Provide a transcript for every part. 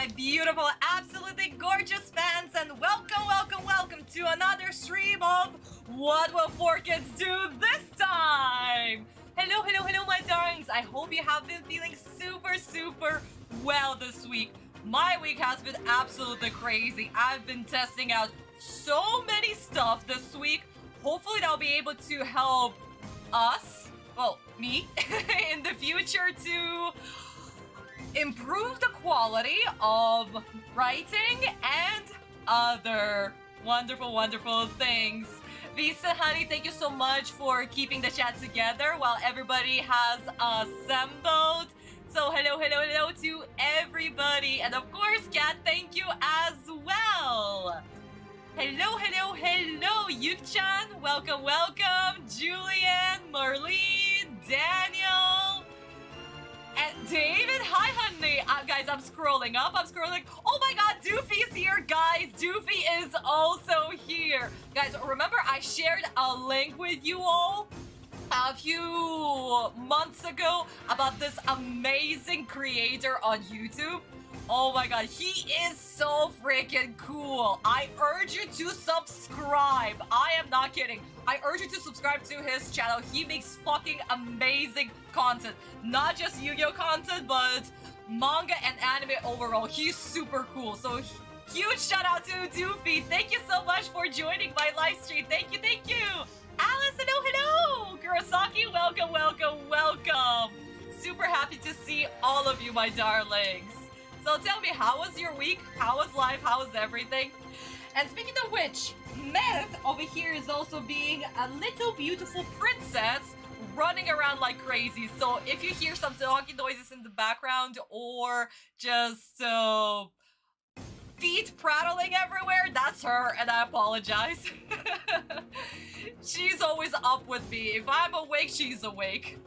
my beautiful, absolutely gorgeous fans, and welcome to another stream of What Will 4Kids Do This Time? Hello, my darlings. I hope you have been feeling super well this week. My week has been absolutely crazy. I've been testing out so many stuff this week. Hopefully that'll be able to help us, well, me, in the future to improve the quality of writing and other wonderful things. Visa, honey, thank you so much for keeping the chat together while everybody has assembled. So hello to everybody. And of course, Kat, thank you as well. Hello, Yuk-chan. Welcome. Julian, Marlene, Daniel, and David. Hi, honey. Guys, I'm scrolling up. Oh my god, Doofy's here, guys. Doofy is also here. Guys, remember I shared a link with you all a few months ago about this amazing creator on YouTube? Oh my god, he is so freaking cool. I urge you to subscribe. I am not kidding. I urge you to subscribe to his channel. He makes fucking amazing content. Not just Yu-Gi-Oh content, but manga and anime overall. He's super cool. So huge shout out to Doofy. Thank you so much for joining my live stream. Thank you. Alice, hello. Kurosaki, welcome. Super happy to see all of you, my darlings. So tell me, how was your week? How was life? How was everything? And speaking of which, Meth over here is also being a little beautiful princess running around like crazy. So if you hear some talking noises in the background or just feet prattling everywhere, that's her, and I apologize. She's always up with me. If I'm awake, she's awake.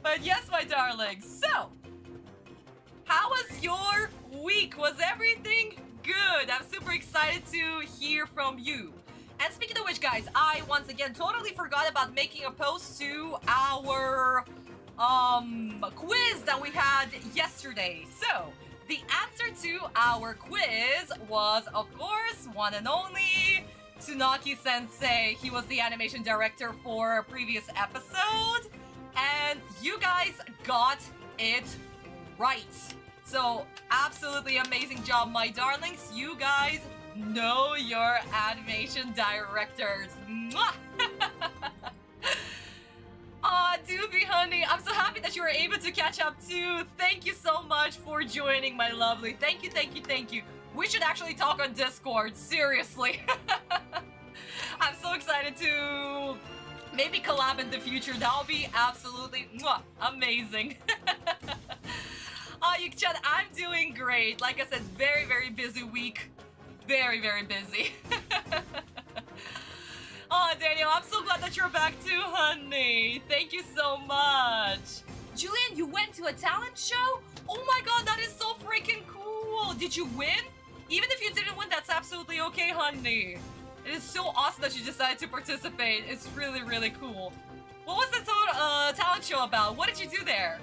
But yes, my darlings, so how was your week? Was everything good? I'm super excited to hear from you. And speaking of which, guys, I once again totally forgot about making a post to our quiz that we had yesterday. So the answer to our quiz was, of course, one and only Tsunaki Sensei. He was the animation director for a previous episode, and you guys got it right. So, absolutely amazing job, my darlings. You guys know your animation directors. Mwah! Aw, Doofy, honey. I'm so happy that you were able to catch up too. Thank you so much for joining, my lovely. Thank you. We should actually talk on Discord, seriously. I'm so excited to maybe collab in the future. That'll be absolutely amazing. Yuk-chan, I'm doing great. Like I said, very busy week. Very busy. Daniel, I'm so glad that you're back too, honey. Thank you so much. Julian, you went to a talent show? Oh my god, that is so freaking cool. Did you win? Even if you didn't win, that's absolutely okay, honey. It is so awesome that you decided to participate. It's really cool. What was the talent show about? What did you do there?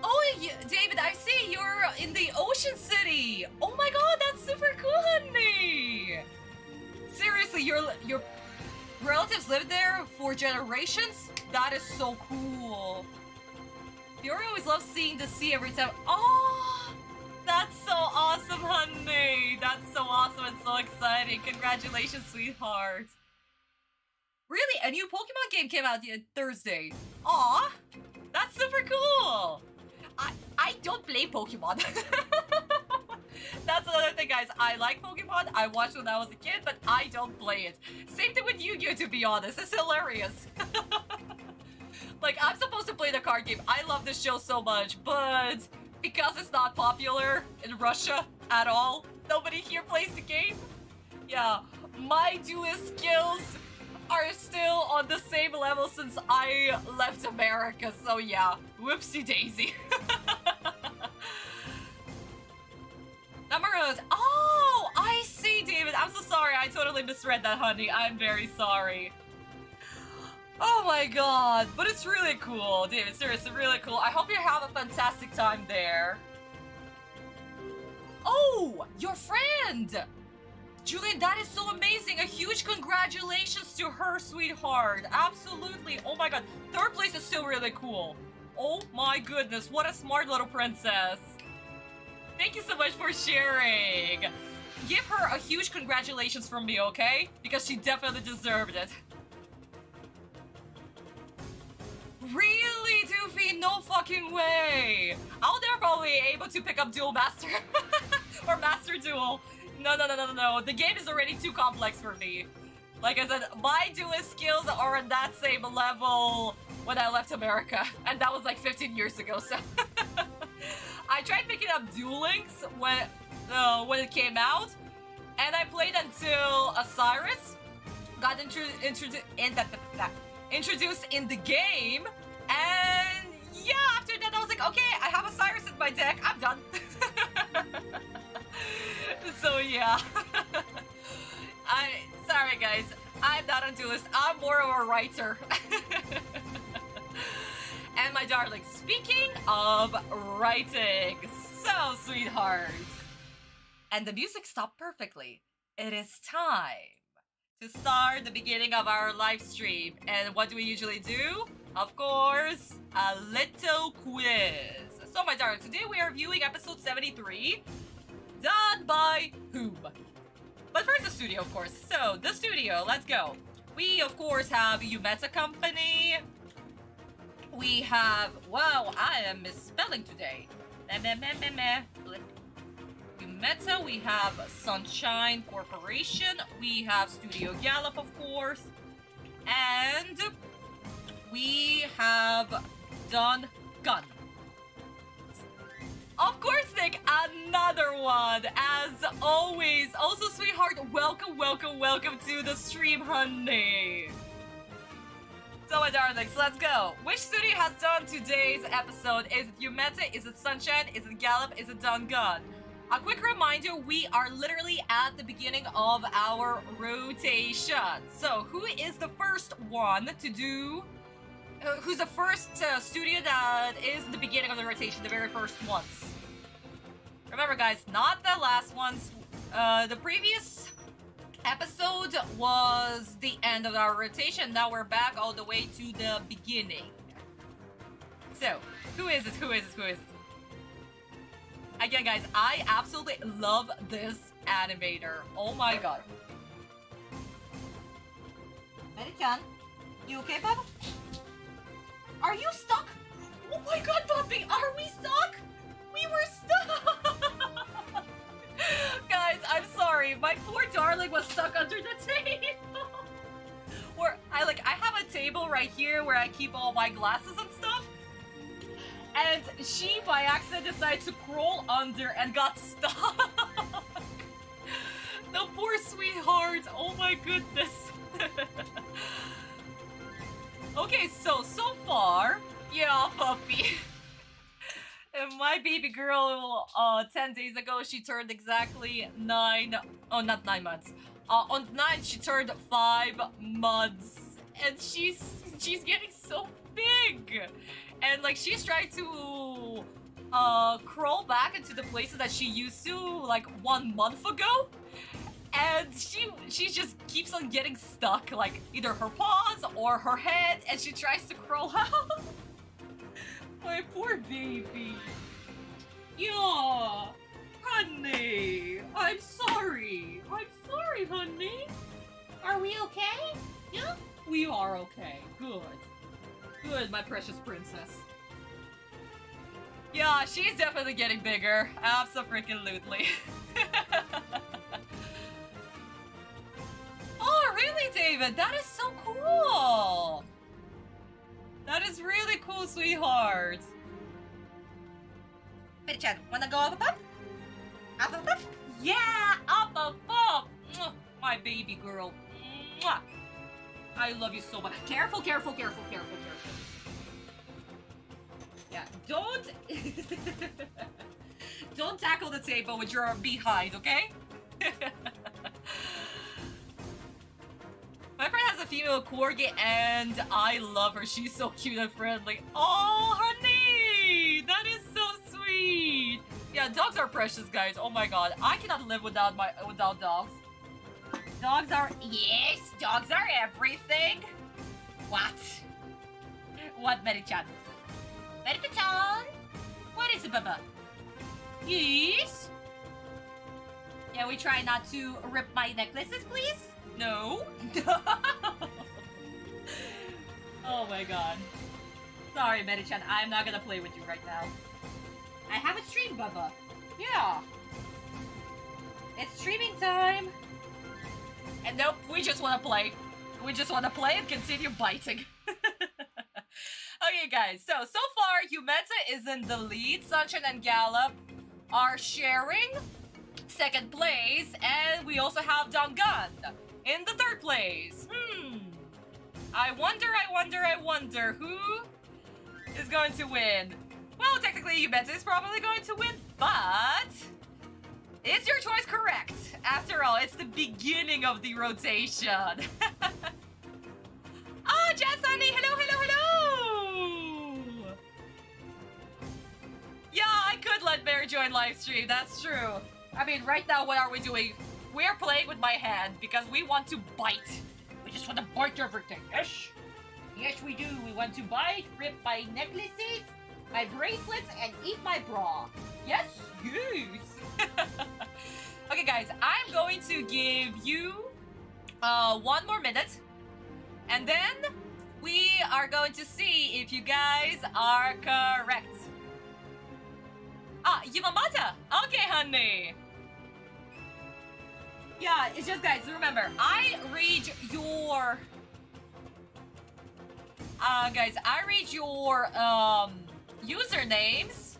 Oh, David, I see you're in the Ocean City. Oh my god, that's super cool, honey. Seriously, your relatives lived there for generations? That is so cool. Fiori always loves seeing the sea every time. Oh, that's so awesome, honey. That's so awesome and so exciting. Congratulations, sweetheart. Really? A new Pokemon game came out Thursday. Aw, that's super cool. I don't play Pokemon. That's another thing, guys. I like Pokemon. I watched when I was a kid, but I don't play it. Same thing with Yu-Gi-Oh, to be honest. It's hilarious. Like, I'm supposed to play the card game. I love this show so much, but because it's not popular in Russia at all, nobody here plays the game. Yeah, my duelist skills are still on the same level since I left America, so yeah, whoopsie daisy. Namoro's. Oh, I see, David. I'm so sorry. I totally misread that, honey. I'm very sorry. Oh my god, but it's really cool, David, seriously, really cool. I hope you have a fantastic time there. Oh, your friend! Julian, that is so amazing. A huge congratulations to her, sweetheart. Absolutely. Oh my god, third place is still really cool. Oh my goodness, what a smart little princess. Thank you so much for sharing. Give her a huge congratulations from me, okay? Because she definitely deserved it. Really, Doofy? No fucking way! I'll never probably be able to pick up Duel Master. Or Master Duel. No. The game is already too complex for me. Like I said, my duelist skills are on that same level when I left America. And that was like 15 years ago, so... I tried picking up Duel Links when it came out. And I played until Osiris got introduced in the game, and yeah, after that I was like, okay, I have Osiris in my deck, I'm done. So yeah. Sorry guys, I'm not a duelist, I'm more of a writer. And my darling, speaking of writing, so sweetheart. And the music stopped perfectly. It is time to start the beginning of our live stream. And what do we usually do? Of course, a little quiz. So my darling, today we are viewing episode 73, done by whom? But first the studio, of course. So the studio, let's go. We of course have Yumeta Company. We have, wow, I am misspelling today. Yumeta, we have Sunshine Corporation, we have Studio Gallop, of course, and we have Done Gun. Of course, Nick, another one, as always. Also, sweetheart, welcome to the stream, honey. So, my darlings, let's go. Which studio has done today's episode? Is it Yumeta? Is it Sunshine? Is it Gallop? Is it Done Gun? A quick reminder, we are literally at the beginning of our rotation. So, who is the first one to do... who's the first studio that is the beginning of the rotation, the very first ones? Remember, guys, not the last ones. The previous episode was the end of our rotation. Now we're back all the way to the beginning. So, who is it? Again, guys, I absolutely love this animator. Oh my god. Mary-chan, you okay, Baba? Are you stuck? Oh my god, Puppy, are we stuck? We were stuck! Guys, I'm sorry. My poor darling was stuck under the table. Where I have a table right here where I keep all my glasses and stuff. And she, by accident, decided to crawl under and got stuck. The poor sweetheart. Oh my goodness. Okay, so far, yeah, Puppy. And my baby girl, 10 days ago, she turned exactly 9, oh, not 9 months. On 9, she turned 5 months. And she's getting so big. And, like, she's trying to, crawl back into the places that she used to, like, 1 month ago. And she just keeps on getting stuck, like, either her paws or her head, and she tries to crawl out. My poor baby. Yeah, honey. I'm sorry, honey. Are we okay? Yeah, we are okay. Good, my precious princess. Yeah, she's definitely getting bigger. Abso-freaking-lutely. Oh, really, David? That is so cool! That is really cool, sweetheart. Hey, Chad, wanna go up above? Up above? Yeah, up above! My baby girl. I love you so much. Careful. Yeah, don't tackle the table with your behind, okay? My friend has a female corgi, and I love her. She's so cute and friendly. Oh, honey! That is so sweet! Yeah, dogs are precious, guys. Oh my god. I cannot live without dogs. Dogs are... Yes! Dogs are everything! What? What, Mary-chan? Mary-chan? What is it, Baba? Yes? Yeah, we try not to rip my necklaces, please? No? Oh my god. Sorry, Mary-chan. I'm not gonna play with you right now. I have a stream, Bubba. Yeah. It's streaming time. And nope, we just want to play. We just want to play and continue biting. Okay, guys. So far, Yumeta is in the lead. Sunshine and Gallop are sharing second place. And we also have Dangan in the third place. I wonder who is going to win. Well, technically, Yumeta is probably going to win, but is your choice correct? After all, it's the beginning of the rotation. Oh, Jess Honey, hello! Yeah, I could let Bear join live stream, that's true. I mean, right now, what are we doing? We're playing with my hand because we want to bite. We just want to bite everything, yes? Yes, we do. We want to bite, rip my necklaces, my bracelets, and eat my bra. Yes? Yes! Okay, guys, I'm going to give you 1 more minute. And then we are going to see if you guys are correct. Ah, Yamamata! Okay, honey! Yeah, it's just, guys, remember, I read your... guys, I read your, usernames,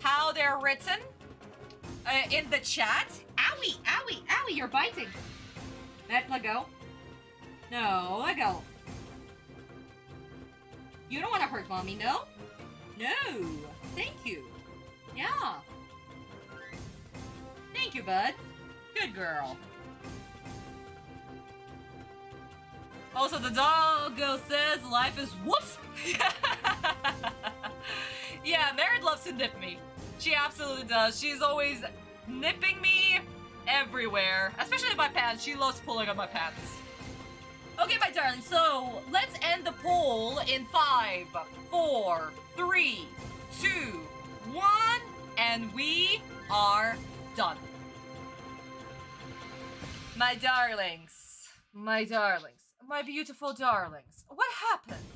how they're written, in the chat. Owie, owie, owie, you're biting. Let go. No, let go. You don't want to hurt mommy, no? No. Thank you. Yeah. Thank you, bud. Good girl. Also, the doggo says life is woof. Yeah, Merit loves to nip me. She absolutely does. She's always nipping me everywhere. Especially in my pants. She loves pulling on my pants. Okay, my darling. So, let's end the poll in 5, 4, 3, 2, 1. And we are done. My darlings. My darlings. My beautiful darlings. What happened?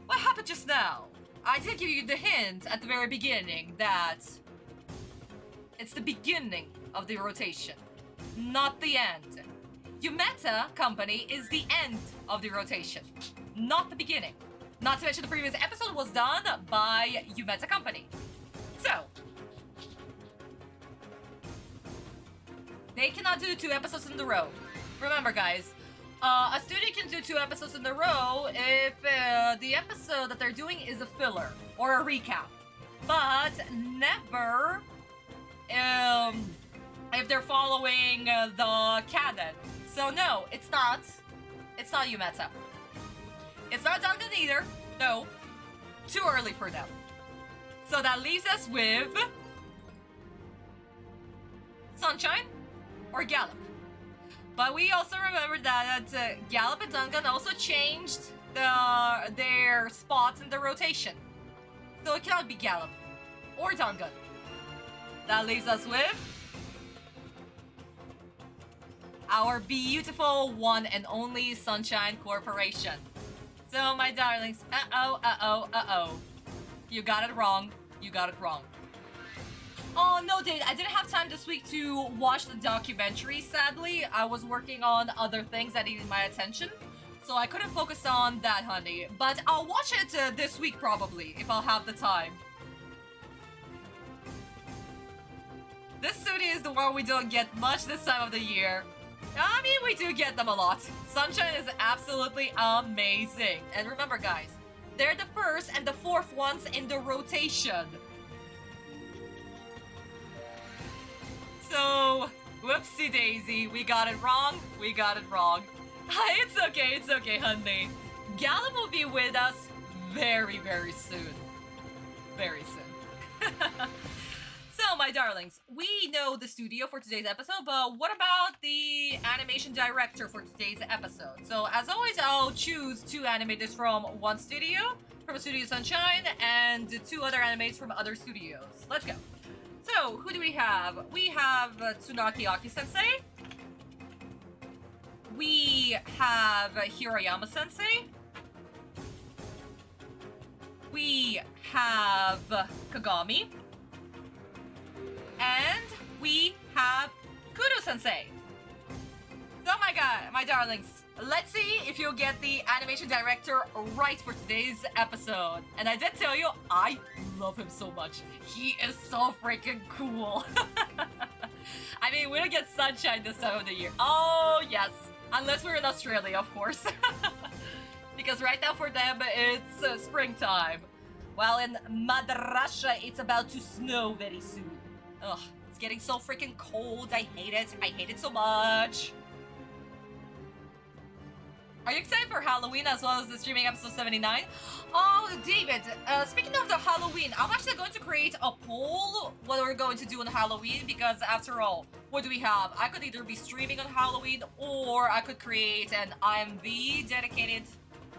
What happened just now? I did give you the hint at the very beginning that it's the beginning of the rotation, not the end. Yumeta Company is the end of the rotation, not the beginning. Not to mention the previous episode was done by Yumeta Company. So, they cannot do 2 episodes in a row. Remember, guys, a studio can do 2 episodes in a row if the episode that they're doing is a filler or a recap. But never if they're following the canon. So no, it's not. It's not Yumeta. It's not Duncan either. No. Too early for them. So that leaves us with Sunshine or Gallop. But we also remember that Gallop and Duncan also changed their spots in the rotation. So it cannot be Gallop or Duncan. That leaves us with our beautiful one and only Sunshine Corporation. So, my darlings, uh-oh. You got it wrong. You got it wrong. Oh, no, Dave, I didn't have time this week to watch the documentary, sadly. I was working on other things that needed my attention, so I couldn't focus on that, honey. But I'll watch it this week, probably, if I'll have the time. This studio is the one we don't get much this time of the year. I mean, we do get them a lot. Sunshine is absolutely amazing. And remember, guys, they're the first and the fourth ones in the rotation. So, whoopsie daisy, we got it wrong. We got it wrong. It's okay, honey. Gallum will be with us very, very soon. Very soon. So, my darlings, we know the studio for today's episode, but what about the animation director for today's episode? So, as always, I'll choose 2 animators from one studio, from Studio Sunshine, and 2 other animators from other studios. Let's go. So, who do we have? We have Tsunaki Aki-sensei. We have Hirayama-sensei. We have Kagami. And we have Kudo-sensei. So my god, my darlings, let's see if you'll get the animation director right for today's episode. And I did tell you, I love him so much. He is so freaking cool. I mean, we don't get sunshine this time of the year. Oh, yes. Unless we're in Australia, of course. Because right now for them, it's springtime. While in Madrasha, it's about to snow very soon. Ugh, it's getting so freaking cold. I hate it. I hate it so much. Are you excited for Halloween as well as the streaming episode 79? Oh, David, speaking of the Halloween, I'm actually going to create a poll what we're going to do on Halloween because after all, what do we have? I could either be streaming on Halloween or I could create an IMV dedicated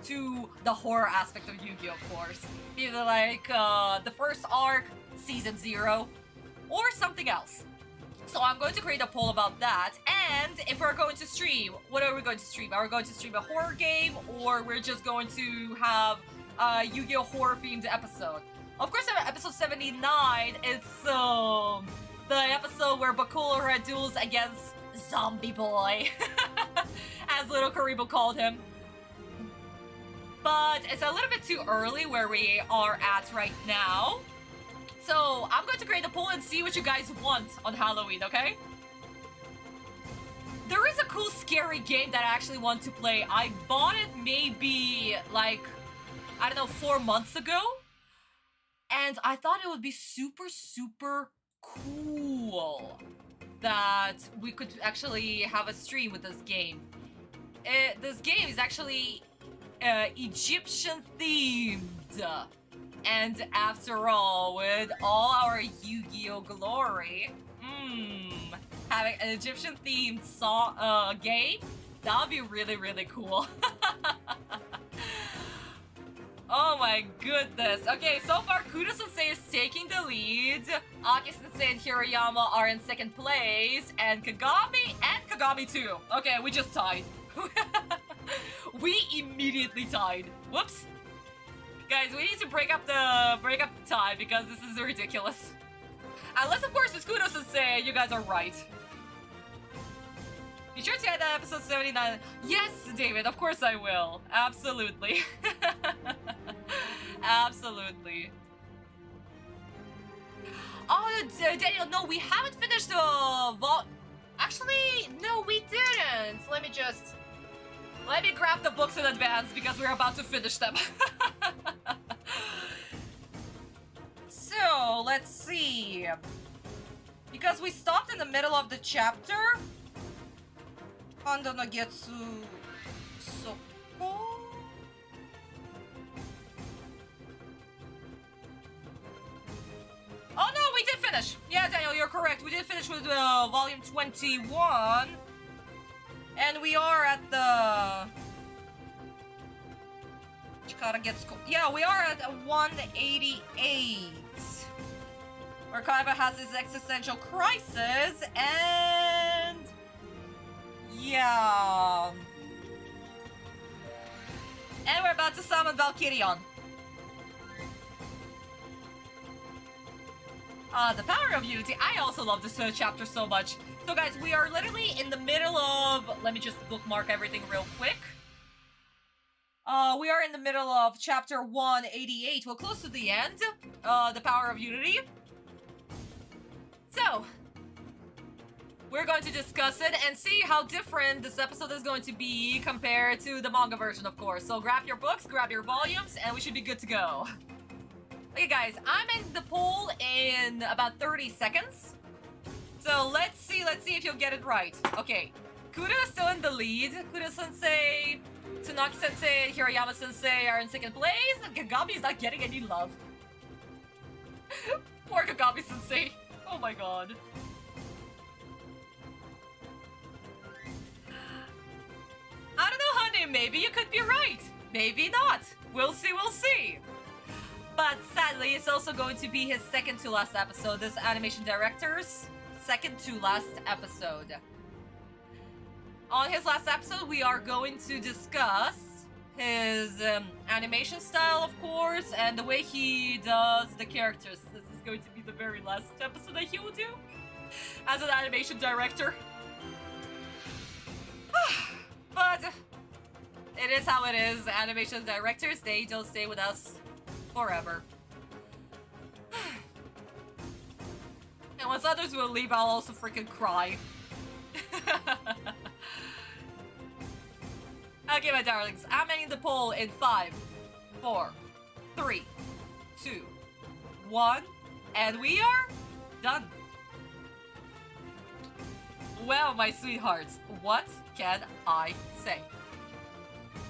to the horror aspect of Yu-Gi-Oh, of course. Either like the first arc, Season 0, or something else. So I'm going to create a poll about that. And if we're going to stream, what are we going to stream? Are we going to stream a horror game, or we're just going to have a Yu-Gi-Oh horror themed episode? Of course, episode 79, it's the episode where Bakula duels against Zombie Boy, as Little Karibo called him. But it's a little bit too early where we are at right now. So, I'm going to create a poll and see what you guys want on Halloween, okay? There is a cool scary game that I actually want to play. I bought it maybe, like, I don't know, 4 months ago. And I thought it would be super, super cool that we could actually have a stream with this game. This game is actually Egyptian themed. And after all, with all our Yu-Gi-Oh glory, having an Egyptian-themed game, that would be really, really cool. Oh my goodness. Okay, so far, Kudo-sensei is taking the lead. Aki-sensei and Hirayama are in 2nd place, and Kagami too. Okay, we just tied. We immediately tied. Whoops. Guys, we need to break up the tie because this is ridiculous. Unless, of course, it's Kudo-sensei, you guys are right. Be sure to add that episode 79. Yes, David, of course I will. Absolutely. Absolutely. Oh, Daniel, no, we haven't finished the Actually, no, we didn't. Let me grab the books in advance because we're about to finish them. So, let's see. Because we stopped in the middle of the chapter. Handa no Getsu Soko. Oh no, we did finish. Yeah, Daniel, you're correct. We did finish with volume 21. And we are at the... Yeah, we are at 188. Where Kaiba has his existential crisis, and... Yeah... And we're about to summon Valkyrion. The power of unity. I also love this chapter so much. So guys, we are literally in the middle of... Let me just bookmark everything real quick. We are in the middle of chapter 188. Well, close to the end. The power of unity. So, we're going to discuss it and see how different this episode is going to be compared to the manga version, of course. So grab your books, grab your volumes, and we should be good to go. Okay, guys, I'm in the poll in about 30 seconds. So let's see if you'll get it right. Okay, Kudo is still in the lead. Kudo-sensei, Tsunaki-sensei, and Hirayama-sensei are in second place, and Kagami is not getting any love. Poor Kagami-sensei. Oh my god. I don't know, honey. Maybe you could be right. Maybe not. We'll see, we'll see. But sadly, it's also going to be his second to last episode. This animation director's second to last episode. On his last episode, we are going to discuss his animation style, of course, and the way he does the characters. This is going to be the very last episode that he will do as an animation director. But it is how it is. Animation directors, they don't stay with us forever. And once others will leave, I'll also freaking cry. Okay, my darlings, I'm ending the poll in 5, 4, 3, 2, 1, and we are done. Well, my sweethearts, what can I say?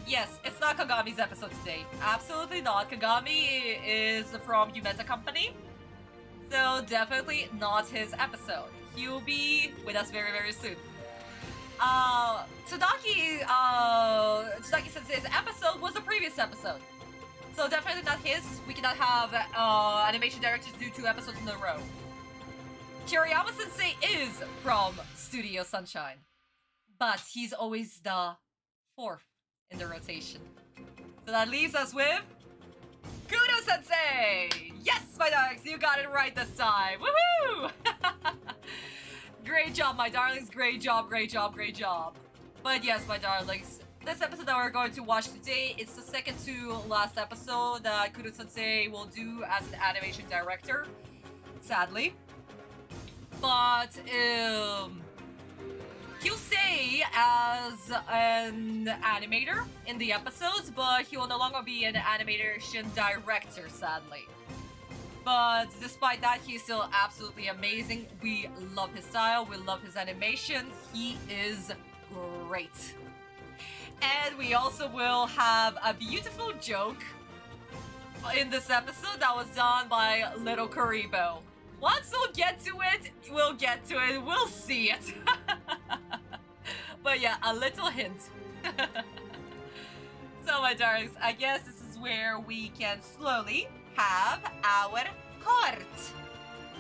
Yes, it's not Kagami's episode today. Absolutely not. Kagami is from Yumeta Company, so definitely not his episode. He'll be with us very, very soon. Tsunaki-sensei's episode was the previous episode. So definitely not his. We cannot have animation directors do 2 episodes in a row. Kiriyama-sensei is from Studio Sunshine, but he's always the 4th in the rotation. So that leaves us with Kudo-sensei! Yes, my darlings, you got it right this time. Woohoo! Great job, my darlings. Great job, great job, great job. But yes, my darlings, this episode that we're going to watch today, it's the second to last episode that Kudo-sensei will do as an animation director, sadly. But he'll stay as an animator in the episodes, but he will no longer be an animation director, sadly. But despite that, he's still absolutely amazing. We love his style, we love his animation. He is great. And we also will have a beautiful joke in this episode that was done by Little Karibo. Once we'll get to it, we'll get to it, we'll see it. But yeah, a little hint. So my darlings, I guess this is where we can slowly have our court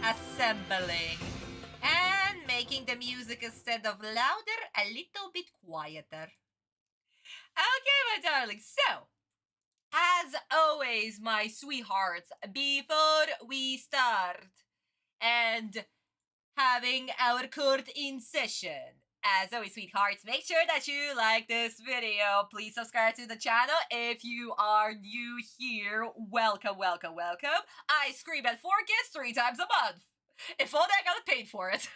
assembling and making the music instead of louder, a little bit quieter. Okay, my darlings, so as always, my sweethearts, before we start and having our court in session, as always, sweethearts, make sure that you like this video. Please subscribe to the channel if you are new here. Welcome, welcome, welcome. I scream at 4 kids 3 times a month. If only I got paid for it.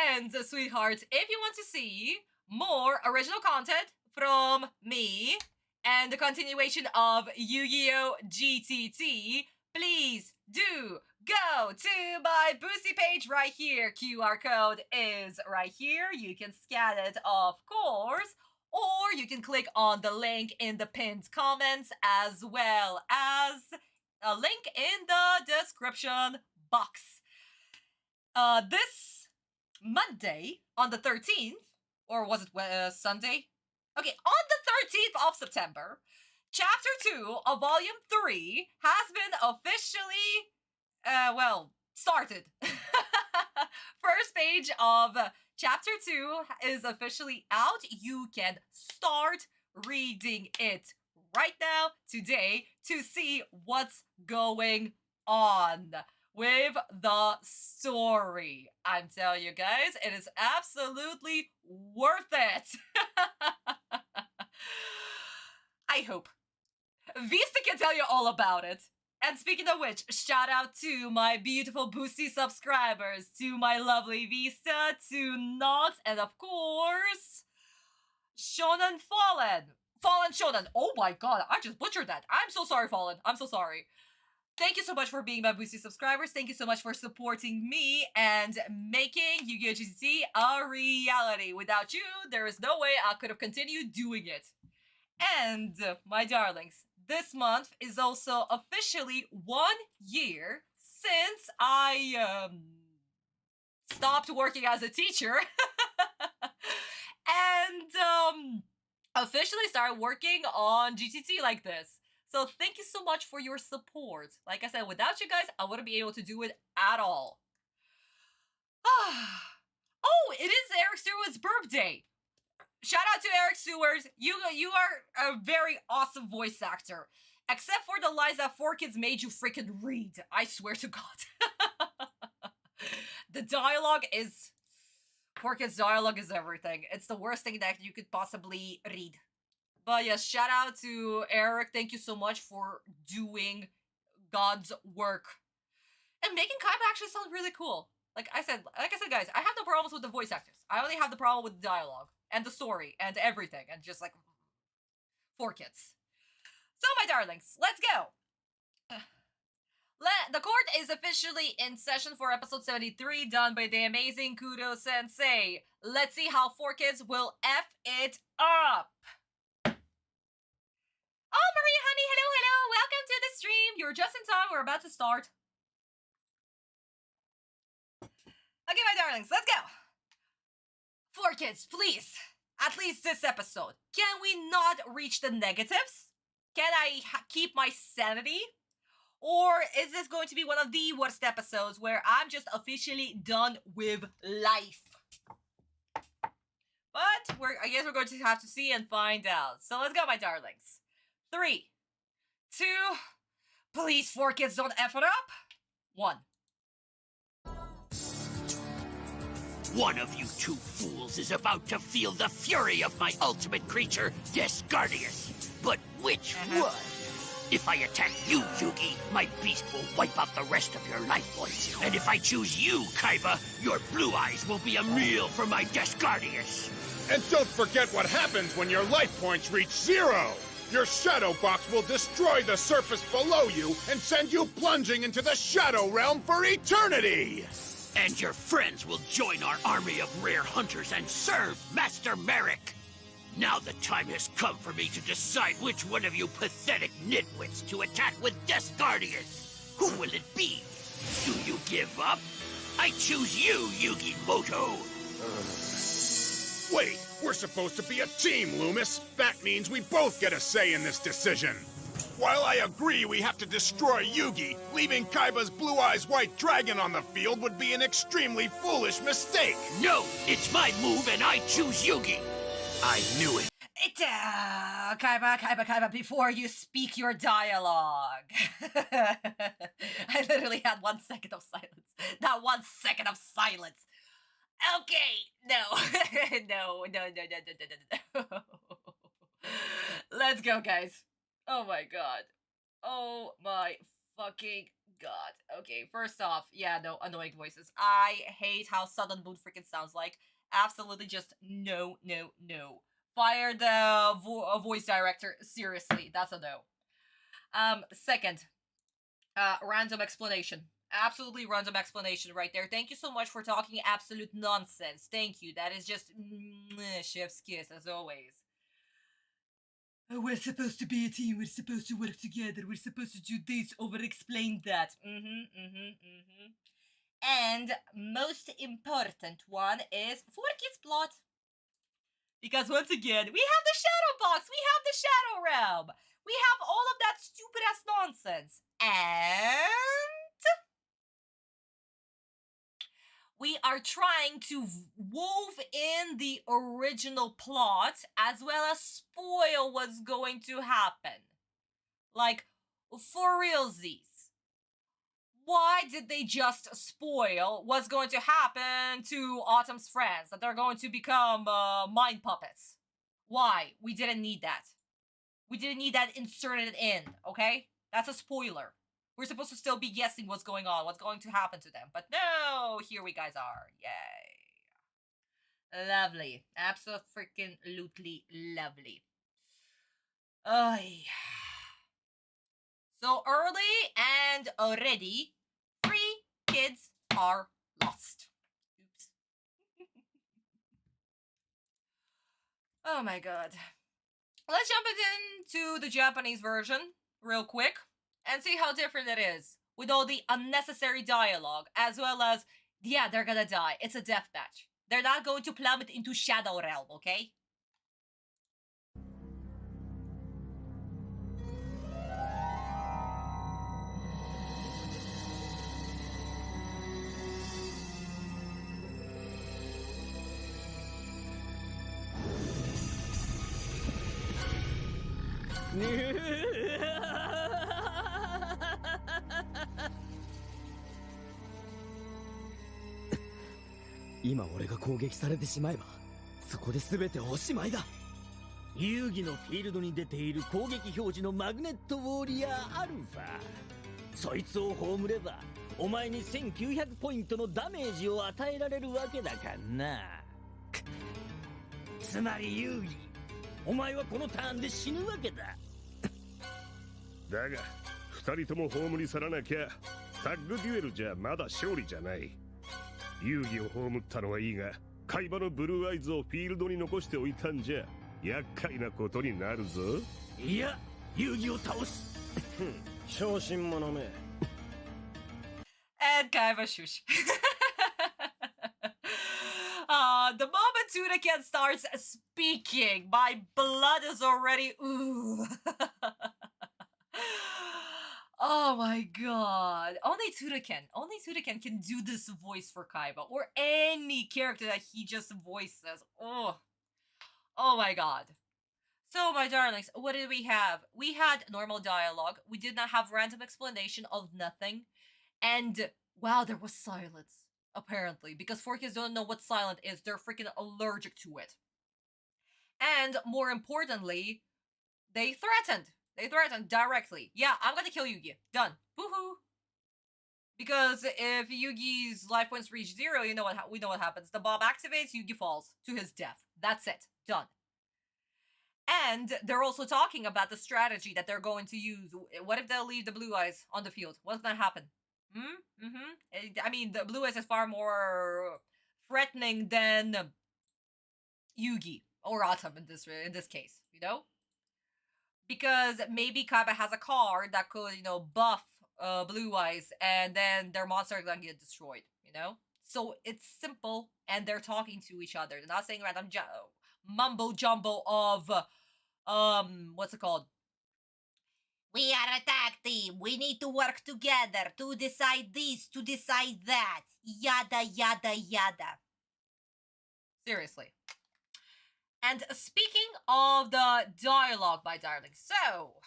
And, sweethearts, if you want to see more original content from me and the continuation of Yu-Gi-Oh! GTT, please do go to my Boosty page right here. QR code is right here. You can scan it, of course, or you can click on the link in the pinned comments, as well as a link in the description box. This Monday, on the 13th, or was it Sunday? Okay, on the 13th of September, Chapter 2 of Volume 3 has been officially, started. First page of Chapter 2 is officially out. You can start reading it right now, today, to see what's going on with the story. I'm telling you guys, it is absolutely worth it. I hope. Vista can tell you all about it. And speaking of which, shout out to my beautiful Boosty subscribers, to my lovely Vista, to Nox, and of course, Shonen Fallen. Fallen Shonen. Oh my god, I just butchered that. I'm so sorry, Fallen. I'm so sorry. Thank you so much for being my boosty subscribers. Thank you so much for supporting me and making Yu-Gi-Oh! GCC a reality. Without you, there is no way I could have continued doing it. And, my darlings, this month is also officially 1 year since I, stopped working as a teacher. And, officially started working on GCC like this. So thank you so much for your support. Like I said, without you guys, I wouldn't be able to do it at all. Oh, it is Eric Stewart's birthday. Shout out to Eric Stewart. You are a very awesome voice actor. Except for the lines that 4Kids made you freaking read. I swear to God. The dialogue is... 4Kids dialogue is everything. It's the worst thing that you could possibly read. But yes, shout out to Eric. Thank you so much for doing God's work. And making Kaiba actually sound really cool. Like I said, guys, I have no problems with the voice actors. I only have the problem with the dialogue and the story and everything and just like 4Kids. So my darlings, let's go. The court is officially in session for episode 73, done by the amazing Kudo Sensei. Let's see how 4Kids will F it up. Oh, Maria honey, hello. Welcome to the stream. You're just in time. We're about to start. Okay, my darlings, let's go. 4Kids, please. At least this episode. Can we not reach the negatives? Can I keep my sanity? Or is this going to be one of the worst episodes where I'm just officially done with life? But I guess we're going to have to see and find out. So let's go, my darlings. 3, 2, please 4Kids don't F it up. 1. One of you two fools is about to feel the fury of my ultimate creature, Descardius. But which one? If I attack you, Yugi, my beast will wipe out the rest of your life points. And if I choose you, Kaiba, your blue eyes will be a meal for my Descardius. And don't forget what happens when your life points reach 0. Your shadow box will destroy the surface below you and send you plunging into the shadow realm for eternity! And your friends will join our army of rare hunters and serve Master Merrick. Now the time has come for me to decide which one of you pathetic nitwits to attack with Descardius. Who will it be? Do you give up? I choose you, Yugi Moto. Wait, we're supposed to be a team, Loomis. That means we both get a say in this decision. While I agree we have to destroy Yugi, leaving Kaiba's Blue Eyes White Dragon on the field would be an extremely foolish mistake. No, it's my move and I choose Yugi. I knew it. Kaiba, before you speak your dialogue. I literally had 1 second of silence. Not 1 second of silence. Okay, no. No. Let's go, guys. Oh my god. Oh my fucking god. Okay, first off, yeah, no, annoying voices. I hate how Southern Moon freaking sounds like. Absolutely just no. Fire the voice director. Seriously, that's a no. Second, random explanation. Absolutely random explanation right there. Thank you so much for talking absolute nonsense. Thank you. That is just chef's kiss, as always. We're supposed to be a team. We're supposed to work together. We're supposed to do this, over-explain that. And most important one is 4Kids plot. Because once again, we have the shadow box. We have the shadow realm. We have all of that stupid-ass nonsense. And we are trying to wove in the original plot as well as spoil what's going to happen. Like, for realsies. Why did they just spoil what's going to happen to Autumn's friends? That they're going to become mind puppets. Why? We didn't need that. We didn't need that inserted in, okay? That's a spoiler. We're supposed to still be guessing what's going on, what's going to happen to them. But no, here we guys are. Yay. Lovely. Absolutely lovely. Ay. So early and already, 3 kids are lost. Oops. Oh my god. Let's jump into the Japanese version real quick and see how different it is with all the unnecessary dialogue, as well as, yeah, they're gonna die. It's a death match. They're not going to plummet into Shadow Realm, okay? 今俺が攻撃されてしまえばそこで全ておしまいだ。遊戯のフィールドに出ている攻撃表示のマグネットウォーリアーアルファ、そいつを葬ればお前に1900ポイントのダメージを与えられるわけだからな。つまり遊戯、お前はこのターンで死ぬわけだ。だが二人とも葬り去らなきゃタッグデュエルじゃまだ勝利じゃない。遊戯を葬ったのはいいが、海馬のブルーアイズをフィールドに残しておいたんじゃ厄介なことになるぞ。いや、遊戯を倒す。小心者め。And Kaiba shush. The moment Tsunaken starts speaking, my blood is already ooh. Oh my god. Only Tsunaken can do this voice for Kaiba, or any character that he just voices. Oh my god. So, my darlings, what did we have? We had normal dialogue. We did not have random explanation of nothing. And, wow, there was silence, apparently. Because 4Kids don't know what silent is. They're freaking allergic to it. And, more importantly, they threatened. They threatened directly. Yeah, I'm gonna kill Yugi. Done. Woohoo. Because if Yugi's life points reach 0, you know we know what happens. The bomb activates, Yugi falls to his death. That's it. Done. And they're also talking about the strategy that they're going to use. What if they'll leave the Blue Eyes on the field? What's gonna happen? I mean, the Blue Eyes is far more threatening than Yugi or Autumn in this case, you know? Because maybe Kaiba has a card that could, you know, buff Blue Eyes, and then their monster are gonna get destroyed, you know? So it's simple, and they're talking to each other. They're not saying random mumbo jumbo of what's it called? We are a tag team. We need to work together to decide this, to decide that. Yada yada yada. Seriously. And speaking of the dialogue, my darling, so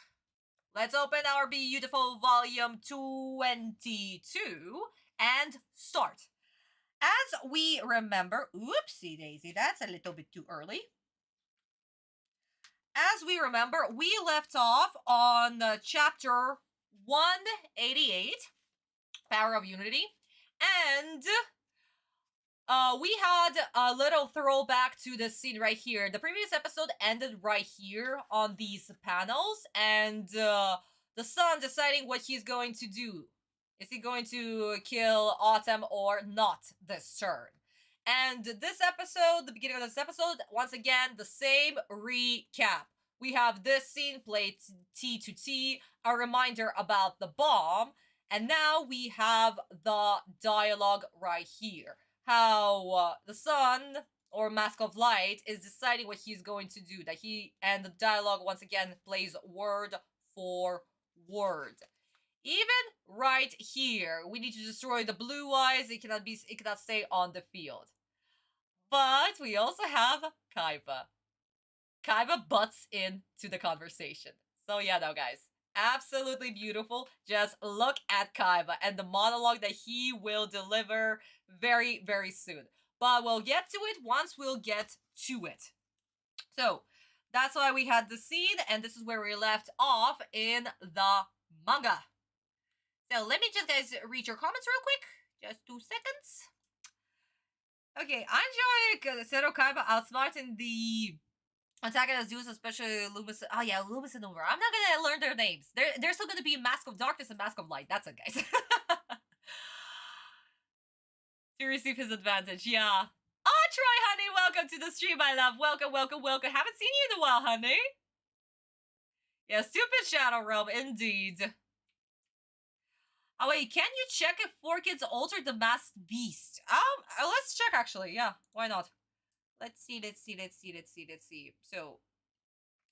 let's open our beautiful volume 22 and start. As we remember, oopsie daisy, that's a little bit too early. As we remember, we left off on chapter 188, Power of Unity, and we had a little throwback to this scene right here. The previous episode ended right here on these panels, and the son deciding what he's going to do. Is he going to kill Autumn or not this turn? And this episode, the beginning of this episode, once again, the same recap. We have this scene played T to T, a reminder about the bomb, and now we have the dialogue right here. How the sun, or Mask of Light, is deciding what he's going to do. And the dialogue, once again, plays word for word. Even right here, we need to destroy the Blue Eyes. It cannot stay on the field. But we also have Kaiba. Kaiba butts into the conversation. So yeah, though, guys, absolutely beautiful. Just look at Kaiba and the monologue that he will deliver very, very soon. But we'll get to it once we'll get to it. So that's why we had the scene, and this is where we left off in the manga. So let me just, guys, read your comments real quick. Just 2 seconds. Okay, I enjoy Zero Kaiba outsmarting the Antagonist Zeus, especially Loomis. Oh yeah, Loomis and Over. I'm not gonna learn their names. They're still gonna be Mask of Darkness and Mask of Light. That's it, guys. To receive his advantage, yeah. Oh, Troy, honey, welcome to the stream, my love. Welcome, welcome, welcome. Haven't seen you in a while, honey. Yeah, stupid Shadow Realm, indeed. Oh wait, can you check if 4Kids altered the masked beast? Let's check actually. Yeah, why not? Let's see. So,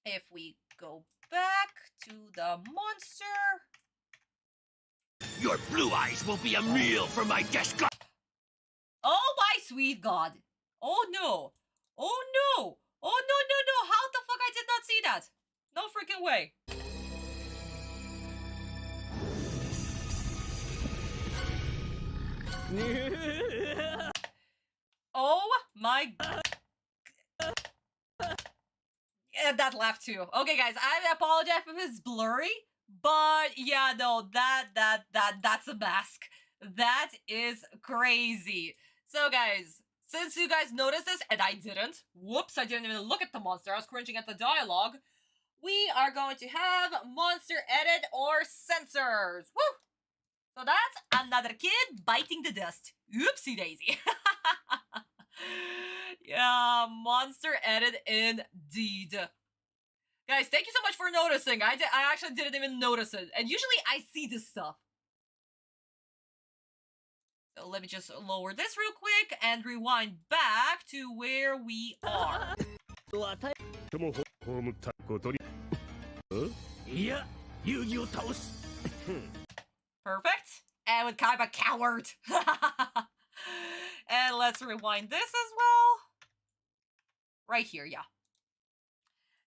if we go back to the monster. Your blue eyes will be a meal for my desk. Oh my sweet god. Oh no. Oh no. Oh no. How the fuck I did not see that? No freaking way. Oh my. Yeah, that laugh too. Okay, guys, I apologize if it's blurry, but yeah, no, that's a mask. That is crazy. So, guys, since you guys noticed this and I didn't, whoops, I didn't even look at the monster. I was cringing at the dialogue. We are going to have monster edit or censors. Woo! So that's another kid biting the dust. Oopsie daisy. Yeah, monster edit indeed. Guys, thank you so much for noticing. I actually didn't even notice it. And usually I see this stuff. So let me just lower this real quick and rewind back to where we are. Perfect. And with Kaiba coward. And let's rewind this as well. Right here, yeah.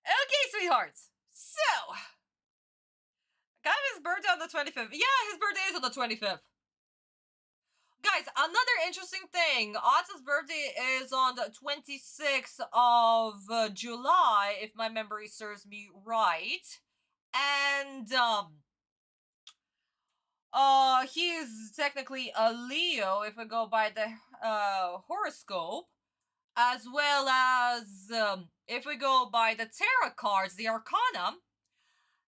Okay, sweethearts. So, Kaiba's birthday on the 25th. Yeah, his birthday is on the 25th. Guys, another interesting thing. Otto's birthday is on the 26th of July, if my memory serves me right. And, he is technically a Leo, if we go by the, horoscope. As well as, if we go by the tarot cards, the Arcana,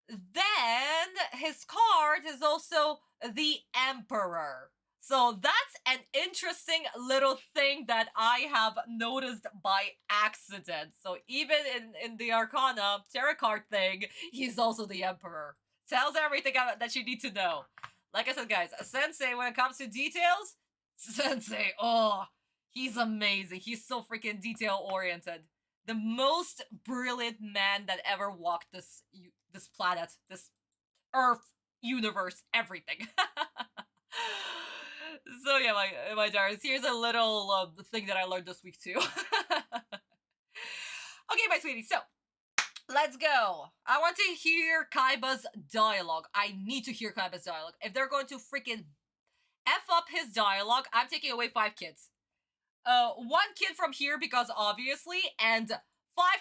then his card is also the Emperor. So that's an interesting little thing that I have noticed by accident. So even in the Arcana tarot card thing, he's also the Emperor. Tells everything that you need to know. Like I said, guys, Sensei, when it comes to details, Sensei, oh, he's amazing. He's so freaking detail-oriented. The most brilliant man that ever walked this planet, this Earth, universe, everything. So yeah, my darlings, here's a little thing that I learned this week too. Okay, my sweetie, so let's go. I want to hear Kaiba's dialogue. I need to hear Kaiba's dialogue. If they're going to freaking F up his dialogue, I'm taking away 5 kids. 1 kid from here because obviously, and 5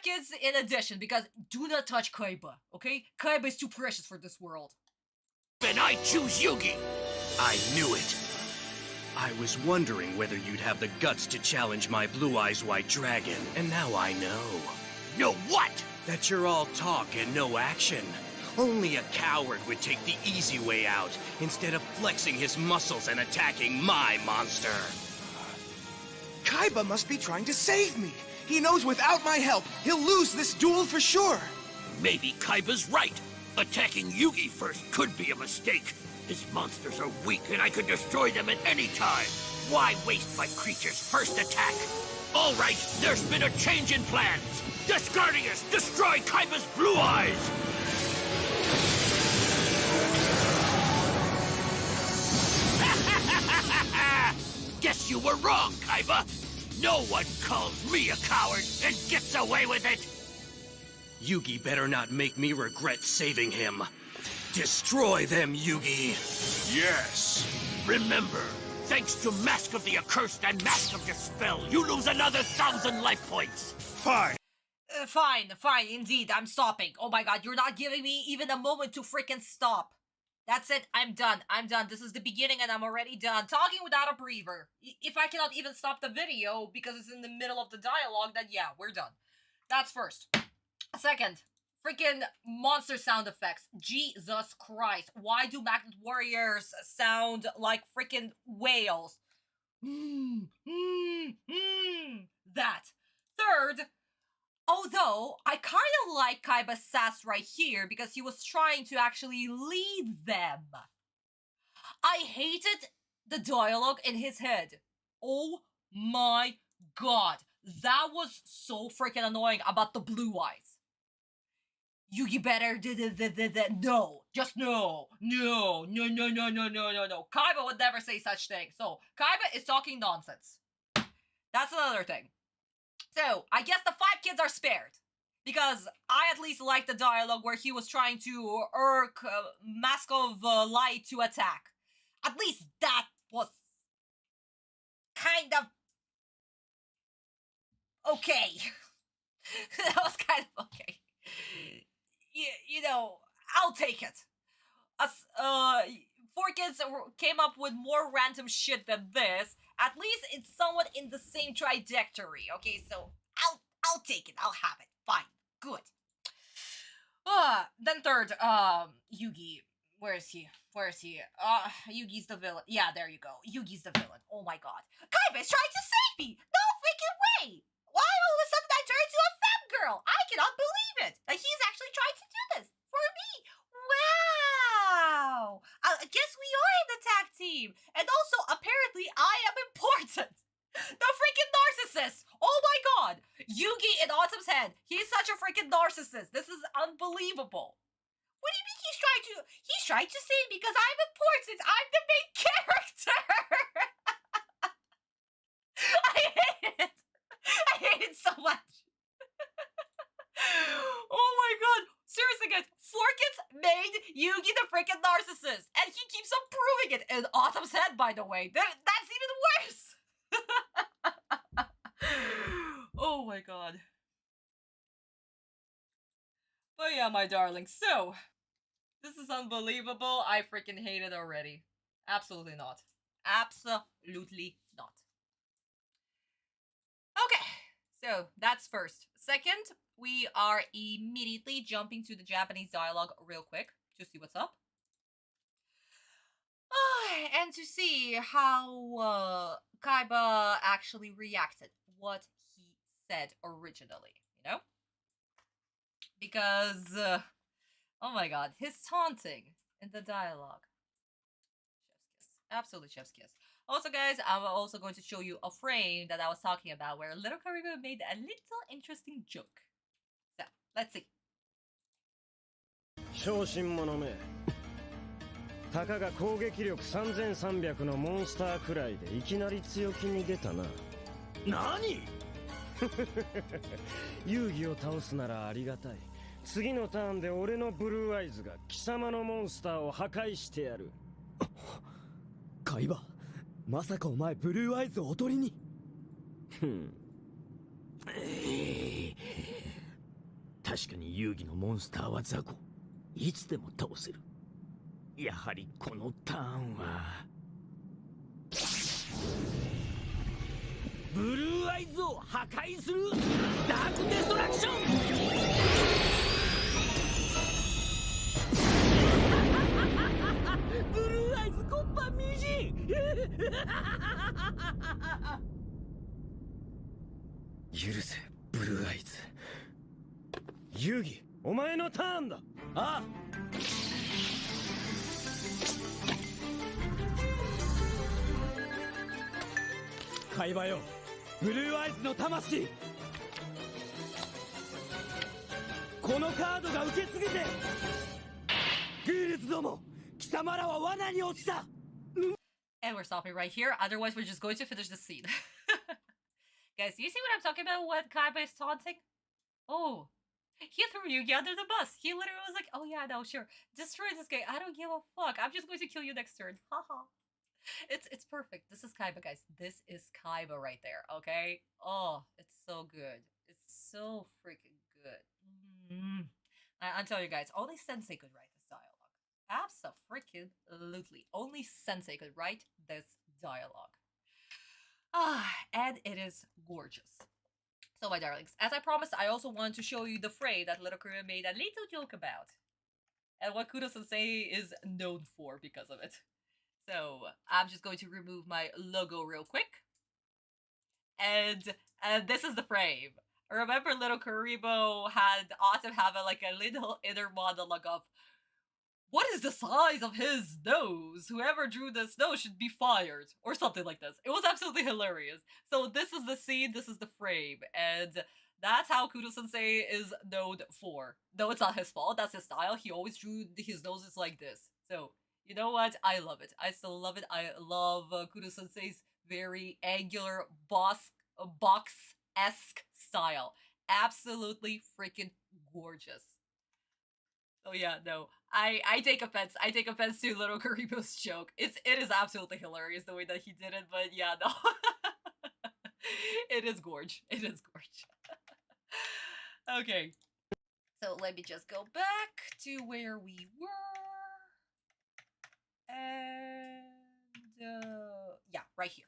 kids in addition because do not touch Kaiba, okay? Kaiba is too precious for this world. And I choose Yugi. I knew it. I was wondering whether you'd have the guts to challenge my Blue Eyes White Dragon, and now I know. Know what? That you're all talk and no action. Only a coward would take the easy way out, instead of flexing his muscles and attacking my monster. Kaiba must be trying to save me. He knows without my help, he'll lose this duel for sure. Maybe Kaiba's right. Attacking Yugi first could be a mistake. His monsters are weak and I could destroy them at any time. Why waste my creature's first attack? All right, there's been a change in plans. Discardius, destroy Kaiba's blue eyes! Guess you were wrong, Kaiba. No one calls me a coward and gets away with it. Yugi better not make me regret saving him. Destroy them, Yugi! Yes. Remember, thanks to Mask of the Accursed and Mask of Dispel, you lose another 1,000 life points. Fine. Fine, indeed, I'm stopping. Oh my god, you're not giving me even a moment to freaking stop. That's it, I'm done. This is the beginning and I'm already done. Talking without a breather. If I cannot even stop the video because it's in the middle of the dialogue, then yeah, we're done. That's first. Second, freaking monster sound effects. Jesus Christ. Why do Magnet Warriors sound like freaking whales? That. Third, although I kind of like Kaiba's sass right here because he was trying to actually lead them. I hated the dialogue in his head. Oh my god. That was so freaking annoying about the blue eyes. Yugi better no. Just no. No. Kaiba would never say such thing. So, Kaiba is talking nonsense. That's another thing. So, I guess the 5 kids are spared. Because I at least like the dialogue where he was trying to irk Mask of Light to attack. At least that was kind of okay. That was kind of okay. You know, I'll take it. 4 kids came up with more random shit than this. At least it's somewhat in the same trajectory. Okay, so I'll take it. I'll have it. Fine. Good. Then third, Yugi. Where is he? Yugi's the villain. Yeah, there you go. Yugi's the villain. Oh my god. Kaiba is trying to save me! No freaking way! Why all of a sudden I turned into a fangirl? I cannot believe it! That he's actually trying to do this for me! Wow! I guess we are in the tag team! And also, apparently, I am important! The freaking narcissist! Oh my god! Yugi in Autumn's head. He's such a freaking narcissist. This is unbelievable. What do you mean he's trying to say because I'm important? I'm the main character! I hate it! I hate it so much! Oh my god! Seriously guys, 4 kids made Yugi the freaking narcissist! And he keeps on proving it in Autumn's head, by the way. That's even worse! Oh my god. But yeah, my darling, so this is unbelievable. I freaking hate it already. Absolutely not. Absolutely not. Okay, so that's first. Second, we are immediately jumping to the Japanese dialogue real quick to see what's up. And to see how Kaiba actually reacted, what he said originally, you know? Because, oh my god, his taunting in the dialogue. Chef's kiss. Absolutely chef's kiss. Also, guys, I'm also going to show you a frame that I was talking about where Little Karibu made a little interesting joke. So, let's see. 小心者めたかが攻撃力3300のモンスターくらいでいきなり強気に出たな何遊戯を倒すならありがたい次のターンで俺のブルーアイズが貴様のモンスターを破壊してやるカイバまさかお前ブルーアイズをおとりに確かに遊戯のモンスターは雑魚いつでも倒せるやはりこのターンはブルーアイズを破壊するダークデストラクションブルーアイズコッパミジ許せブルーアイズ遊戯お前のターンだああ海馬よブルーアイズの魂このカードが受け継げてグールズども貴様らは罠に落ちた And we're stopping right here, otherwise we're just going to finish the scene. Guys, do you see what I'm talking about when Kaiba is taunting? Oh, he threw Yugi under the bus. He literally was like, oh yeah, no, sure. Destroy this guy. I don't give a fuck. I'm just going to kill you next turn. Haha. It's perfect. This is Kaiba, guys. This is Kaiba right there, okay? Oh, it's so good. It's so freaking good. I'm telling you guys, only Sensei could write this dialogue. Abso-freaking-lutely. Only Sensei could write this dialogue. And it is gorgeous. So, my darlings, as I promised, I also want to show you the fray that little Korea made a little joke about. And what Kudo-sensei is known for because of it. So, I'm just going to remove my logo real quick. And this is the frame. Remember little Karibo had Autumn have a little inner monologue of, what is the size of his nose? Whoever drew this nose should be fired. Or something like this. It was absolutely hilarious. So this is the scene, this is the frame. And that's how Kudo-sensei is known for. Though it's not his fault, that's his style. He always drew his noses like this. So, you know what? I love it. I still love it. I love Kudo-sensei's very angular box-esque style. Absolutely freaking gorgeous. Oh yeah, no. I take offense. I take offense to little Karibo's joke. It is absolutely hilarious the way that he did it, but yeah, no. It is gorge. It is gorge. Okay. So let me just go back to where we were. And yeah, right here.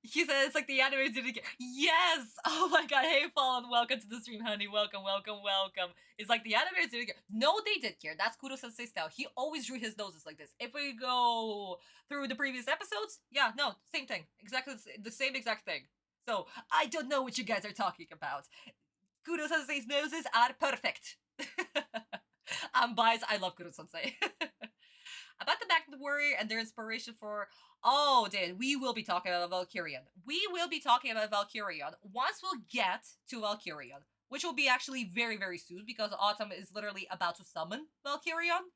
He said it's like the anime didn't get. Yes! Oh my god, hey Fallen, welcome to the stream, honey. Welcome, welcome, welcome. It's like the anime didn't get. No, they did care. That's Kudo-sensei style. He always drew his noses like this. If we go through the previous episodes, yeah, no, same thing. Exactly the same exact thing. So, I don't know what you guys are talking about. Kudo-sensei's noses are perfect. I'm biased. I love Kudo-sensei. About the Magnet Warrior and their inspiration for... Oh, dude, we will be talking about Valkyrian. We will be talking about Valkyrian once we'll get to Valkyrian, which will be actually very, very soon because Autumn is literally about to summon Valkyrian.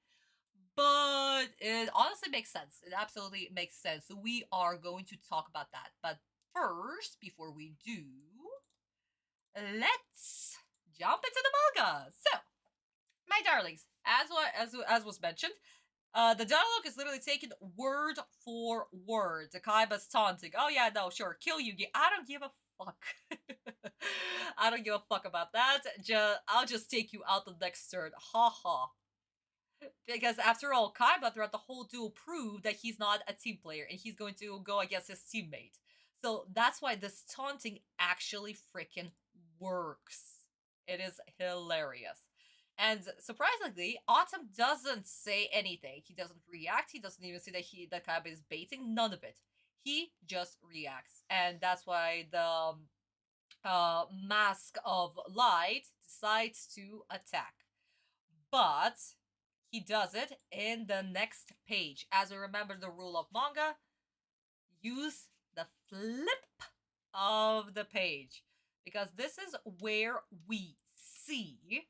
But it honestly makes sense. It absolutely makes sense. So we are going to talk about that. But first, before we do, let's jump into the manga. So, my darlings, as was mentioned, the dialogue is literally taken word for word. The Kaiba's taunting. Oh yeah, no, sure, kill Yugi. I don't give a fuck. I don't give a fuck about that. I'll just take you out the next turn. Ha ha. Because after all, Kaiba throughout the whole duel proved that he's not a team player and he's going to go against his teammate. So that's why this taunting actually freaking works. It is hilarious. And surprisingly, Autumn doesn't say anything. He doesn't react. He doesn't even say that Kaiba is baiting. None of it. He just reacts. And that's why the Mask of Light decides to attack. But he does it in the next page. As we remember the rule of manga, use the flip of the page. Because this is where we see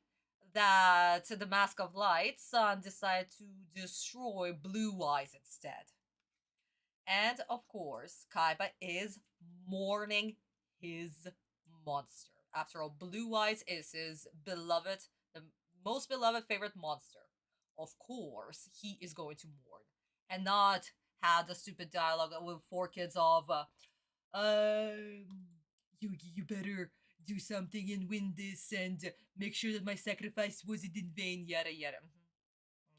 that the Mask of Light Sun decided to destroy Blue Eyes instead. And of course, Kaiba is mourning his monster. After all, Blue Eyes is his beloved, the most beloved favorite monster. Of course, he is going to mourn and not have the stupid dialogue with 4 kids of, Yugi, you better do something and win this and make sure that my sacrifice wasn't in vain, yada yada.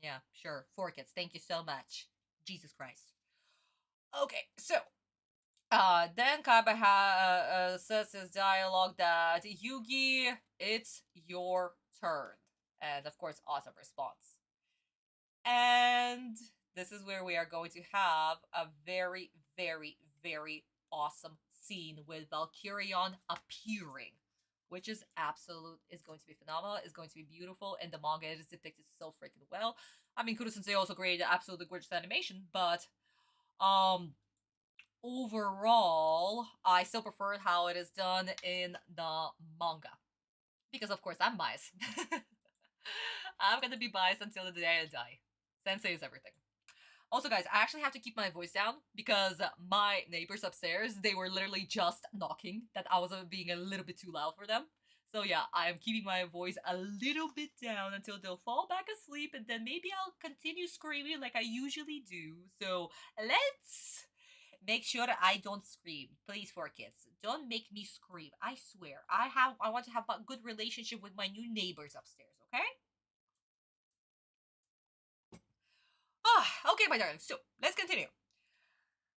Yeah, sure. 4 kids, thank you so much. Jesus Christ. Okay, so, then Kaiba says his dialogue that, Yugi, it's your turn. And of course, Autumn responds. And this is where we are going to have a very, very, very awesome scene with Valkyrion appearing, which is going to be phenomenal, is going to be beautiful, and the manga is depicted so freaking well. I mean, Kudo-sensei also created absolutely gorgeous animation, but overall, I still prefer how it is done in the manga. Because of course, I'm biased. I'm gonna be biased until the day I die. Sensei is everything. Also, guys, I actually have to keep my voice down because my neighbors upstairs, they were literally just knocking that I was being a little bit too loud for them. So yeah, I am keeping my voice a little bit down until they'll fall back asleep, and then maybe I'll continue screaming like I usually do. So let's make sure that I don't scream. Please, 4 kids, don't make me scream. I swear. I want to have a good relationship with my new neighbors upstairs, okay? Okay, my darling, so let's continue.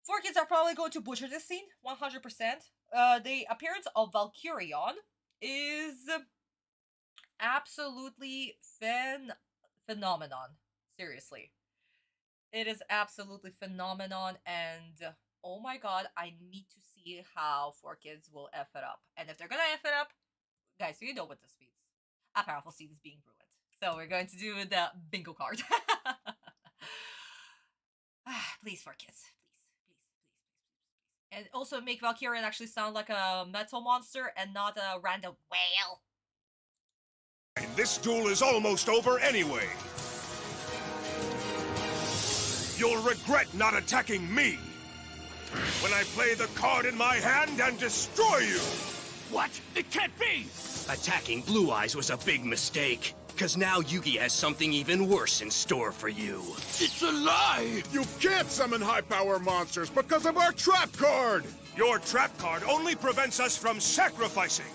Four kids are probably going to butcher this scene, 100%. The appearance of Valkyrion is absolutely phenomenon. Seriously. It is absolutely phenomenon, and oh my god, I need to see how Four Kids will F it up. And if they're gonna F it up, guys, you know what this means. A powerful scene is being ruined. So we're going to do the bingo card. Please, Four Kids. And also make Valkyrian actually sound like a metal monster and not a random whale. This duel is almost over anyway. You'll regret not attacking me when I play the card in my hand and destroy you! What? It can't be! Attacking Blue Eyes was a big mistake, because now Yugi has something even worse in store for you. It's a lie! You can't summon high-power monsters because of our trap card! Your trap card only prevents us from sacrificing.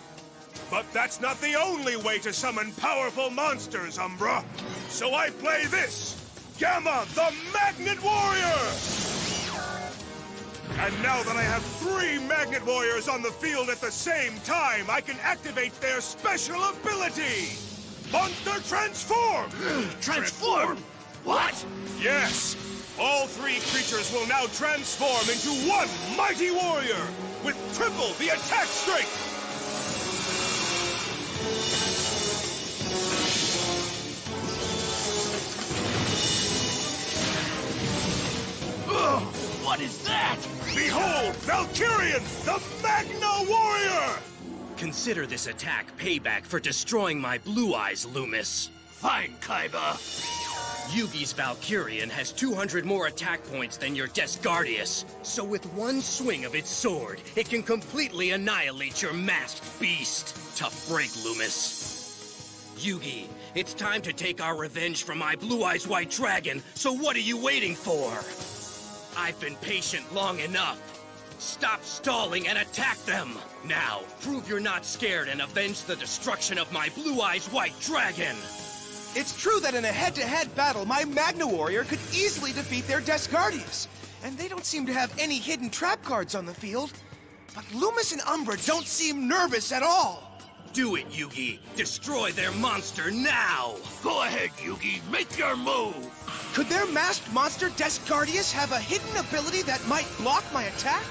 But that's not the only way to summon powerful monsters, Umbra. So I play this! Gamma, the Magnet Warrior! And now that I have 3 Magnet Warriors on the field at the same time, I can activate their special ability! Monster Transform! Transform? What? Yes! All 3 creatures will now transform into one mighty warrior with triple the attack strength! What is that? Behold, Valkyrian, the Magna Warrior! Consider this attack payback for destroying my Blue Eyes, Loomis. Fine, Kaiba. Yugi's Valkyrian has 200 more attack points than your Desgardius, so with one swing of its sword, it can completely annihilate your masked beast. Tough break, Loomis. Yugi, it's time to take our revenge from my Blue Eyes White Dragon, so what are you waiting for? I've been patient long enough. Stop stalling and attack them! Now, prove you're not scared and avenge the destruction of my Blue Eyes White Dragon! It's true that in a head-to-head battle, my Magna Warrior could easily defeat their Desgardius. And they don't seem to have any hidden trap cards on the field. But Loomis and Umbra don't seem nervous at all. Do it, Yugi! Destroy their monster now! Go ahead, Yugi. Make your move! Could their masked monster Desgardius have a hidden ability that might block my attack?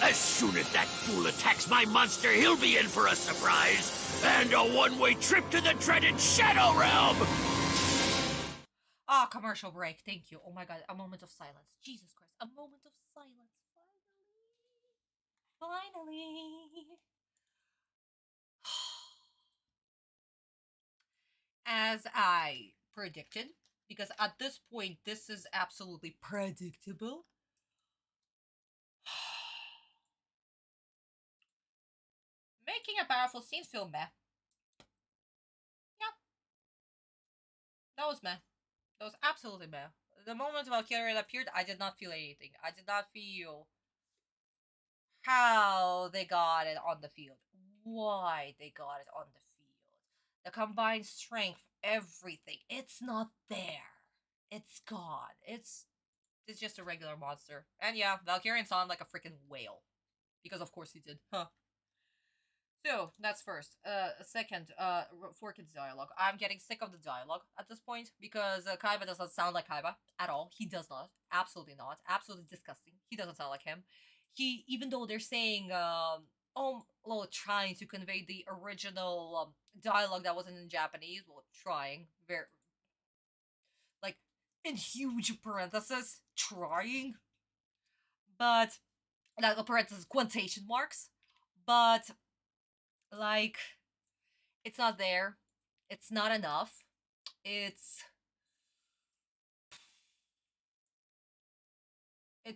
As soon as that fool attacks my monster, he'll be in for a surprise. And a one-way trip to the dreaded Shadow Realm! Ah, commercial break. Thank you. Oh my god, a moment of silence. Jesus Christ, a moment of silence. Finally. As I predicted, because at this point, this is absolutely predictable. Making a powerful scene feel meh. Yeah. That was meh. That was absolutely meh. The moment Valkyria appeared, I did not feel anything. I did not feel how they got it on the field. Why they got it on the field. The combined strength, everything. It's not there. It's gone. It's just a regular monster. And yeah, Valkyrian sounded like a freaking whale. Because of course he did. Huh. So, that's first. Second, Four Kids dialogue. I'm getting sick of the dialogue at this point because Kaiba does not sound like Kaiba at all. He does not. Absolutely not. Absolutely disgusting. He doesn't sound like him. Even though they're saying, trying to convey the original dialogue that wasn't in Japanese, trying, very, like, in huge parentheses, trying, but, that parentheses, quotation marks, but, like, it's not there. It's not enough. It's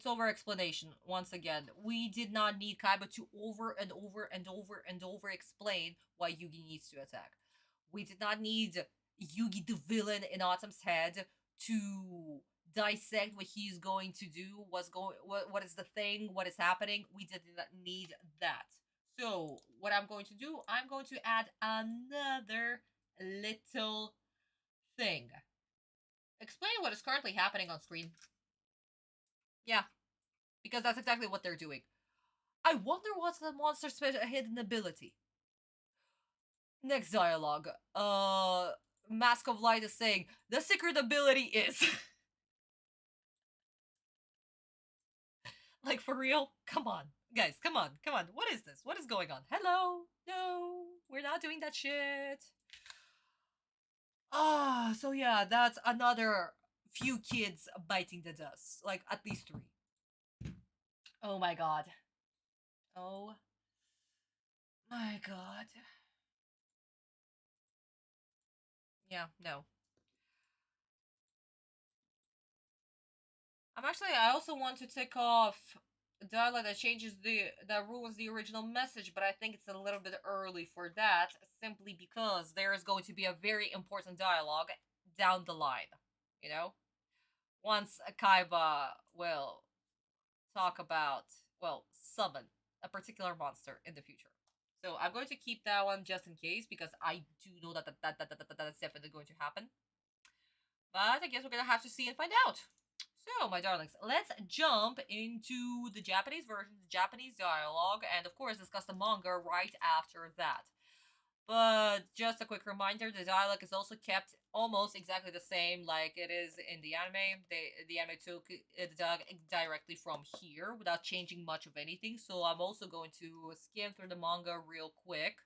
over explanation. Once again, we did not need Kaiba to over and over and over and over explain why Yugi needs to attack. We did not need Yugi the villain in Autumn's head to dissect what he's going to do, what is the thing, what is happening. We did not need that. So, what I'm going to do, I'm going to add another little thing. Explain what is currently happening on screen. Yeah. Because that's exactly what they're doing. I wonder what's the monster's hidden ability. Next dialogue. Mask of Light is saying, the secret ability is... Like, for real? Come on. Guys, come on. Come on. What is this? What is going on? Hello? No. We're not doing that shit. So yeah, that's another few kids biting the dust. Like, at least 3. Oh my god. Oh my god. Yeah, no. I also want to take off a dialogue that ruins the original message, but I think it's a little bit early for that, simply because there is going to be a very important dialogue down the line, you know? Once Kaiba will talk about, well, summon a particular monster in the future. So I'm going to keep that one just in case, because I do know that's definitely going to happen. But I guess we're gonna have to see and find out. So, my darlings, let's jump into the Japanese version, the Japanese dialogue, and of course discuss the manga right after that. But just a quick reminder, the dialogue is also kept almost exactly the same like it is in the anime. The anime took the dialogue directly from here without changing much of anything. So I'm also going to skim through the manga real quick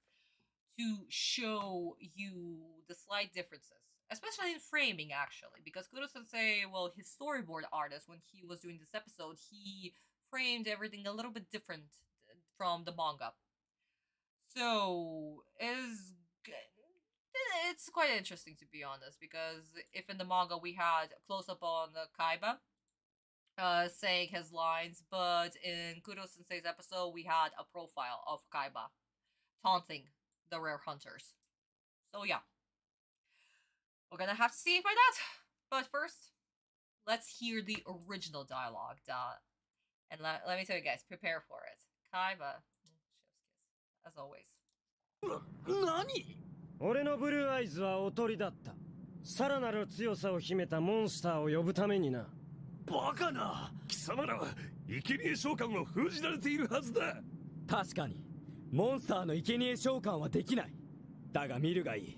to show you the slight differences. Especially in framing, actually, because Kuro-sensei, well, his storyboard artist, when he was doing this episode, he framed everything a little bit different from the manga. So, it's quite interesting, to be honest, because if in the manga we had a close-up on the Kaiba, saying his lines, but in Kuro-sensei's episode, we had a profile of Kaiba, taunting the rare hunters. So, yeah. We're gonna have to see by that. But first, let's hear the original dialogue. And let me tell you guys, prepare for it. Kaiba, chef's kiss, as always. 何？俺のブルーアイズはおとりだった。さらなる強さを秘めたモンスターを呼ぶためにな。バカな！貴様らは生贄召喚を封じられているはずだ。確かに、モンスターの生贄召喚はできない。だが見るがいい。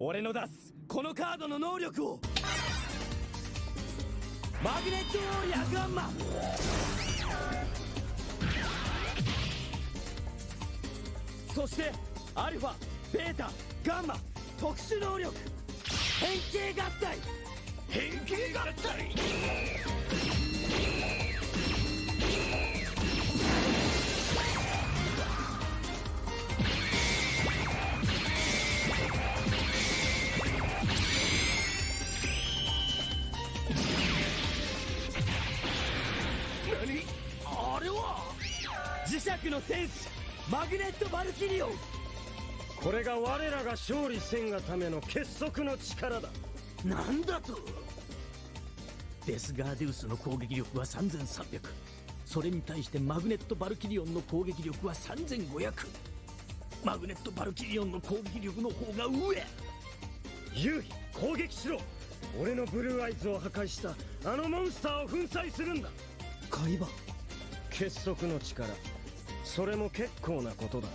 俺の出すこのカードの能力を。マグネットウォーリアーガンマ。そしてアルファ、ベータ、ガンマ、特殊能力変形合体。変形合体。あれは磁石の戦士マグネットバルキリオン。これが我らが勝利せんがための結束の力だ。なんだと。デスガーデウスの攻撃力は3300。それに対してマグネットバルキリオンの攻撃力は3500。マグネットバルキリオンの攻撃力の方が上。遊戯攻撃しろ。俺のブルーアイズを破壊したあのモンスターを粉砕するんだ。海馬。結束の力、それも結構なことだ。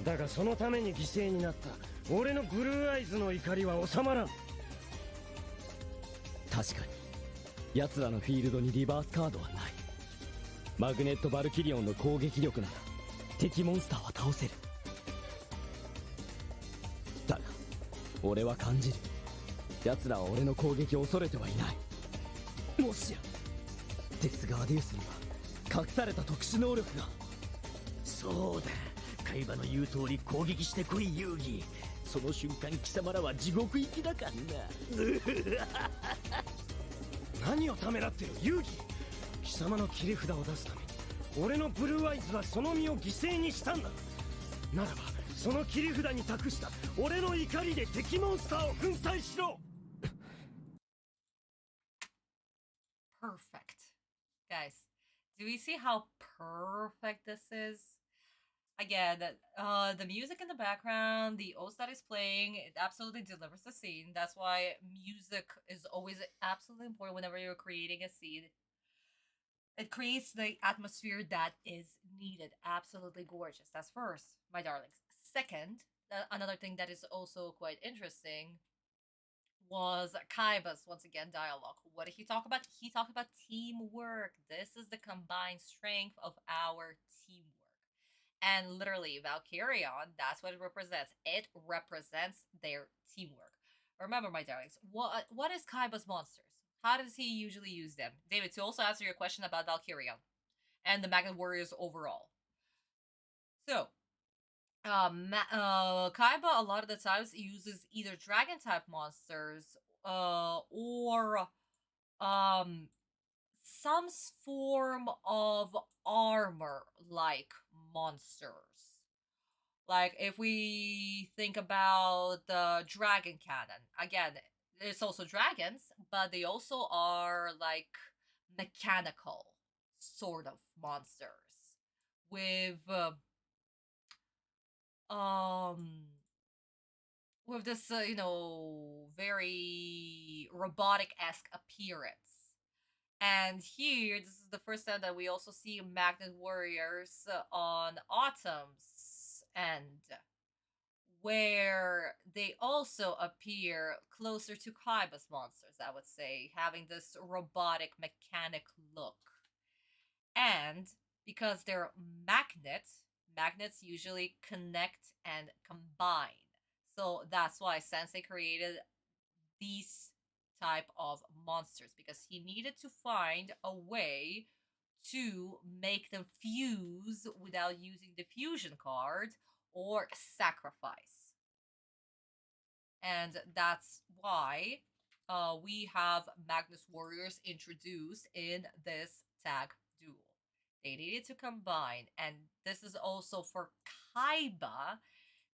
だがそのために犠牲になった俺のブルーアイズの怒りは収まらん。確かに奴らのフィールドにリバースカードはない。マグネットバルキリオンの攻撃力なら敵モンスターは倒せる。だが俺は感じる。奴らは俺の攻撃を恐れてはいない。もしやデスガーデウスには隠された特殊能力が。そうだ、海馬の言う通り攻撃してこい遊戯。その瞬間貴様らは地獄行きだからな。何をためらってる遊戯。貴様の切り札を出すために俺のブルーアイズはその身を犠牲にしたんだ。ならばその切り札に託した俺の怒りで敵モンスターを粉砕しろ。Perfect. Guys, do we see how perfect this is? Again, the music in the background, the OST that is playing, it absolutely delivers the scene. That's why music is always absolutely important whenever you're creating a scene. It creates the atmosphere that is needed. Absolutely gorgeous. That's first, my darlings. Second, another thing that is also quite interesting was Kaiba's once again dialogue. What did he talk about? He talked about teamwork. This is the combined strength of our teamwork. And literally, Valkyrion, that's what it represents. It represents their teamwork. Remember, my darlings, what is Kaiba's monsters? How does he usually use them? David, to also answer your question about Valkyrion and the Magnet Warriors overall. So, Kaiba a lot of the times uses either dragon type monsters or some form of armor like monsters. Like if we think about the dragon cannon, again, it's also dragons, but they also are like mechanical sort of monsters with um this very robotic-esque appearance. And here, this is the first time that we also see Magnet Warriors on Autumn's end, where they also appear closer to Kaiba's monsters, I would say, having this robotic mechanic look. And because they're magnets usually connect and combine. So that's why Sensei created these type of monsters, because he needed to find a way to make them fuse without using the fusion card or sacrifice. And that's why we have Magnus Warriors introduced in this tag duel. They needed to combine, and this is also for Kaiba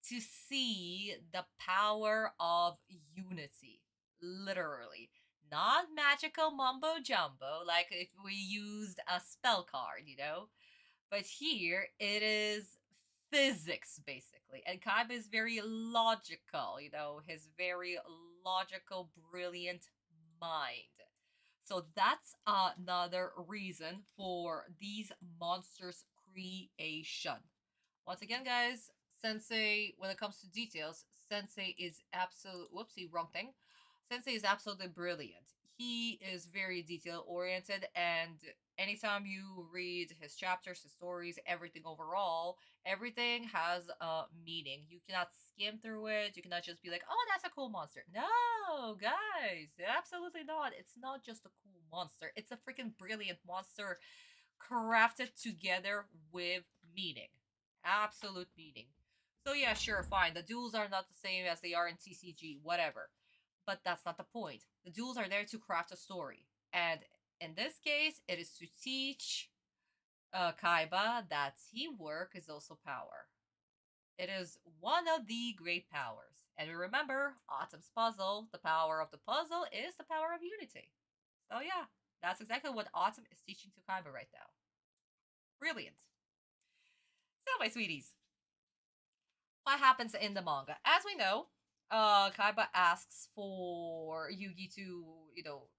to see the power of unity. Literally. Not magical mumbo jumbo, like if we used a spell card, But here it is physics, basically. And Kaiba is very logical, his very logical, brilliant mind. So that's another reason for these monsters' creation. Once again, guys, Sensei, when it comes to details, Sensei is whoopsie, wrong thing. Sensei is absolutely brilliant. He is very detail oriented, and anytime you read his chapters, his stories, everything overall, everything has a meaning. You cannot skim through it. You cannot just be like, oh, that's a cool monster. No, guys, absolutely not. It's not just a cool monster. It's a freaking brilliant monster crafted together with meaning. Absolute meaning. So yeah, sure, fine. The duels are not the same as they are in TCG, whatever. But that's not the point. The duels are there to craft a story. And in this case, it is to teach Kaiba that teamwork is also power. It is one of the great powers. And remember, Autumn's puzzle, the power of the puzzle is the power of unity. So yeah, that's exactly what Autumn is teaching to Kaiba right now. Brilliant. So, my sweeties, what happens in the manga? As we know, Kaiba asks for Yugi to,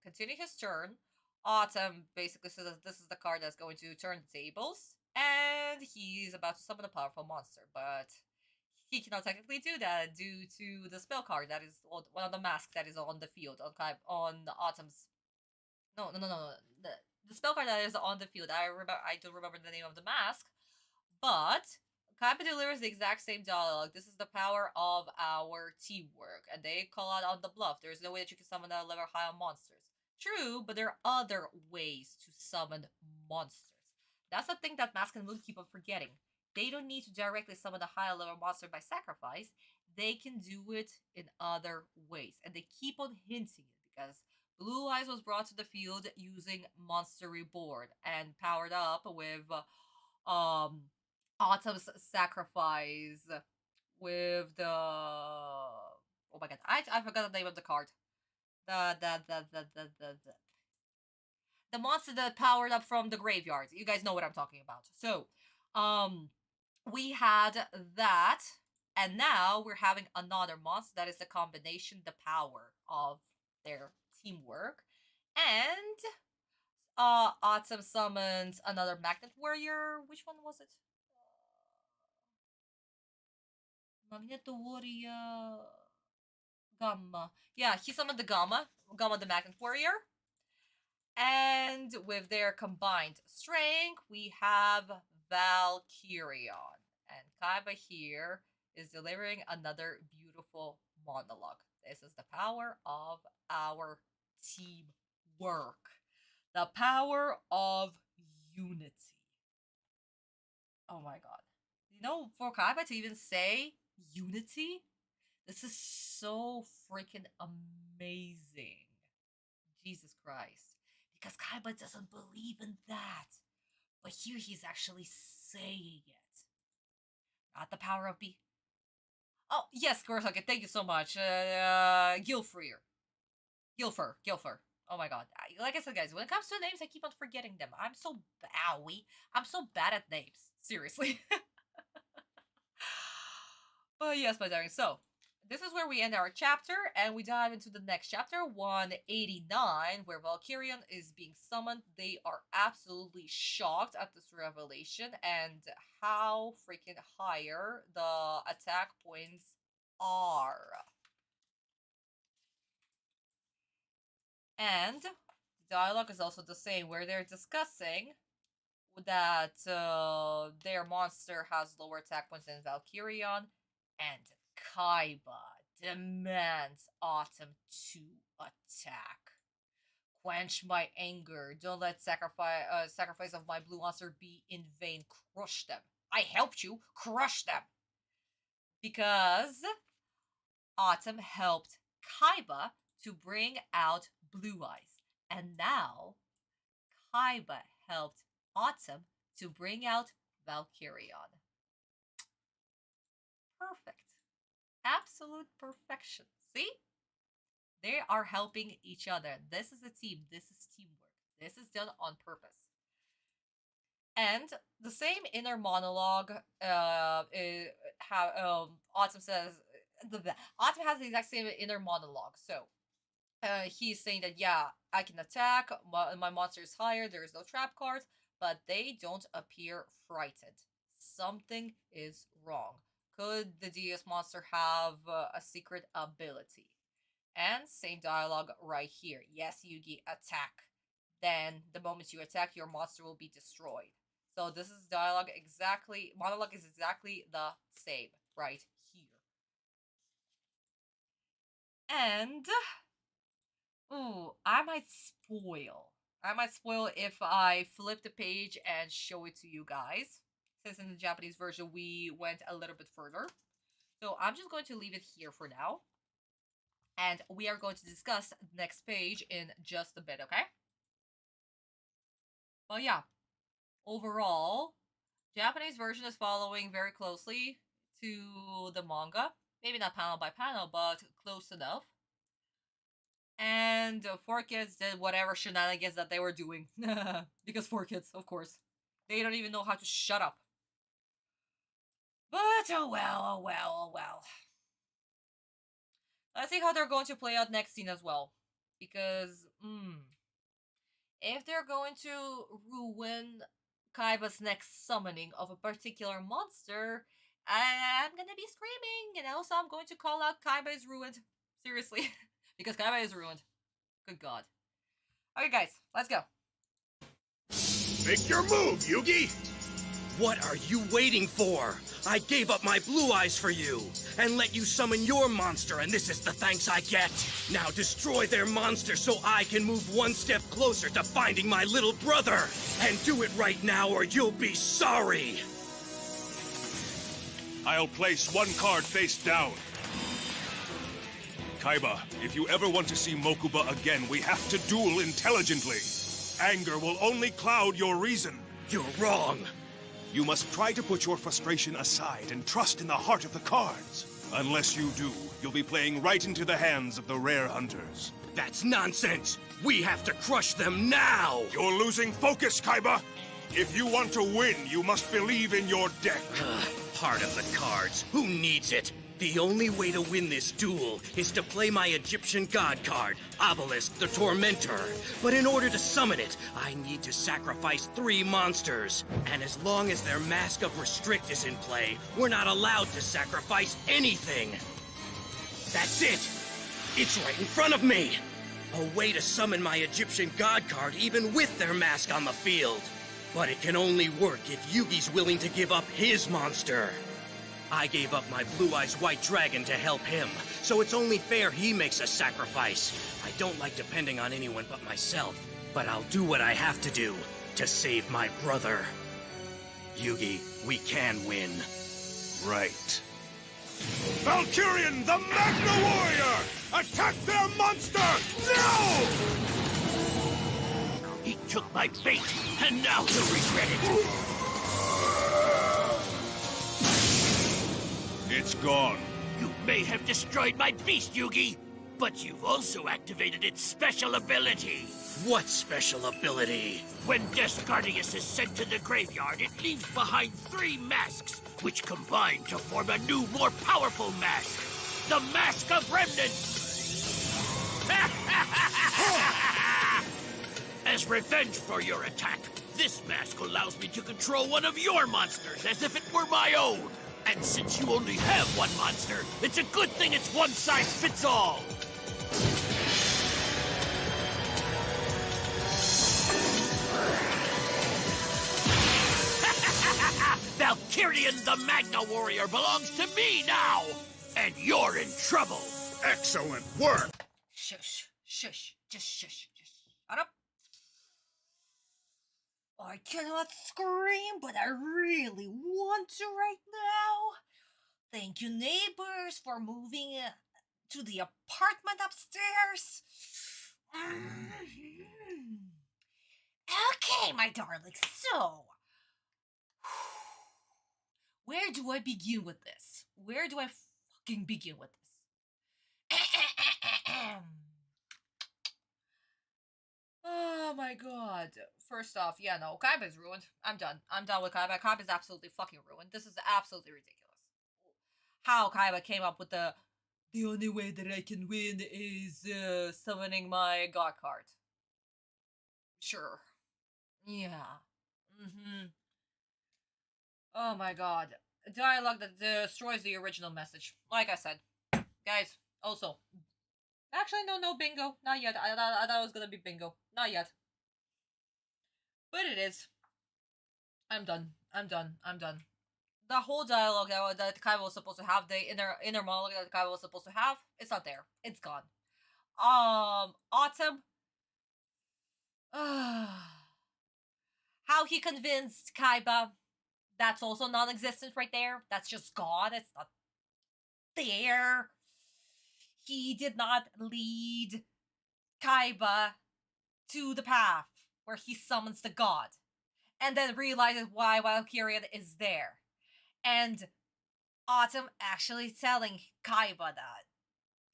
continue his turn. Autumn basically says that this is the card that's going to turn the tables, and he's about to summon a powerful monster, but he cannot technically do that due to the spell card that is one of the masks that is on the field on Autumn's. No. The spell card that is on the field. I don't remember the name of the mask, but Kaiba delivers the exact same dialogue. This is the power of our teamwork. And they call out on the bluff. There's no way that you can summon a level high on monsters. True, but there are other ways to summon monsters. That's the thing that Mask and Moon keep on forgetting. They don't need to directly summon a higher level monster by sacrifice. They can do it in other ways. And they keep on hinting it because Blue Eyes was brought to the field using Monster Reborn and powered up with Autumn's sacrifice with the oh my god, I forgot the name of the card. The monster that powered up from the graveyard. You guys know what I'm talking about. So, we had that, and now we're having another monster that is the combination, the power of their teamwork, and Autumn summons another Magnet Warrior. Which one was it? Magnet Warrior Gamma. Yeah, he summoned the Gamma the Magnet Warrior. And with their combined strength, we have Valkyrion. And Kaiba here is delivering another beautiful monologue. This is the power of our teamwork. The power of unity. Oh my god. You know, for Kaiba to even say unity, this is so freaking amazing. Jesus Christ. Because Kaiba doesn't believe in that. But here he's actually saying it. Not the power of B. Oh, yes, Kurosaki, thank you so much. Gilfer. Oh my god. Like I said, guys, when it comes to names, I keep on forgetting them. I'm so bad at names. Seriously. But yes, my darling. So, this is where we end our chapter, and we dive into the next chapter, 189, where Valkyrion is being summoned. They are absolutely shocked at this revelation and how freaking higher the attack points are. And the dialogue is also the same, where they're discussing that their monster has lower attack points than Valkyrion, and Kaiba demands Autumn to attack. Quench my anger. Don't let sacrifice of my blue monster be in vain. Crush them. I helped you. Crush them. Because Autumn helped Kaiba to bring out Blue Eyes. And now Kaiba helped Autumn to bring out Valkyrion. Perfect. Absolute perfection. See? They are helping each other. This is a team. This is teamwork. This is done on purpose. And the same inner monologue, Autumn says, Autumn has the exact same inner monologue. So, he's saying that, yeah, I can attack, my monster is higher, there is no trap cards, but they don't appear frightened. Something is wrong. Could the DS monster have a secret ability? And same dialogue right here. Yes, Yugi, attack. Then, the moment you attack, your monster will be destroyed. So this is monologue is exactly the same right here. And, ooh, I might spoil if I flip the page and show it to you guys. Since in the Japanese version, we went a little bit further. So I'm just going to leave it here for now. And we are going to discuss the next page in just a bit, okay? Well, yeah. Overall, Japanese version is following very closely to the manga. Maybe not panel by panel, but close enough. And 4Kids did whatever shenanigans that they were doing. Because 4Kids, of course. They don't even know how to shut up. But, oh well. Let's see how they're going to play out next scene as well. Because, if they're going to ruin Kaiba's next summoning of a particular monster, I'm gonna be screaming, so I'm going to call out Kaiba is ruined. Seriously. Because Kaiba is ruined. Good god. Okay, guys, let's go. Make your move, Yugi! What are you waiting for? I gave up my blue eyes for you, and let you summon your monster, and this is the thanks I get. Now destroy their monster so I can move one step closer to finding my little brother. And do it right now or you'll be sorry. I'll place one card face down. Kaiba, if you ever want to see Mokuba again, we have to duel intelligently. Anger will only cloud your reason. You're wrong. You must try to put your frustration aside and trust in the heart of the cards. Unless you do, you'll be playing right into the hands of the rare hunters. That's nonsense! We have to crush them now! You're losing focus, Kaiba! If you want to win, you must believe in your deck. Heart of the cards. Who needs it? The only way to win this duel is to play my Egyptian god card, Obelisk the Tormentor. But in order to summon it, I need to sacrifice 3 monsters. And as long as their Mask of Restrict is in play, we're not allowed to sacrifice anything. That's it! It's right in front of me! A way to summon my Egyptian god card even with their mask on the field. But it can only work if Yugi's willing to give up his monster. I gave up my Blue Eyes White Dragon to help him, so it's only fair he makes a sacrifice. I don't like depending on anyone but myself, but I'll do what I have to do to save my brother. Yugi, we can win. Right. Valkyrian, the Magna Warrior! Attack their monster! Now! He took my bait, and now he'll regret it. It's gone. You may have destroyed my beast, Yugi, but you've also activated its special ability. What special ability? When Descardius is sent to the graveyard, it leaves behind 3 masks, which combine to form a new, more powerful mask. The Mask of Remnants! As revenge for your attack, this mask allows me to control one of your monsters as if it were my own. And since you only have 1 monster, it's a good thing it's one size fits all. Valkyrian the Magna Warrior belongs to me now! And you're in trouble! Excellent work! Shush, shush, just shush, just shut up. I cannot scream, but I really want to right now. Thank you, neighbors, for moving to the apartment upstairs. Okay, my darling, so... where do I begin with this? Where do I fucking begin with this? Oh my god. First off, yeah, no, Kaiba's ruined. I'm done. I'm done with Kaiba. Kaiba's absolutely fucking ruined. This is absolutely ridiculous. How Kaiba came up with the only way that I can win is summoning my god card. Sure. Yeah. Oh my god. Dialogue that destroys the original message. Like I said. Guys, also. Actually, no bingo. Not yet. I thought it was gonna be bingo. Not yet. But it is. I'm done. The whole dialogue that Kaiba was supposed to have, the inner monologue that Kaiba was supposed to have, it's not there. It's gone. Autumn. How he convinced Kaiba, that's also non-existent right there. That's just gone. It's not there. He did not lead Kaiba to the path where he summons the god. And then realizes why Valkyrian is there. And Autumn actually telling Kaiba that.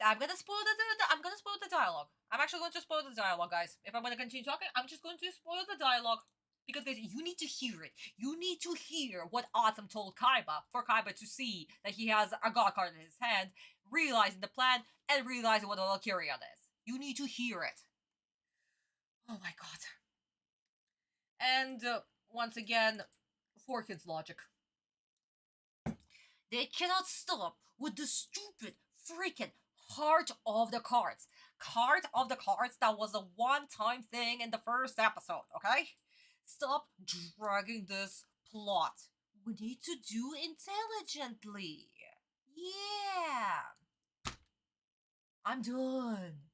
I'm gonna spoil the dialogue. I'm actually going to spoil the dialogue, guys. If I'm gonna continue talking, I'm just going to spoil the dialogue. Because, guys, you need to hear it. You need to hear what Autumn told Kaiba for Kaiba to see that he has a god card in his hand, realizing the plan, and realizing what a Valkyrian is. You need to hear it. Oh my god. And, once again, 4Kids logic. They cannot stop with the stupid freaking Heart of the Cards. Heart of the Cards, that was a one-time thing in the first episode, okay? Stop dragging this plot. We need to do intelligently. Yeah. I'm done.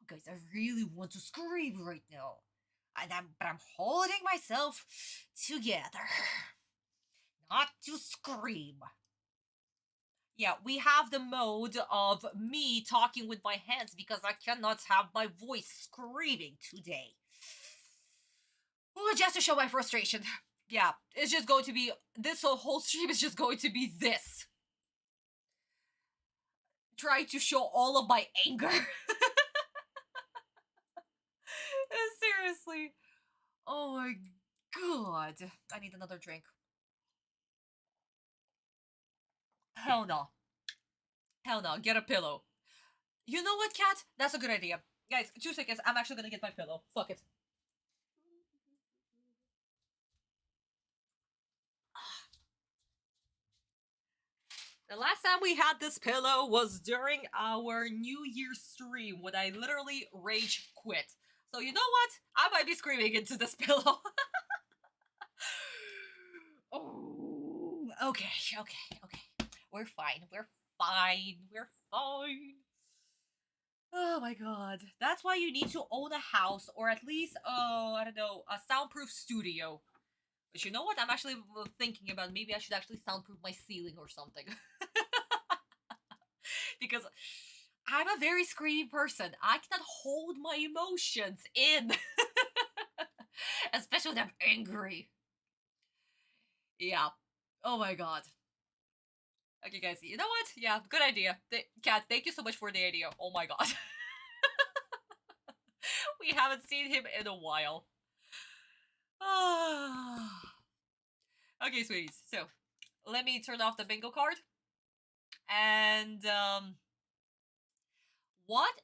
Guys, I really want to scream right now. But I'm holding myself together. Not to scream. Yeah, we have the mode of me talking with my hands because I cannot have my voice screaming today. Just to show my frustration. Yeah, it's just going to be, this whole stream is just going to be this. Try to show all of my anger. Seriously. Oh my god. I need another drink. Hell no. Hell no. Get a pillow. You know what, Cat? That's a good idea. Guys, 2 seconds. I'm actually gonna get my pillow. Fuck it. The last time we had this pillow was during our New Year's stream when I literally rage quit. So you know what? I might be screaming into this pillow. Oh, okay. We're fine. Oh my god. That's why you need to own a house or at least, I don't know, a soundproof studio. But you know what? I'm actually thinking about maybe I should actually soundproof my ceiling or something. Because I'm a very screamy person. I cannot hold my emotions in. Especially when I'm angry. Yeah. Oh my god. Okay, guys, you know what? Yeah, good idea. Kat, thank you so much for the idea. Oh my god. We haven't seen him in a while. Okay, sweeties. So, let me turn off the bingo card. And,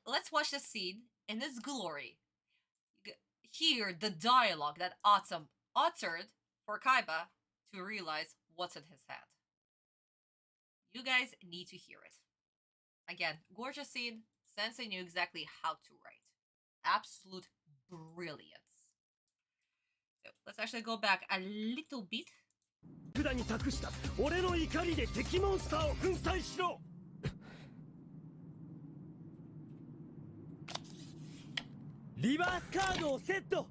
let's watch the scene in its glory. Hear the dialogue that Autumn uttered for Kaiba to realize what's in his head. You guys need to hear it. Again, gorgeous scene, Sensei knew exactly how to write. Absolute brilliance. So, let's actually go back a little bit. 札に託した俺の怒りで敵モンスターを粉砕しろ。リバースカードをセット。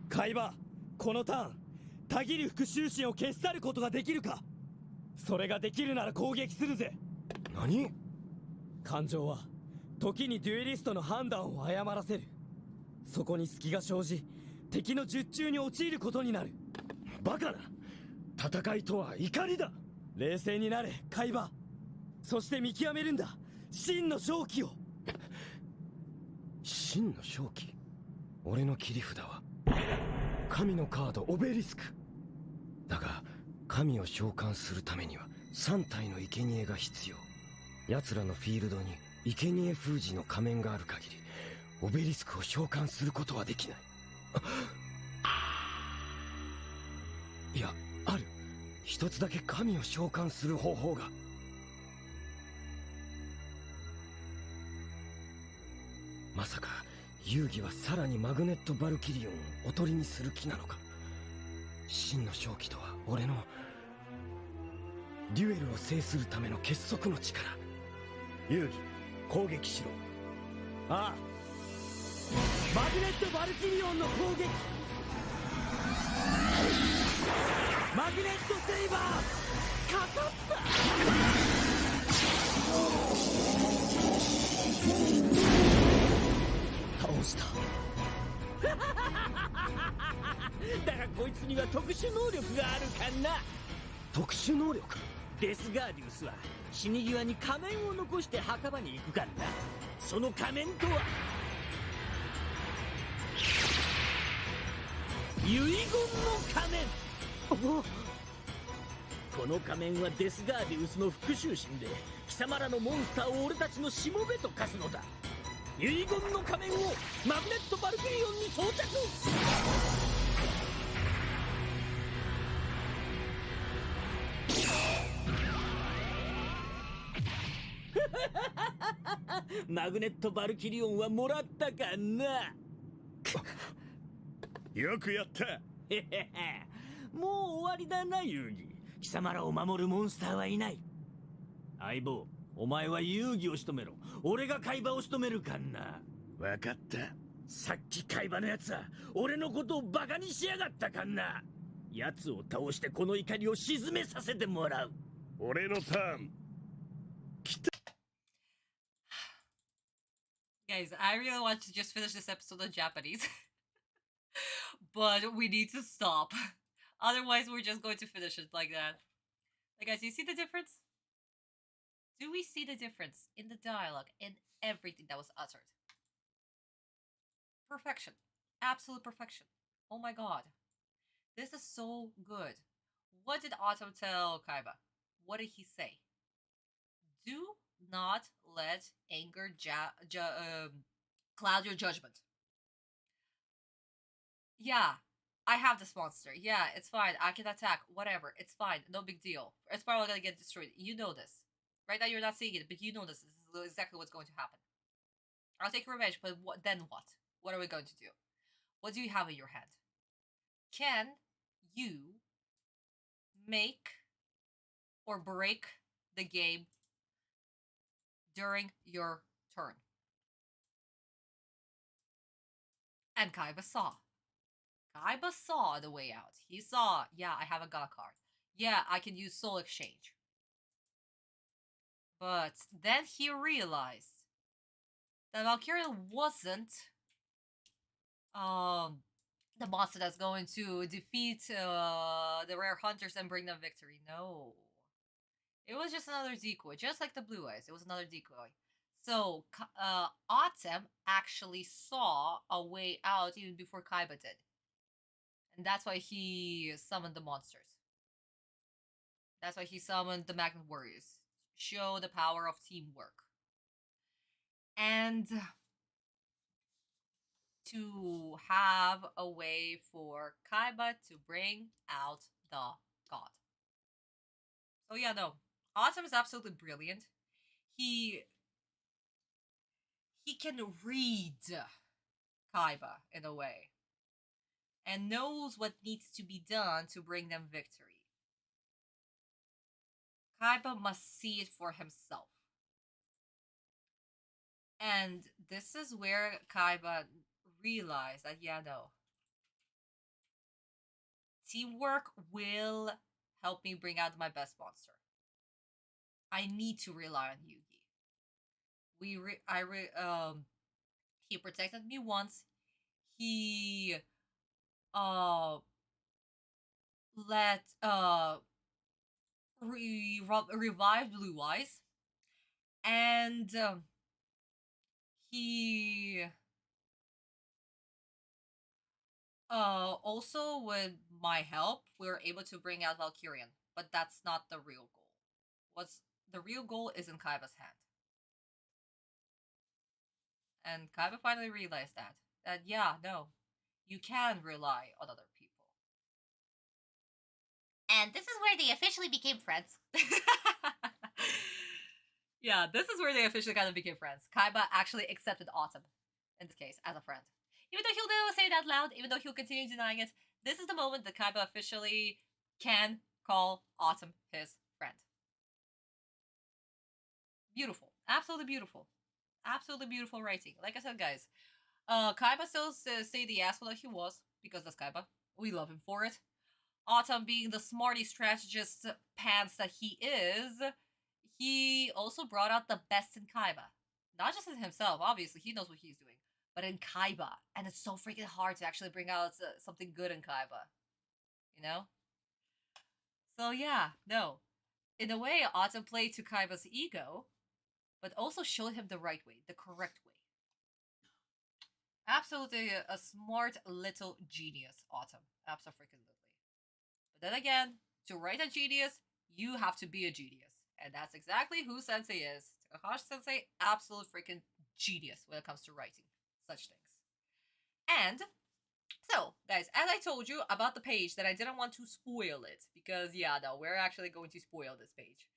海馬、このターン、たぎる復讐心を消し去ることができるか。それができるなら攻撃するぜ。何？感情は時にデュエリストの判断を誤らせる。そこに隙が生じ、敵の術中に陥ることになる。バカな。戦いとは怒りだ。冷静になれ、海馬。そして見極めるんだ。真の勝機を。真の勝機？俺の切り札は神のカードオベリスクだが、神を召喚するためには3体の生贄が必要。奴らのフィールドに生贄封じの仮面がある限りオベリスクを召喚することはできない。いや、ある。一つだけ神を召喚する方法が。まさか遊戯はさらにマグネット・バルキリオンをおとりにする気なのか。真の勝機とは俺のデュエルを制するための結束の力。遊戯、攻撃しろ。ああ、マグネット・バルキリオンの攻撃。マグネット・セイバーかかった。倒した。だがこいつには特殊能力があるかな。特殊能力？デスガーディウスは死に際に仮面を残して墓場に行くからな。その仮面とは遺言の仮面。この仮面はデスガーディウスの復讐心で貴様らのモンスターを俺たちのしもべと化すのだ。遺言の仮面をマグネット・バルキリオンに装着。マグネット・バルキリオンはもらったかな。よくやった。もう終わりだな、遊戯。貴様らを守るモンスターはいない。相棒、お前は遊戯を仕留めろ。俺が海馬を仕留めるかな。わかった。さっき海馬のやつは俺のことをバカにしやがったかな。奴を倒してこの怒りを鎮めさせてもらう。俺のターン。来た。Guys, I really want to just finish this episode in Japanese. But we need to stop. Otherwise, we're just going to finish it like that. Like, guys, you see the difference? Do we see the difference in the dialogue, in everything that was uttered? Perfection. Absolute perfection. Oh my god. This is so good. What did Autumn tell Kaiba? what did he say? Do not let anger cloud your judgment. Yeah, I have this monster. Yeah, it's fine. I can attack. Whatever. It's fine. No big deal. It's probably gonna get destroyed. You know this. Right now you're not seeing it, but you know this. This is exactly what's going to happen. I'll take revenge, but then what? What are we going to do? What do you have in your head? Can you make or break the game during your turn? And Kaiba saw. Kaiba saw the way out. He saw, yeah, I have a God card. Yeah, I can use Soul Exchange. But then he realized that Valkyria wasn't the monster that's going to defeat the rare hunters and bring them victory. No. It was just another decoy, just like the Blue Eyes. It was another decoy. So Autumn actually saw a way out even before Kaiba did. And that's why he summoned the monsters. That's why he summoned the Magnet Warriors. Show the power of teamwork. And to have a way for Kaiba to bring out the god. So yeah, no. Autumn is absolutely brilliant. He can read Kaiba in a way. And knows what needs to be done to bring them victory. Kaiba must see it for himself. And this is where Kaiba realized that, yeah, no. Teamwork will help me bring out my best monster. I need to rely on Yugi. He protected me once. He revived Blue Eyes, and he also with my help we were able to bring out Valkyrian, but that's not the real goal. What's the real goal is in Kaiba's hand. And Kaiba finally realized that yeah, no, you can rely on other people. And this is where they officially became friends. Yeah, this is where they officially kind of became friends. Kaiba actually accepted Autumn, in this case, as a friend. Even though he'll never say it out loud, even though he'll continue denying it, this is the moment that Kaiba officially can call Autumn his friend. Beautiful. Absolutely beautiful. Absolutely beautiful writing. Like I said, guys, Kaiba still say the asshole that he was, because that's Kaiba. We love him for it. Autumn being the smarty strategist pants that he is, he also brought out the best in Kaiba. Not just in himself, obviously, he knows what he's doing, but in Kaiba. And it's so freaking hard to actually bring out something good in Kaiba. You know? So yeah, no. In a way, Autumn played to Kaiba's ego, but also showed him the right way, the correct way. Absolutely a smart little genius, Autumn. Absolutely. But then again, to write a genius, you have to be a genius. And that's exactly who Sensei is. Takahashi Sensei, absolute freaking genius when it comes to writing such things. And so, guys, as I told you about the page that I didn't want to spoil it, because yeah, no, we're actually going to spoil this page.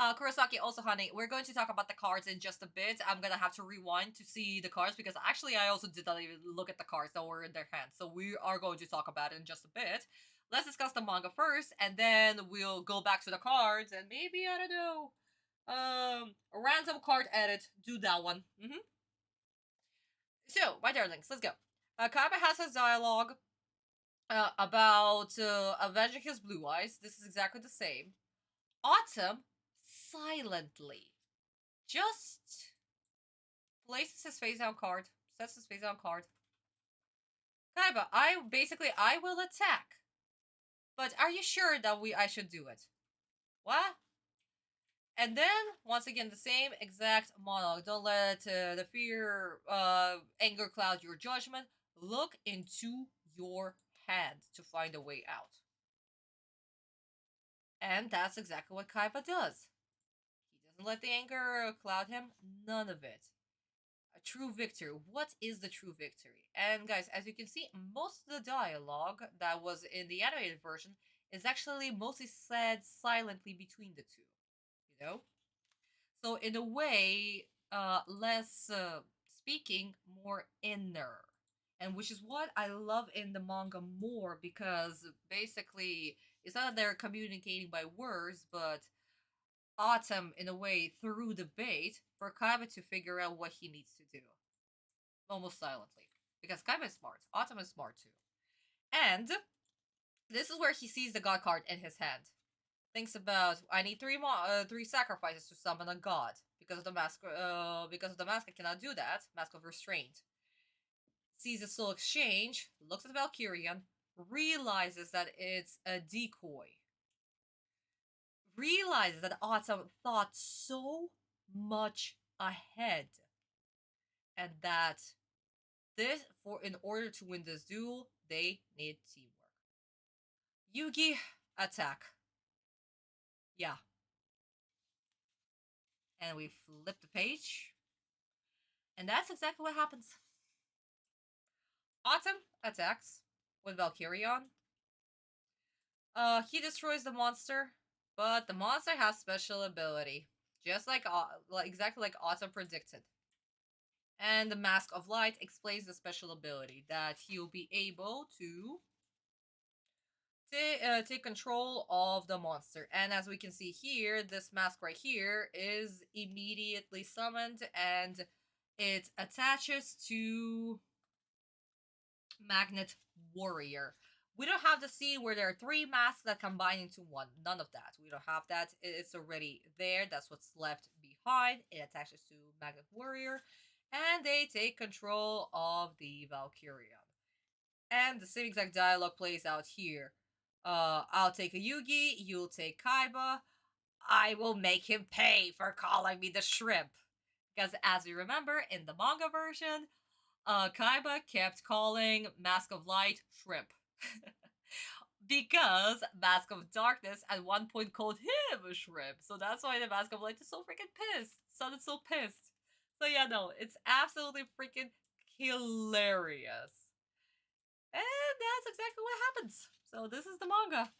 Kurosaki, also, honey, we're going to talk about the cards in just a bit. I'm gonna have to rewind to see the cards, because actually I also did not even look at the cards that were in their hands. So we are going to talk about it in just a bit. Let's discuss the manga first, and then we'll go back to the cards, and maybe, I don't know, a random card edit, do that one. So, my darlings, let's go. Kaiba has his dialogue about avenging his blue eyes. This is exactly the same. Autumn silently just places his face down card, sets his face down card. Kaiba, I will attack. But are you sure that I should do it? What? And then, once again, the same exact monologue. Don't let the fear, anger cloud your judgment. Look into your hand to find a way out. And that's exactly what Kaiba does. He doesn't let the anger cloud him, none of it. A true victory. What is the true victory? And guys, as you can see, most of the dialogue that was in the animated version is actually mostly said silently between the two. You know? So in a way, less speaking, more inner. And which is what I love in the manga more, because basically it's not that they're communicating by words, but Autumn, in a way, threw the bait for Kaiba to figure out what he needs to do. Almost silently. Because Kaiba is smart. Autumn is smart too. And this is where he sees the god card in his hand. Thinks about, I need three sacrifices to summon a god. Because of the mask, I cannot do that. Mask of Restraint. Sees a soul exchange, looks at Valkyrian, realizes that it's a decoy. Realizes that Autumn thought so much ahead. And that in order to win this duel, they need teamwork. Yugi, attack. Yeah. And we flip the page. And that's exactly what happens. Autumn attacks with Valkyrion. He destroys the monster, but the monster has special ability. Just like exactly like Autumn predicted. And the Mask of Light explains the special ability that he'll be able to take control of the monster. And as we can see here, this mask right here is immediately summoned, and it attaches to Magnet Warrior. We don't have the scene where there are three masks that combine into one. None of that. We don't have that. It's already there. That's what's left behind. It attaches to Magnet Warrior, and they take control of the Valkyrian. And the same exact dialogue plays out here. I'll take a Yugi, you'll take Kaiba. I will make him pay for calling me the shrimp. Because as we remember, in the manga version, Kaiba kept calling Mask of Light shrimp. Because Mask of Darkness at one point called him a shrimp. So that's why the Mask of Light is so freaking pissed. Sounded so pissed. So yeah, no, it's absolutely freaking hilarious. And that's exactly what happens. So this is the manga.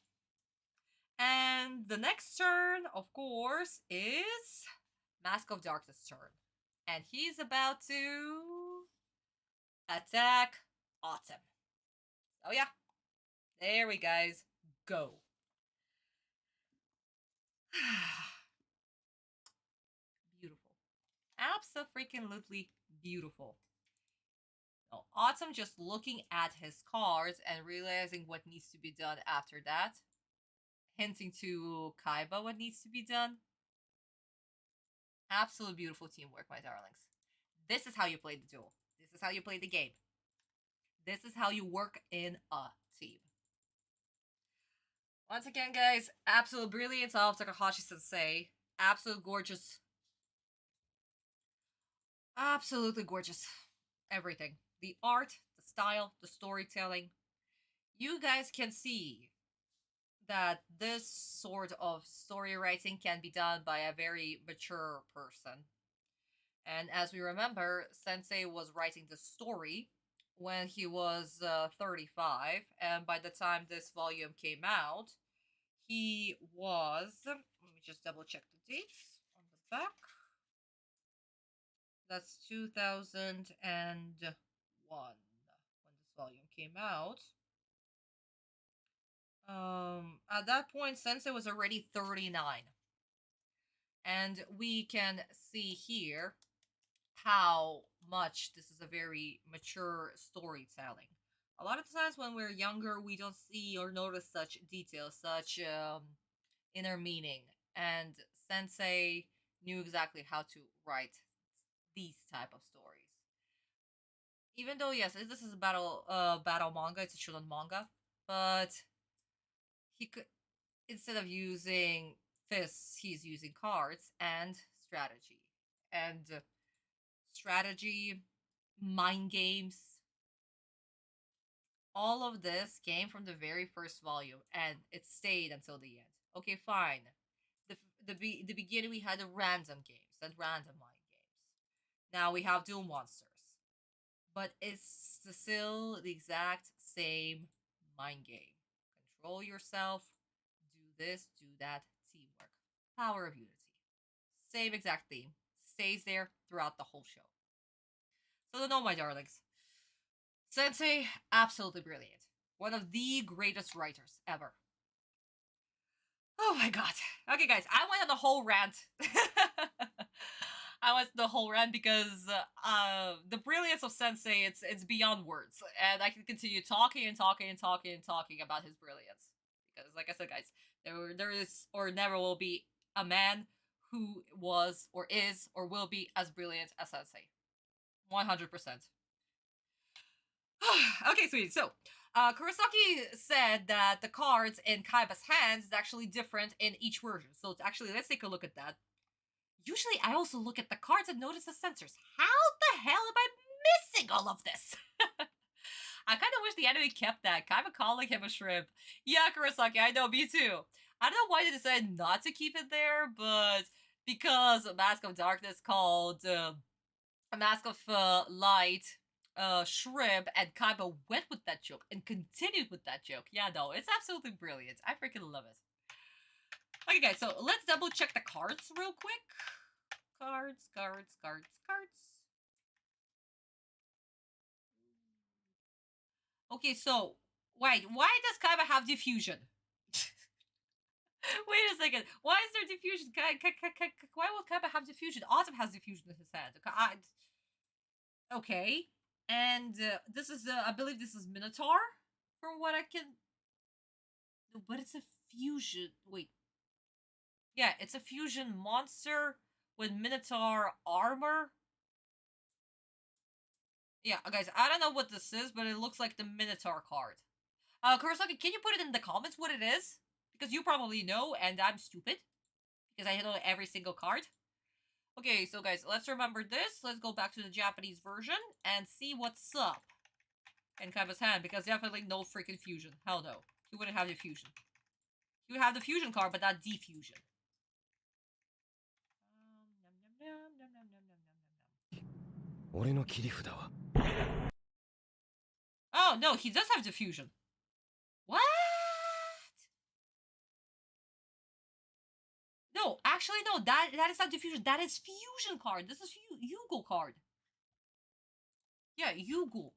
And the next turn, of course, is Mask of Darkness' turn. And he's about to attack Autumn. Oh yeah. There we guys go. Beautiful. Abso-freaking-lutely beautiful. Autumn just looking at his cards and realizing what needs to be done after that. Hinting to Kaiba what needs to be done. Absolute beautiful teamwork, my darlings. This is how you play the duel. This is how you play the game. This is how you work in a team. Once again, guys, absolute brilliance of Takahashi-sensei. Absolute gorgeous. Absolutely gorgeous. Everything. The art, the style, the storytelling. You guys can see that this sort of story writing can be done by a very mature person. And as we remember, Sensei was writing the story when he was 35, and by the time this volume came out, he was, let me just double check the dates on the back. That's 2001 when this volume came out. At that point, Sensei was already 39. And we can see here how much this is a very mature storytelling. A lot of times when we're younger, we don't see or notice such details, such inner meaning. And Sensei knew exactly how to write these type of stories. Even though, yes, this is a battle manga, it's a shonen manga, but he could, instead of using fists, he's using cards and strategy. And strategy, mind games, all of this came from the very first volume, and it stayed until the end. Okay, fine. The beginning we had the random games, and random mind games. Now we have dual monsters. But it's still the exact same mind game. Control yourself, do this, do that, teamwork. Power of unity. Same exact theme. Stays there throughout the whole show. So no, my darlings. Sensei, absolutely brilliant. One of the greatest writers ever. Oh my god. Okay, guys, I went on the whole rant. I went the whole rant because the brilliance of Sensei, it's beyond words, and I can continue talking and talking and talking and talking about his brilliance. Because, like I said, guys, there is or never will be a man who was or is or will be as brilliant as Sensei. 100%. Okay, sweetie. So, Kurosaki said that the cards in Kaiba's hands is actually different in each version. So, it's actually, let's take a look at that. Usually, I also look at the cards and notice the sensors. How the hell am I missing all of this? I kind of wish the anime kept that. Kaiba calling him a shrimp. Yeah, Kurosaki, I know, me too. I don't know why they decided not to keep it there, but because Mask of Darkness called a Mask of Light shrimp, and Kaiba went with that joke and continued with that joke. Yeah, no, it's absolutely brilliant. I freaking love it. Okay, guys, so let's double check the cards real quick. Cards. Okay, so, wait, why does Kaiba have diffusion? Wait a second. Why is there diffusion? Why will Kaiba have diffusion? Autumn has diffusion in his hand. Okay. And this is, I believe this is Minotaur, from what I can... But it's a fusion. Wait. Yeah, it's a fusion monster with Minotaur armor. Yeah, guys, I don't know what this is, but it looks like the Minotaur card. Kurosaki, can you put it in the comments what it is? Because you probably know, and I'm stupid. Because I know every single card. Okay, so guys, let's remember this. Let's go back to the Japanese version and see what's up in Kaiba's hand. Because definitely no freaking fusion. Hell no. He wouldn't have the fusion. He would have the fusion card, but not diffusion. Oh, no, he does have diffusion. What? No, actually, no, that is not diffusion. That is fusion card. This is Yugo card. Yeah, Yugo.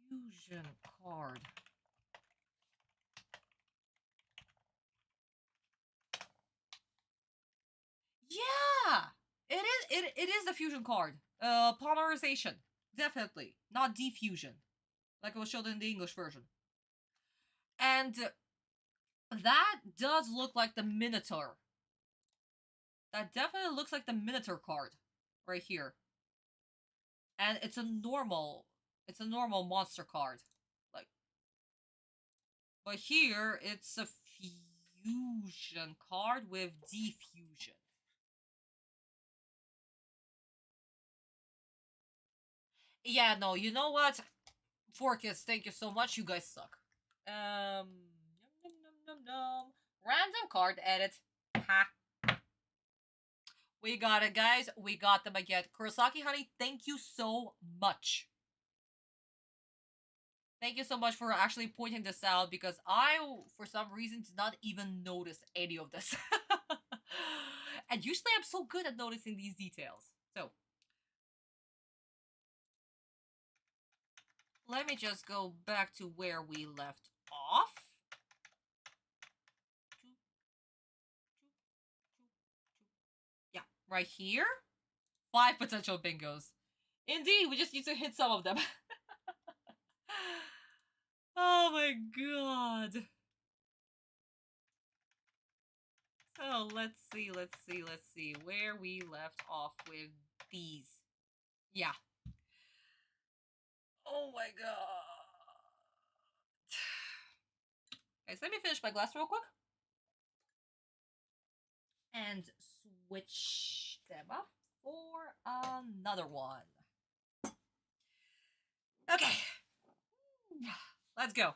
Fusion card. Yeah! It is the fusion card. Polymerization. Definitely. Not diffusion. Like it was shown in the English version. And that does look like the Minotaur. That definitely looks like the Minotaur card. Right here. And it's a normal monster card. Like, but here it's a fusion card with diffusion. Yeah, no, you know what? Forkis, thank you so much. You guys suck. Random card edit. Ha. We got it, guys. We got them again. Kurosaki, honey, thank you so much. Thank you so much for actually pointing this out, because I, for some reason, did not even notice any of this. And usually I'm so good at noticing these details. So, let me just go back to where we left off. Yeah, right here. 5 potential bingos. Indeed, we just need to hit some of them. Oh my god. So, let's see. Where we left off with these. Yeah. Oh my god. Guys, let me finish my glass real quick. And switch them up for another one. Okay. Let's go.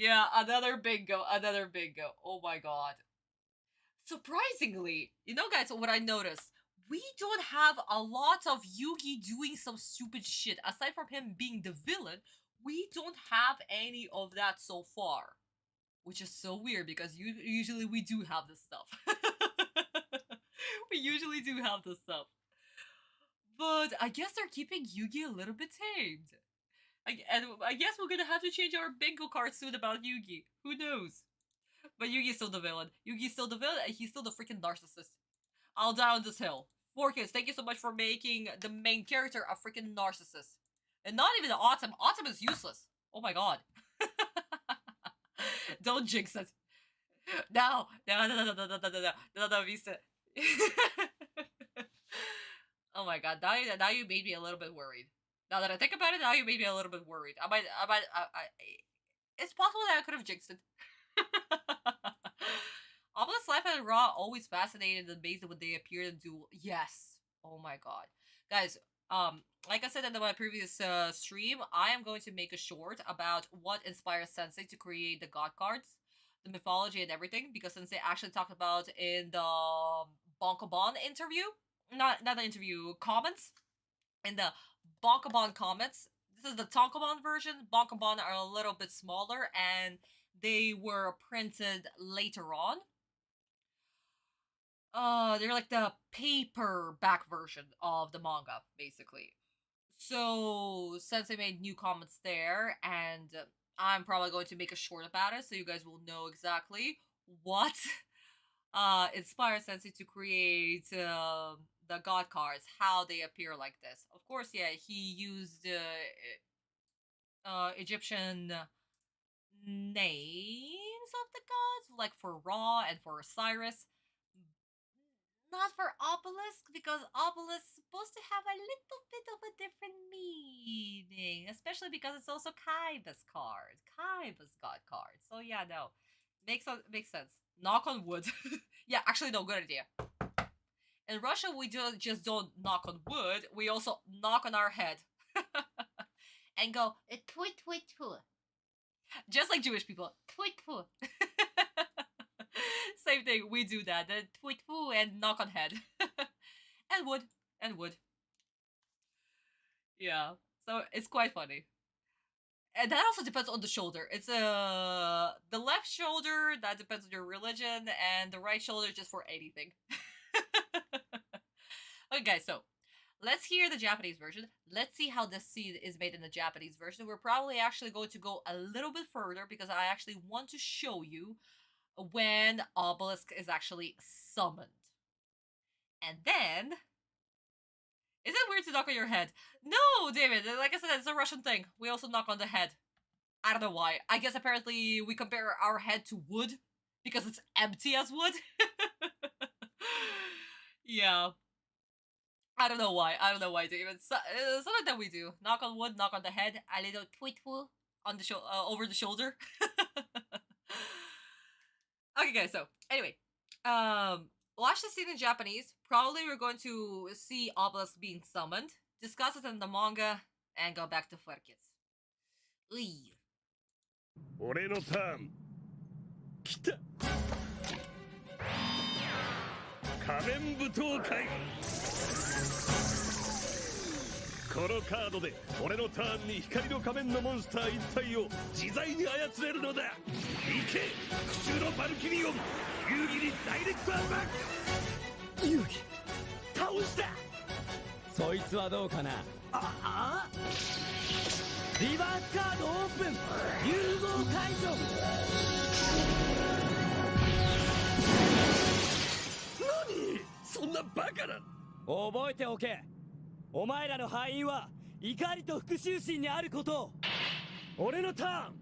Yeah, another bingo, another bingo. Oh my god. Surprisingly, you know, guys, what I noticed, we don't have a lot of Yugi doing some stupid shit. Aside from him being the villain, we don't have any of that so far. Which is so weird because usually we do have this stuff. We usually do have this stuff. But I guess they're keeping Yugi a little bit tamed. And I guess we're gonna have to change our bingo card soon about Yugi. Who knows? But Yugi's still the villain. Yugi's still the villain, and he's still the freaking narcissist. I'll die on this hill. 4Kids, thank you so much for making the main character a freaking narcissist. And not even Autumn. Autumn is useless. Oh my god. Don't jinx it. No, Vista. Oh my god, now you made me a little bit worried. Now that I think about it, now you made me a little bit worried. It's possible that I could have jinxed it. Obelisk Life and Raw always fascinated and amazed when they appeared in duel. Yes. Oh my god. Guys, like I said in my previous stream, I am going to make a short about what inspires Sensei to create the god cards, the mythology and everything, because Sensei actually talked about in the Bonkobon interview, not the interview, comments, in the Bonkobon comments. This is the Tonkobon version. Bonkobon are a little bit smaller and they were printed later on. They're like the paperback version of the manga, basically. So, Sensei made new comments there, and I'm probably going to make a short about it, so you guys will know exactly what inspired Sensei to create the god cards, how they appear like this. Of course, yeah, he used Egyptian names of the gods, like for Ra and for Osiris. Not for Obelisk, because Obelisk is supposed to have a little bit of a different meaning. Especially because it's also Kaiba's card. Kaiba's god card. So yeah, no. Makes sense. Knock on wood. Yeah, actually no, good idea. In Russia, we just don't knock on wood. We also knock on our head. And go, tweet, tweet, tweet. Just like Jewish people. Tweet, tweet. Same thing, we do that. Then tweet foo and knock on head. And wood. And wood. Yeah. So it's quite funny. And that also depends on the shoulder. It's the left shoulder, that depends on your religion, and the right shoulder just for anything. Okay guys, so let's hear the Japanese version. Let's see how this scene is made in the Japanese version. We're probably actually going to go a little bit further because I actually want to show you when Obelisk is actually summoned. And then... Is it weird to knock on your head? No, David, like I said, it's a Russian thing. We also knock on the head. I don't know why. I guess apparently we compare our head to wood because it's empty as wood. Yeah. I don't know why. David. Something that we do. Knock on wood, knock on the head, a little tweetful on the over the shoulder. Okay guys, so anyway, watch the scene in Japanese. Probably we're going to see Obelisk being summoned, discuss it in the manga, and go back to 4Kids. 俺のターン来た仮面舞踏会このカードで俺のターンに光の仮面のモンスター一体を自在に操れるのだ。行け復讐のバルキリオン遊戯にダイレクトアタック。遊戯倒した。そいつはどうかな。リバースカードオープン融合解除。何そんなバカな。覚えておけ。お前らの敗因は怒りと復讐心にあることを。俺のターン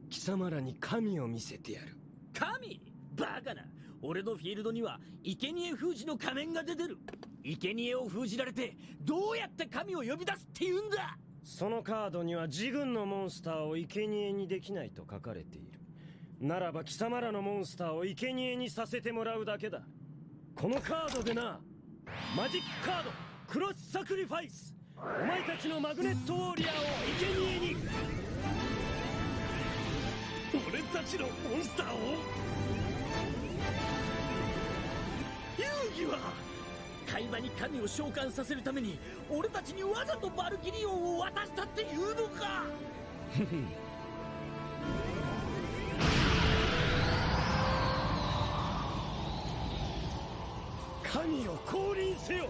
貴様らに神を見せてやる。神バカな。俺のフィールドには生贄封じの仮面が出てる。生贄を封じられてどうやって神を呼び出すって言うんだ。そのカードには自軍のモンスターを生贄にできないと書かれている。ならば貴様らのモンスターを生贄にさせてもらうだけだ。このカードでな。マジックカードクロスサクリファイス。お前たちのマグネットウォーリアーを生贄に。俺たちのモンスターを遊戯は海馬に神を召喚させるために俺たちにわざとバルキリオンを渡したっていうのか神を降臨せよ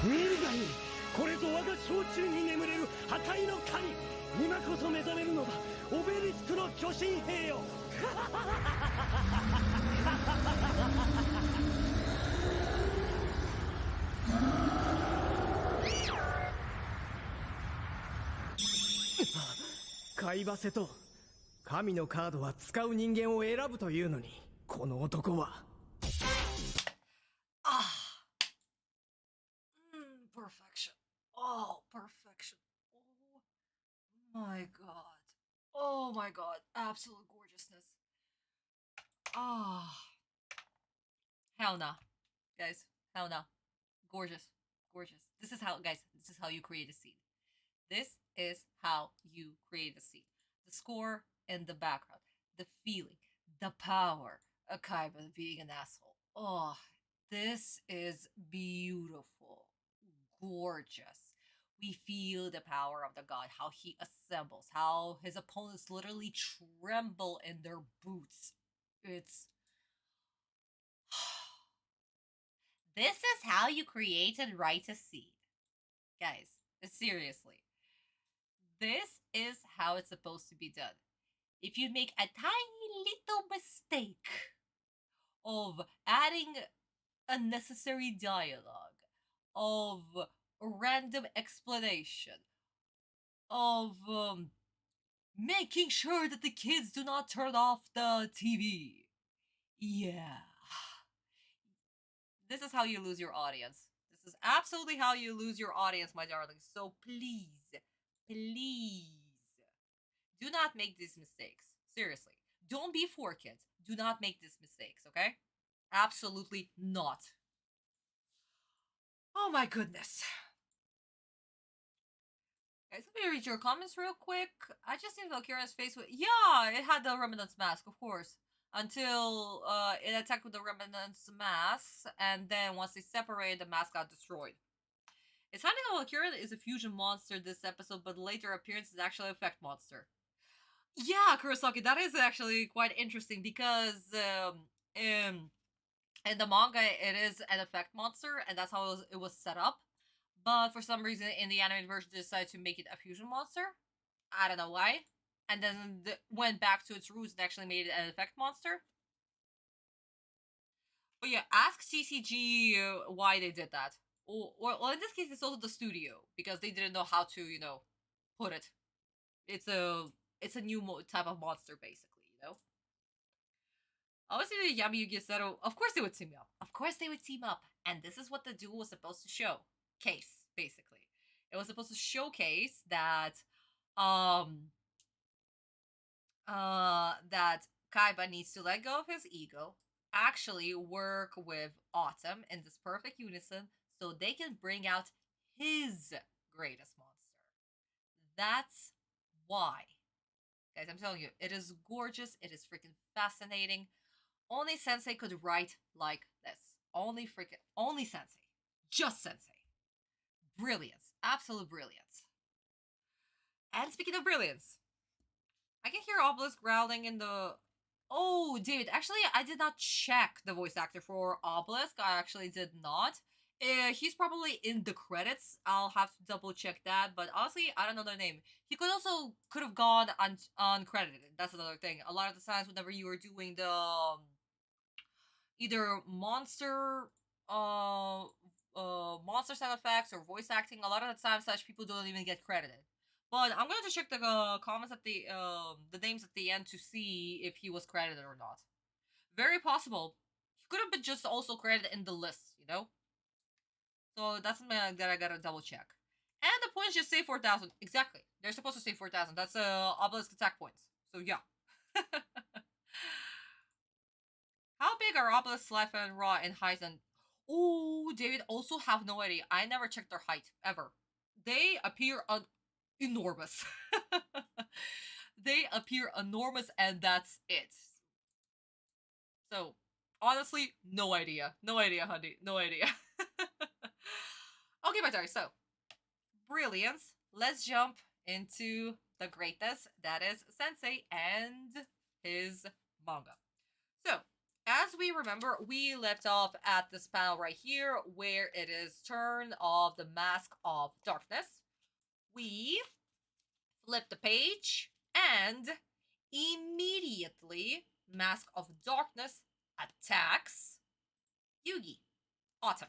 見るがいいこれぞ我が小中に眠れる破壊の神今こそ目覚めるのだオベリスクの巨神兵よ海馬瀬と神のカードは使う人間を選ぶというのにこの男はPerfection. Oh, perfection. Oh my god. Oh my god. Absolute gorgeousness. Ah. Hell no. Guys, hell no. Gorgeous. Gorgeous. This is how, guys, this is how you create a scene. This is how you create a scene. The score in the background. The feeling. The power. A Kaiba being an asshole. Oh, this is beautiful. Gorgeous. We feel the power of the god, how he assembles, how his opponents literally tremble in their boots. It's... This is how you create and write a scene. Guys, seriously. This is how it's supposed to be done. If you make a tiny little mistake of adding unnecessary dialogue, of random explanation, of making sure that the kids do not turn off the TV. Yeah. This is how you lose your audience. This is absolutely how you lose your audience, my darlings. So please, please, do not make these mistakes. Seriously. Don't be 4Kids. Do not make these mistakes, okay? Absolutely not. Oh my goodness. Guys, let me read your comments real quick. I just seen Valkyria's face with... Yeah, it had the Remnant's mask, of course. Until it attacked with the Remnant's mask. And then once they separated, the mask got destroyed. It's finding that Valkyria is a fusion monster this episode, but the later appearance is actually an effect monster. Yeah, Kurosaki, that is actually quite interesting because in the manga, it is an effect monster, and that's how it was set up. But for some reason, in the animated version, they decided to make it a fusion monster. I don't know why. And then went back to its roots and actually made it an effect monster. But yeah, ask CCG why they did that. Well, in this case, it's also the studio, because they didn't know how to, you know, put it. It's a new type of monster, basically, you know? Obviously, Yami Yugi said, of course they would team up. Of course they would team up. And this is what the duel was supposed to show. Case, basically. It was supposed to showcase that, that Kaiba needs to let go of his ego, actually work with Autumn in this perfect unison so they can bring out his greatest monster. That's why. Guys, I'm telling you, it is gorgeous. It is freaking fascinating. Only Sensei could write like this. Only Sensei. Just Sensei. Brilliance. Absolute brilliance. And speaking of brilliance, I can hear Obelisk growling in the... Oh, David, actually, I did not check the voice actor for Obelisk. I actually did not. He's probably in the credits. I'll have to double check that. But honestly, I don't know their name. He could have gone uncredited. That's another thing. A lot of the times, whenever you were doing the either monster monster sound effects or voice acting, a lot of the times such people don't even get credited. But I'm going to check the comments at the names at the end to see if he was credited or not. Very possible. He could have been just also credited in the list, you know? So that's something that I gotta double check. And the points just say 4,000. Exactly. They're supposed to say 4,000. That's obelisk attack points. So yeah. How big are obelisks, life and raw in height and... Oh, David also have no idea. I never checked their height, ever. They appear enormous. They appear enormous and that's it. So, honestly, no idea. No idea, honey. No idea. Okay, my darling, so, brilliance. Let's jump into the greatness that is Sensei and his manga. So, as we remember, we left off at this panel right here where it is Turn of the Mask of Darkness. We flip the page and immediately Mask of Darkness attacks Yugi. Autumn.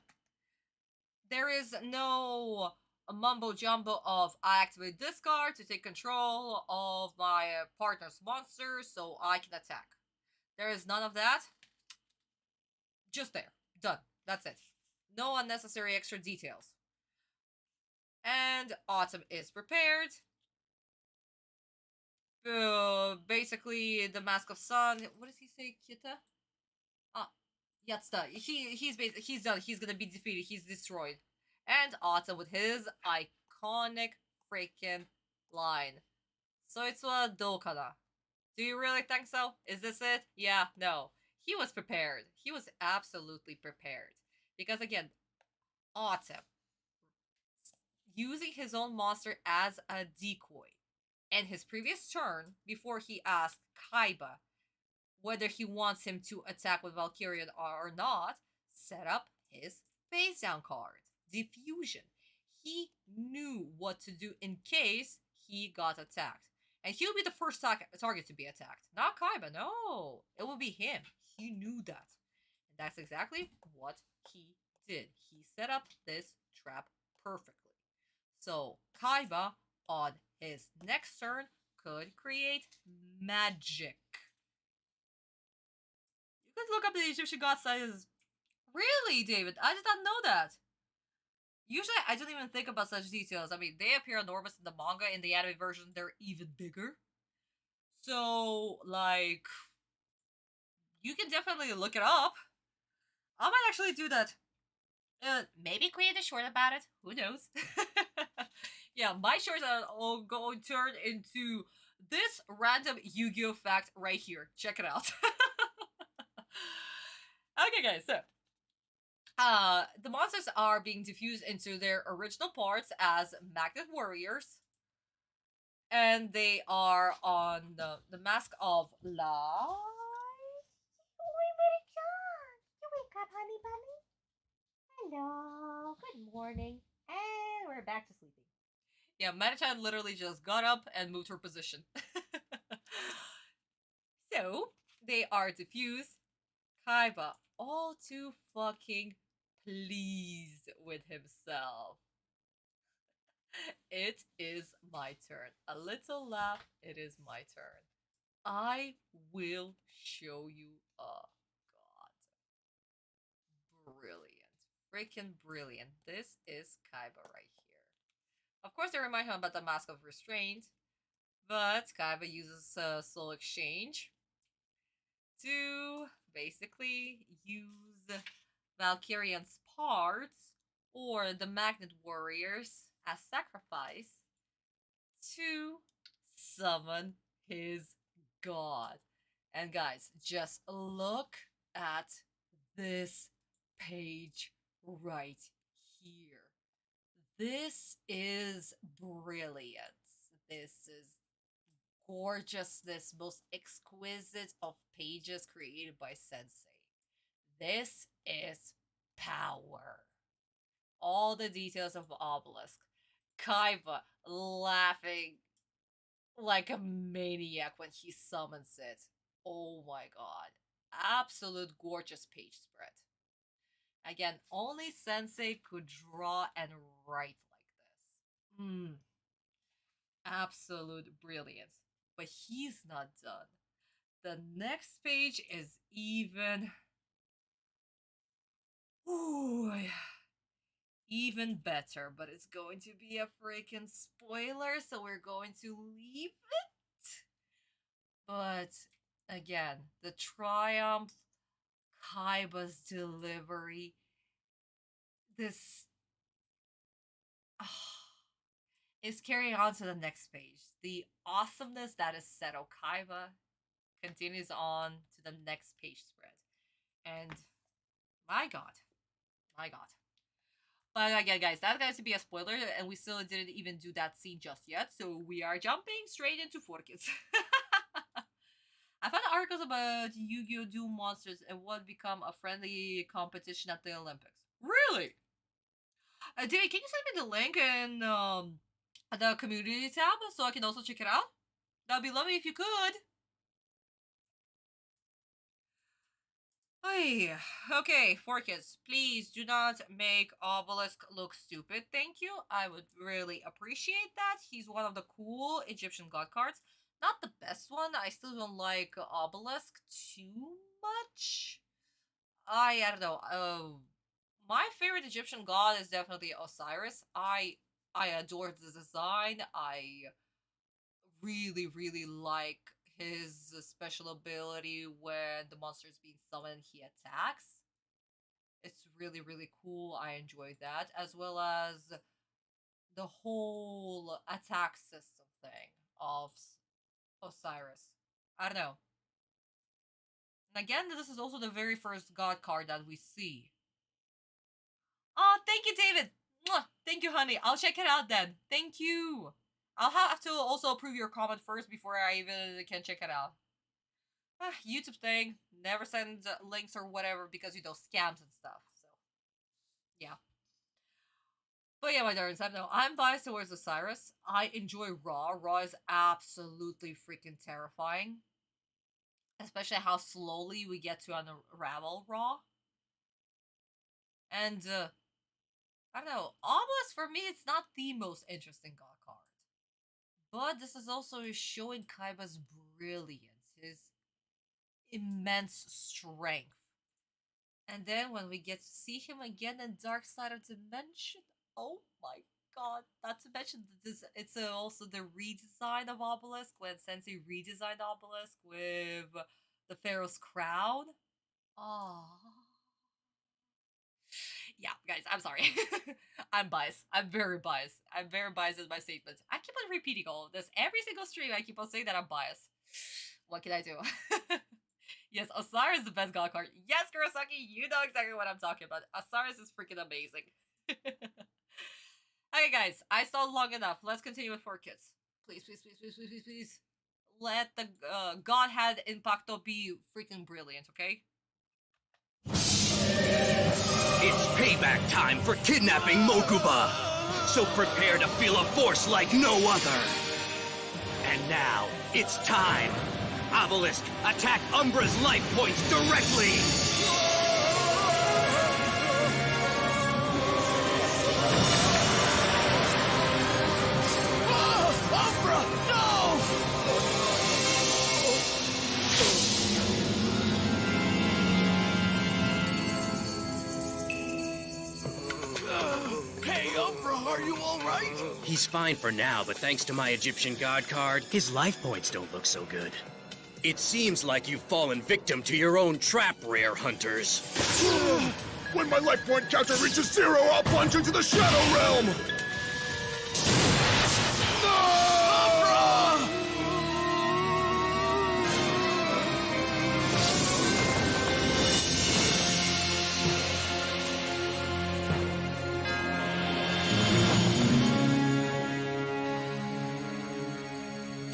There is no mumbo jumbo of I activate discard to take control of my partner's monster so I can attack. There is none of that. Just there. Done. That's it. No unnecessary extra details. And Autumn is prepared. Basically, the Mask of Sun. What does he say, Kita? Yatsuda. He's done. He's gonna be defeated. He's destroyed. And Autumn with his iconic freaking line. Soitsu dou kana? Do you really think so? Is this it? Yeah, no. He was prepared. He was absolutely prepared. Because again, Autumn using his own monster as a decoy. And his previous turn, before he asked Kaiba whether he wants him to attack with Valkyrian or not, set up his face down card. Diffusion. He knew what to do in case he got attacked. And he'll be the first target to be attacked. Not Kaiba, no. It will be him. He knew that. And that's exactly what he did. He set up this trap perfectly. So Kaiba, on his next turn, could create magic. You could look up the Egyptian god sizes. Really, David? I did not know that. Usually, I don't even think about such details. I mean, they appear enormous in the manga. In the anime version, they're even bigger. So, like, you can definitely look it up. I might actually do that. Maybe create a short about it. Who knows? Yeah, my shorts are all going to turn into this random Yu-Gi-Oh! Fact right here. Check it out. Okay, guys, so the monsters are being diffused into their original parts as magnet warriors. And they are on the Mask of Light. Oh my god! You wake up, honey bunny. Hello, good morning. And we're back to sleeping. Yeah, Meta-chan literally just got up and moved her position. So, they are diffused. Kaiba, all too fucking pleased with himself. It is my turn. A little laugh, it is my turn. I will show you a god. Brilliant. Freaking brilliant. This is Kaiba right here. Of course, they remind him about the Mask of Restraint, but Kaiba uses Soul Exchange to basically use Valkyrian's parts or the Magnet Warriors as sacrifice to summon his god. And guys, just look at this page right here. This is brilliance. This is gorgeous. This most exquisite of pages created by Sensei. This is power. All the details of Obelisk. Kaiba laughing like a maniac when he summons it. Oh my god. Absolute gorgeous page spread. Again, only Sensei could draw and write like this. Absolute brilliance. But he's not done. The next page is even... Ooh, even better, but it's going to be a freaking spoiler, so we're going to leave it. But again, the triumph Kaiba's delivery. This is carrying on to the next page. The awesomeness that is Seto Kaiba continues on to the next page spread. And my god. My god. But again, guys, that's going to be a spoiler, and we still didn't even do that scene just yet, so we are jumping straight into Forkits. I found articles about Yu-Gi-Oh! Duel Monsters and what become a friendly competition at the Olympics. Really? David, can you send me the link in the community tab so I can also check it out? That'd be lovely if you could. Hey, okay, Forkits, please do not make Obelisk look stupid, thank you. I would really appreciate that. He's one of the cool Egyptian god cards. Not the best one. I still don't like Obelisk too much. I don't know. My favorite Egyptian god is definitely Osiris. I adore the design. I really like his special ability when the monster is being summoned, he attacks. It's really cool. I enjoy that, as well as the whole attack system thing of Osiris. I don't know. And again, this is also the very first god card that we see. Oh, thank you, David. Mwah! Thank you, honey. I'll check it out then. Thank you. I'll have to also approve your comment first before I even can check it out. YouTube thing. Never send links or whatever because, you know, scams and stuff. So, yeah. But yeah, my darlings, I know I'm biased towards Osiris. I enjoy Raw. Raw is absolutely freaking terrifying. Especially how slowly we get to unravel Raw. And, I don't know, Obelisk for me, it's not the most interesting god card. But this is also showing Kaiba's brilliance, his immense strength. And then when we get to see him again in Dark Side of Dimension, oh my god, not to mention this, it's also the redesign of Obelisk, when Sensei redesigned Obelisk with the Pharaoh's crown. Oh. Yeah, guys, I'm sorry. I'm biased. I'm very biased. I'm very biased in my statements. I keep on repeating all of this. Every single stream, I keep on saying that I'm biased. What can I do? Yes, Osiris is the best god card. Yes, Kurosaki, you know exactly what I'm talking about. Osiris is freaking amazing. Okay, guys, I stalled long enough. Let's continue with Forkits. Please. Let the Godhead Impacto be freaking brilliant, okay? It's payback time for kidnapping Mokuba. So prepare to feel a force like no other. And now, it's time. Obelisk, attack Umbra's life points directly. Umbra, no! Hey, Umbra, are you all right? He's fine for now, but thanks to my Egyptian god card, his life points don't look so good. It seems like you've fallen victim to your own trap, rare hunters. When my life point counter reaches 0, I'll plunge into the Shadow Realm!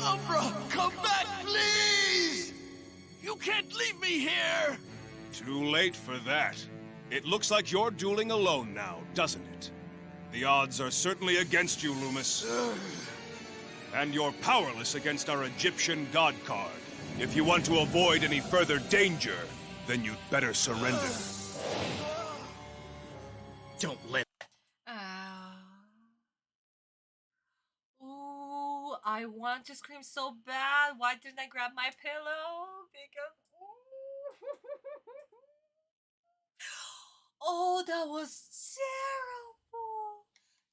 Umbra, come back, please! You can't leave me here! Too late for that. It looks like you're dueling alone now, doesn't it? The odds are certainly against you, Loomis. And you're powerless against our Egyptian god card. If you want to avoid any further danger, then you'd better surrender. Don't let... Ooh, I want to scream so bad. Why didn't I grab my pillow? Because... Oh, that was terrible.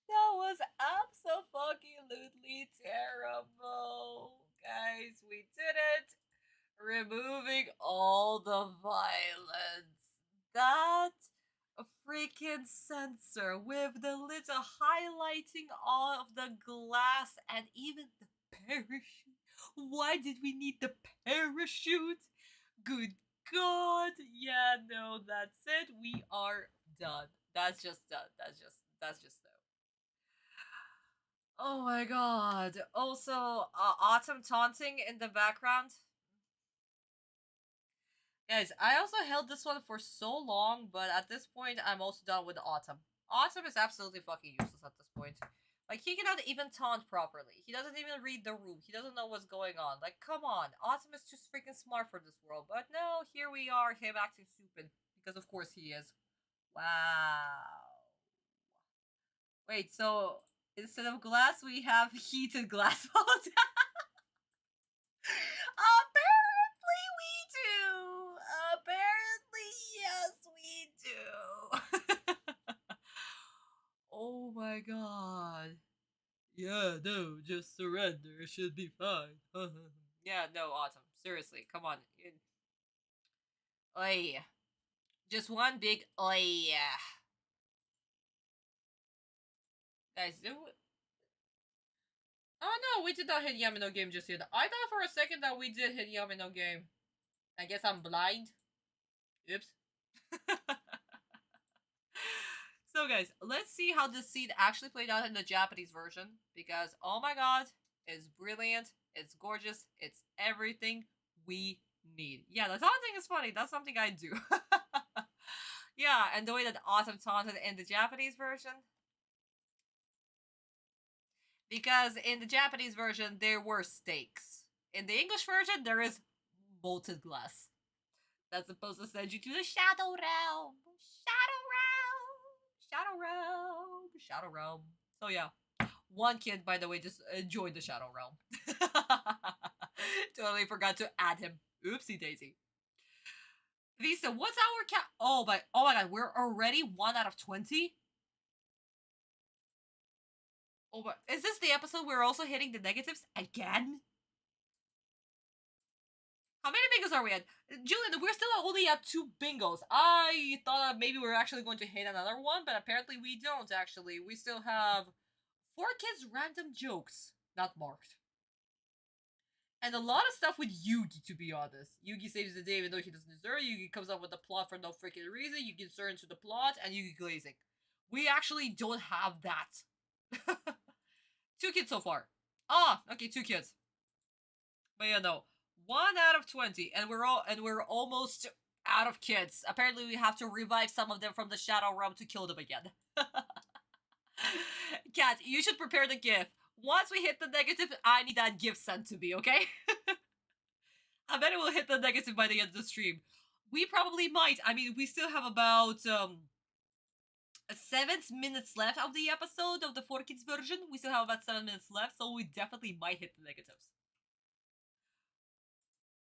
That was absolutely terrible. Guys, we did it. Removing all the violence. that a freaking sensor with the little highlighting all of the glass and even the parachute. Why did we need the parachute? Good God. Yeah, no, that's it. We are done. That's just done. That's just no. Oh my God. Also, Autumn taunting in the background. Guys, I also held this one for so long, but at this point, I'm also done with Autumn. Autumn is absolutely fucking useless at this point. Like, he cannot even taunt properly. He doesn't even read the room. He doesn't know what's going on. Like, come on. Autumn is too freaking smart for this world. But no, here we are, him acting stupid. Because of course he is. Wow. Wait, so instead of glass, we have heated glass balls. Apparently we do. Apparently, yes, we do. Oh my God. Yeah, no, just surrender. It should be fine. Yeah, no, Autumn. Seriously, come on. Oi. Just one big oi. Guys, oh no, we did not hit Yamino game just yet. I thought for a second that we did hit Yamino game. I guess I'm blind. Oops. So guys, let's see how this scene actually played out in the Japanese version. Because, oh my God, it's brilliant, it's gorgeous, it's everything we need. Yeah, the taunting is funny. That's something I do. Yeah, and the way that Autumn taunted in the Japanese version. Because in the Japanese version, there were stakes. In the English version, there is molten glass. That's supposed to send you to the Shadow Realm. Shadow Realm. Shadow Realm. Shadow Realm. So yeah. One kid, by the way, just joined the Shadow Realm. Totally forgot to add him. Oopsie daisy. Visa, what's our cat? Oh my God, we're already 1 out of 20? Oh my, is this the episode we're also hitting the negatives again? How many bingos are we at? Julian, we're still only at 2 bingos. I thought maybe we were actually going to hit another one, but apparently we don't actually. We still have 4 kids' random jokes not marked. And a lot of stuff with Yugi, to be honest. Yugi saves the day even though he doesn't deserve it. Yugi comes up with the plot for no freaking reason. Yugi turns to the plot, and Yugi glazing. We actually don't have that. 2 kids so far. Ah, okay, 2 kids. But yeah, no. 1 out of 20, and we're almost out of kids. Apparently, we have to revive some of them from the Shadow Realm to kill them again. Cat, you should prepare the gift. Once we hit the negative, I need that gift sent to me, okay? I bet it will hit the negative by the end of the stream. We probably might. I mean, we still have about 7 minutes left of the episode of the 4Kids version. We still have about 7 minutes left, so we definitely might hit the negatives.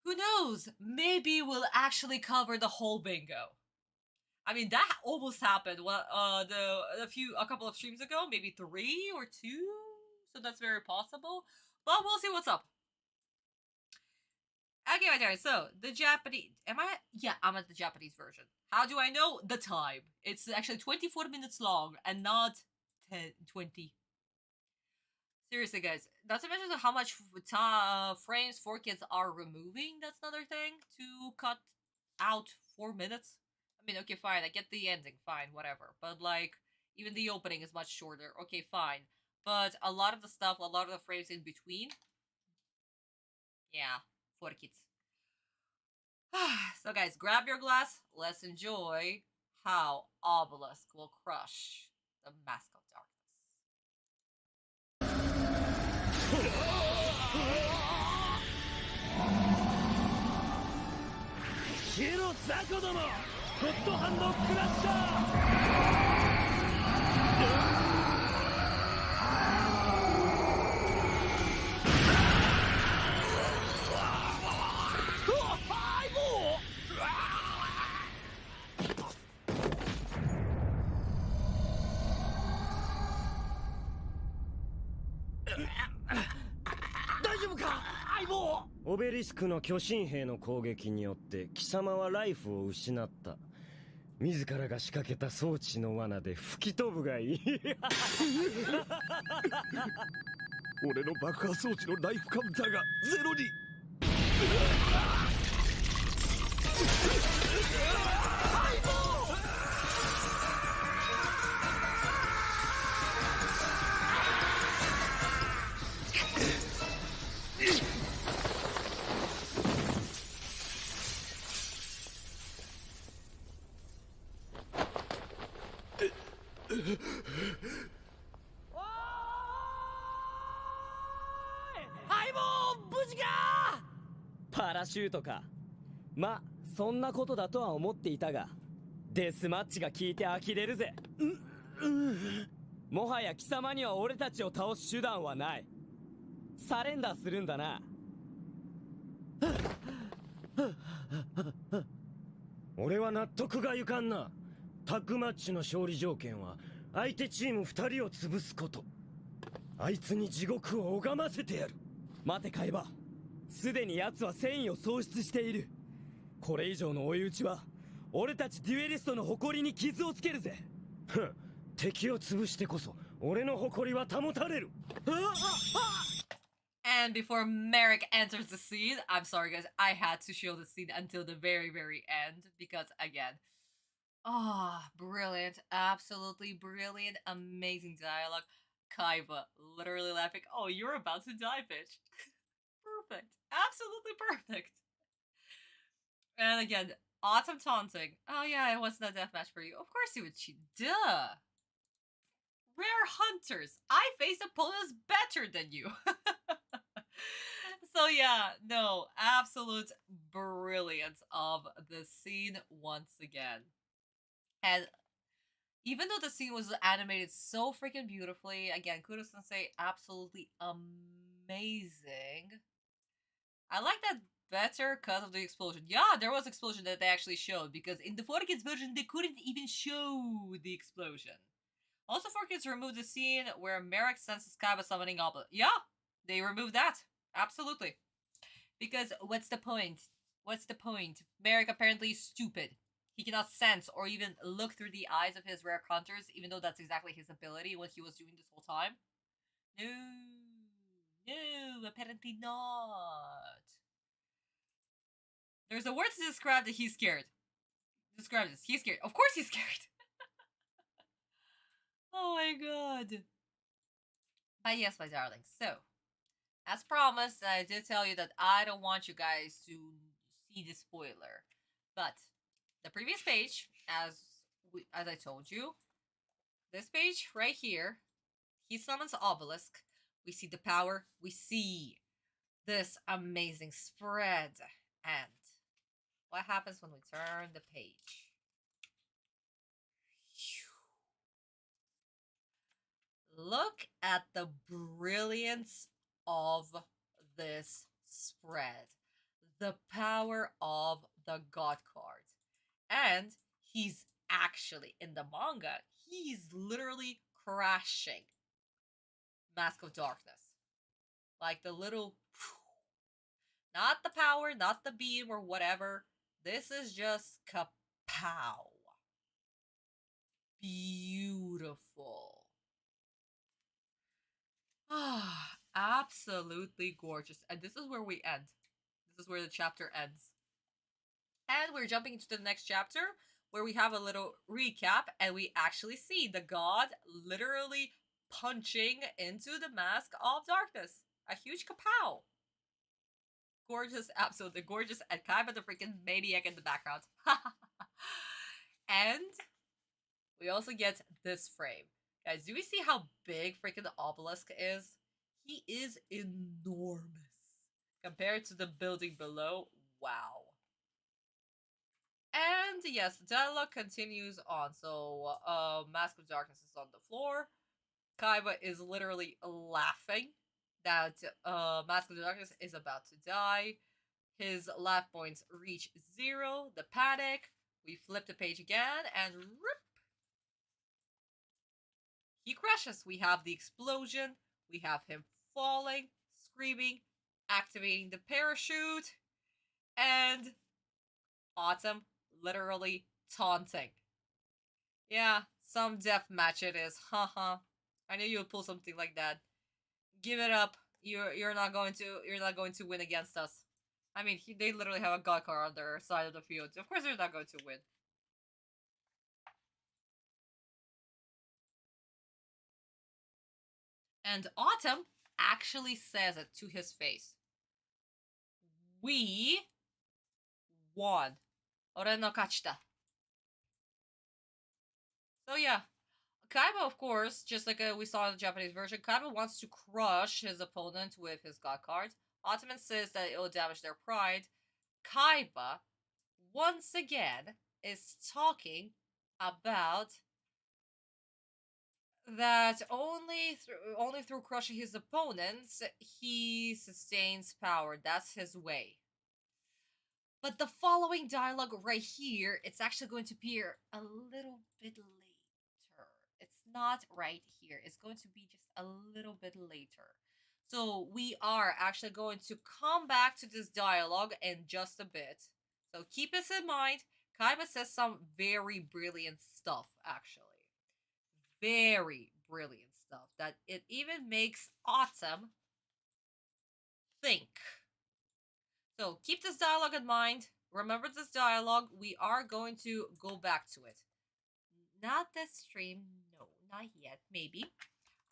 Who knows? Maybe we'll actually cover the whole bingo. I mean, that almost happened. Well, a couple of streams ago, maybe 3 or 2. So that's very possible. But we'll see what's up. Okay, my turn. So the Japanese. Yeah, I'm at the Japanese version. How do I know? The time. It's actually 24 minutes long and not 20. Seriously, guys. Not to mention how much frames 4Kids are removing. That's another thing to cut out 4 minutes. I mean, okay, fine. I get the ending. Fine, whatever. But, like, even the opening is much shorter. Okay, fine. But a lot of the stuff, a lot of the frames in between. Yeah, 4Kids. So, guys, grab your glass. Let's enjoy how Obelisk will crush the Mask of Darkness. 白雑魚どもゴッドハンドクラッシャー オベリスクの巨神兵の攻撃によって貴様はライフを失った。自らが仕掛けた装置の罠で吹き飛ぶがいい。俺の爆破装置のライフカウンターがゼロに。パラシュートか。ま、そんなことだとは思っていたが、デスマッチが効いて呆れるぜ。もはや貴様には俺たちを倒す手段はない。サレンダーするんだな。俺は納得がいかんな。タッグマッチの勝利条件は相手チーム2人を潰すこと。あいつに地獄を拝ませてやる。待て海馬、すでに奴は戦意を喪失している。これ以上の追い打ちは俺たちデュエリストの誇りに傷をつけるぜ。ふん、敵を潰してこそ俺の誇りは保たれる。And before Merrick enters the scene, I'm sorry guys, I had to show the scene until the very, very end because again, brilliant, absolutely brilliant, amazing dialogue. Kaiba literally laughing, oh, you're about to die, bitch. Perfect, absolutely perfect. And again, Autumn taunting, oh yeah, it wasn't a deathmatch for you. Of course you would cheat, duh. Rare hunters, I face opponents better than you. So yeah, no, absolute brilliance of the scene once again. And even though the scene was animated so freaking beautifully, again, Kudo Sensei, absolutely amazing. I like that better because of the explosion. Yeah, there was explosion that they actually showed, because in the 4Kids version, they couldn't even show the explosion. Also, 4Kids removed the scene where Merrick senses Kaiba summoning Obelisk. Yeah, they removed that. Absolutely. Because what's the point? What's the point? Merrick apparently is stupid. He cannot sense or even look through the eyes of his rare hunters, even though that's exactly his ability, what he was doing this whole time. No, apparently not. There's a word to describe that he's scared. Describe this. He's scared. Of course he's scared. Oh my god. But yes, my darlings. So, as promised, I did tell you that I don't want you guys to see the spoiler. But the previous page, as I told you, this page right here, he summons Obelisk. We see the power. We see this amazing spread. And what happens when we turn the page? Look at the brilliance of this spread. The power of the God card. And he's actually, in the manga, he's literally crashing Mask of Darkness. Like the little... Not the power, not the beam or whatever. This is just kapow. Beautiful. Absolutely gorgeous. And this is where we end. This is where the chapter ends. And we're jumping into the next chapter where we have a little recap and we actually see the god literally punching into the Mask of Darkness. A huge kapow. Gorgeous, absolutely gorgeous, and Kaiba the freaking maniac in the background. And we also get this frame. Guys, do we see how big freaking the obelisk is? He is enormous. Compared to the building below, wow. And yes, the dialogue continues on. So, Mask of Darkness is on the floor. Kaiba is literally laughing that Mask of Darkness is about to die. His laugh points reach 0. The panic. We flip the page again and rip. He crashes. We have the explosion. We have him falling, screaming, activating the parachute, and Autumn literally taunting Yeah, some death match it is. Haha. I knew you would pull something like that. Give it up. You're not going to win against us. I mean, they literally have a god card on their side of the field. Of course, they're not going to win. And Autumn actually says it to his face. We won. Ore no kachita. So yeah, Kaiba, of course, just like we saw in the Japanese version, Kaiba wants to crush his opponent with his god card. Autumn insists that it will damage their pride. Kaiba, once again, is talking about that only through crushing his opponents he sustains power. That's his way. But the following dialogue right here, it's actually going to appear a little bit later. It's not right here. It's going to be just a little bit later. So we are actually going to come back to this dialogue in just a bit. So keep this in mind. Kaiba says some very brilliant stuff, actually. Very brilliant stuff that it even makes Autumn think. So keep this dialogue in mind. Remember this dialogue. We are going to go back to it. Not this stream. No, not yet. Maybe.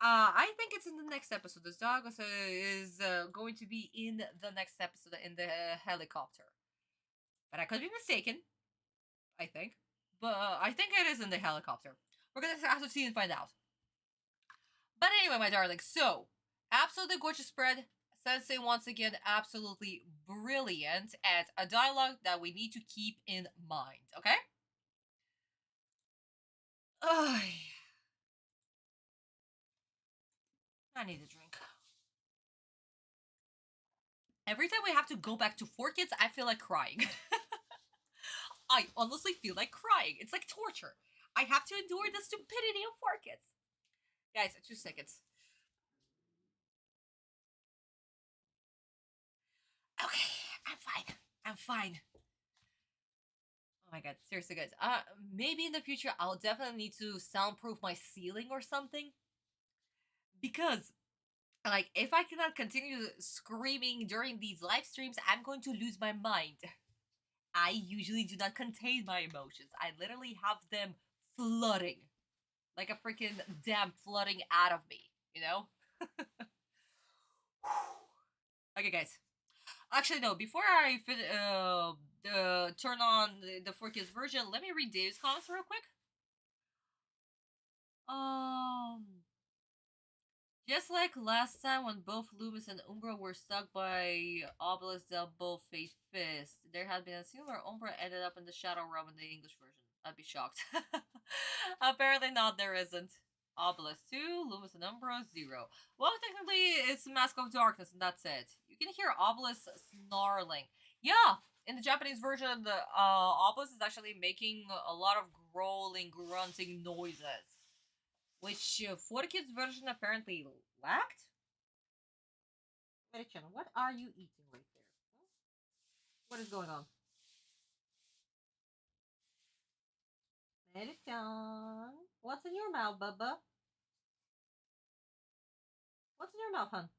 I think it's in the next episode. This dialogue is going to be in the next episode in the helicopter. But I could be mistaken. I think. But I think it is in the helicopter. We're going to have to see and find out. But anyway, my darling. So, absolutely gorgeous spread. Sensei, once again, absolutely brilliant, and a dialogue that we need to keep in mind, okay? I need a drink. Every time we have to go back to 4Kids, I feel like crying. I honestly feel like crying. It's like torture. I have to endure the stupidity of 4Kids. Guys, 2 seconds. Okay, I'm fine. I'm fine. Oh my god, seriously, guys. Maybe in the future I'll definitely need to soundproof my ceiling or something. Because, like, if I cannot continue screaming during these live streams, I'm going to lose my mind. I usually do not contain my emotions. I literally have them flooding. Like a freaking dam flooding out of me, you know? Okay, guys. Actually, no, before I turn on the 4Kids version, let me read Dave's comments real quick. Just like last time when both Loomis and Umbra were stuck by Obelisk double-faced fist, there had been a scene where Umbra ended up in the Shadow Realm in the English version. I'd be shocked. Apparently not, there isn't. Obelisk 2, Loomis and Umbra 0. Well, technically, it's Mask of Darkness, and that's it. You can hear Obelisk snarling. Yeah, in the Japanese version, the Obelisk is actually making a lot of growling, grunting noises. Which 4Kids version apparently lacked? Meri-chan, what are you eating right there? What is going on? Meri-chan, what's in your mouth, Bubba? What's in your mouth, hon?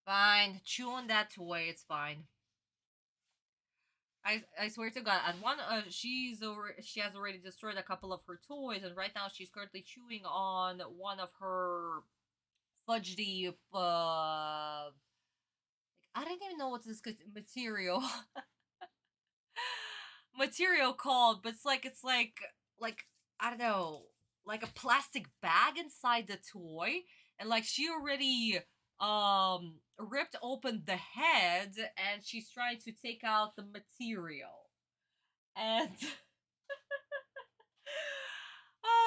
Fine, chew on that toy, it's fine. I swear to God, at one she has already destroyed a couple of her toys, and right now she's currently chewing on one of her fudgy I don't even know what this material called, but it's like I don't know, like a plastic bag inside the toy, and like she already ripped open the head and she's trying to take out the material. And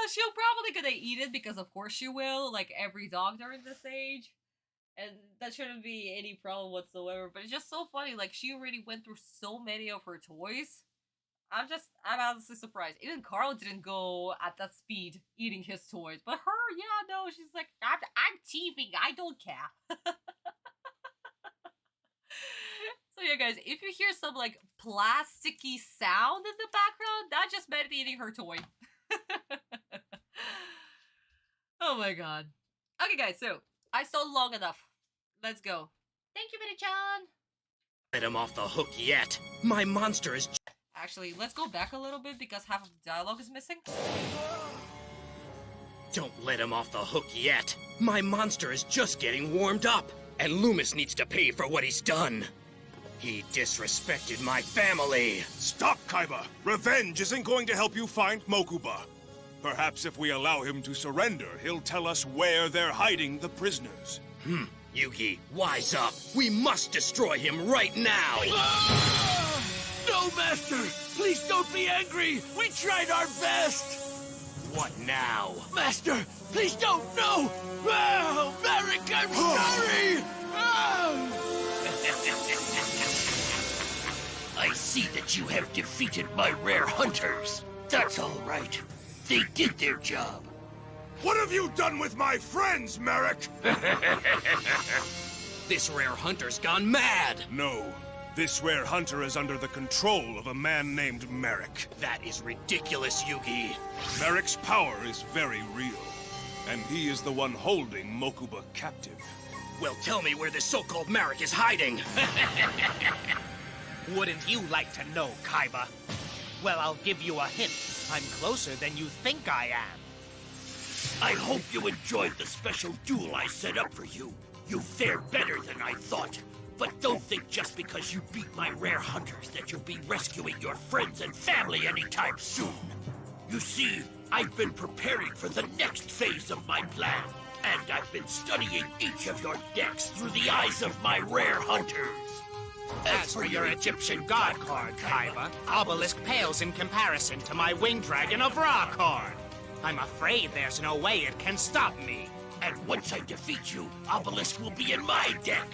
she'll probably gonna eat it because of course she will, like every dog during this age. And that shouldn't be any problem whatsoever, but it's just so funny, like she already went through so many of her toys. I'm honestly surprised. Even Carl didn't go at that speed eating his toys, but her, yeah, no, she's like, I'm teething, I don't care. So yeah, guys, if you hear some like plasticky sound in the background, that's just Meredith eating her toy. Oh my god. Okay, guys, so I stalled long enough. Let's go. Thank you, Bitty-chan. Let him off the hook yet. My monster is... Actually, let's go back a little bit because half of the dialogue is missing. Don't let him off the hook yet. My monster is just getting warmed up, and Loomis needs to pay for what he's done. He disrespected my family. Stop, Kaiba! Revenge isn't going to help you find Mokuba. Perhaps if we allow him to surrender, he'll tell us where they're hiding the prisoners. Yugi, wise up. We must destroy him right now. No, Master! Please don't be angry! We tried our best! What now? Master, please don't! No! Oh, Merrick, I'm sorry! I see that you have defeated my rare hunters. That's all right. They did their job. What have you done with my friends, Merrick? This rare hunter's gone mad. No. This rare hunter is under the control of a man named Merrick. That is ridiculous, Yugi. Merrick's power is very real, and he is the one holding Mokuba captive. Well, tell me where this so-called Merrick is hiding. Wouldn't you like to know, Kaiba? Well, I'll give you a hint. I'm closer than you think I am. I hope you enjoyed the special duel I set up for you. You fared better than I thought. But don't think just because you beat my rare hunters that you'll be rescuing your friends and family anytime soon. You see, I've been preparing for the next phase of my plan, and I've been studying each of your decks through the eyes of my rare hunters. As for your Egyptian God card, Kaiba, Obelisk pales in comparison to my Winged Dragon of Ra card. I'm afraid there's no way it can stop me. And once I defeat you, Obelisk will be in my deck.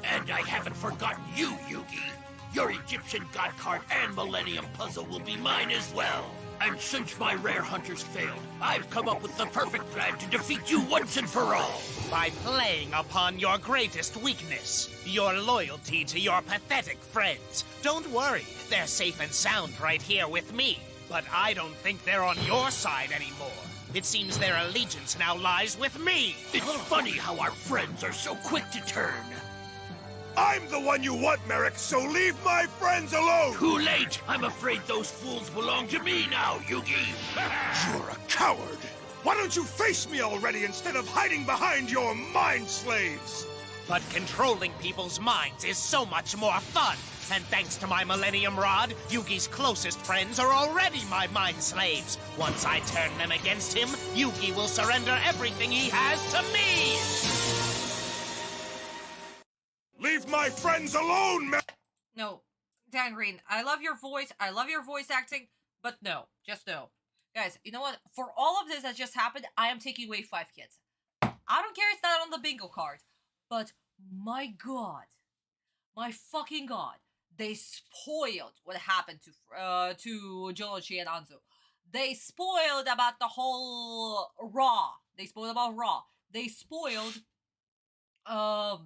And I haven't forgotten you, Yugi. Your Egyptian God card and Millennium Puzzle will be mine as well. And since my rare hunters failed, I've come up with the perfect plan to defeat you once and for all. By playing upon your greatest weakness, your loyalty to your pathetic friends. Don't worry, they're safe and sound right here with me. But I don't think they're on your side anymore. It seems their allegiance now lies with me. It's funny how our friends are so quick to turn. I'm the one you want, Merrick, so leave my friends alone! Too late! I'm afraid those fools belong to me now, Yugi! You're a coward! Why don't you face me already instead of hiding behind your mind slaves? But controlling people's minds is so much more fun. And thanks to my Millennium Rod, Yugi's closest friends are already my mind slaves. Once I turn them against him, Yugi will surrender everything he has to me! Leave my friends alone, No, Dan Green, I love your voice. I love your voice acting, but no, just no. Guys, you know what? For all of this that just happened, I am taking away 5 kids. I don't care it's not on the bingo card, but my god, my fucking god, they spoiled what happened to Jonichi and Anzu. They spoiled about the whole Raw. They spoiled about Raw. They spoiled about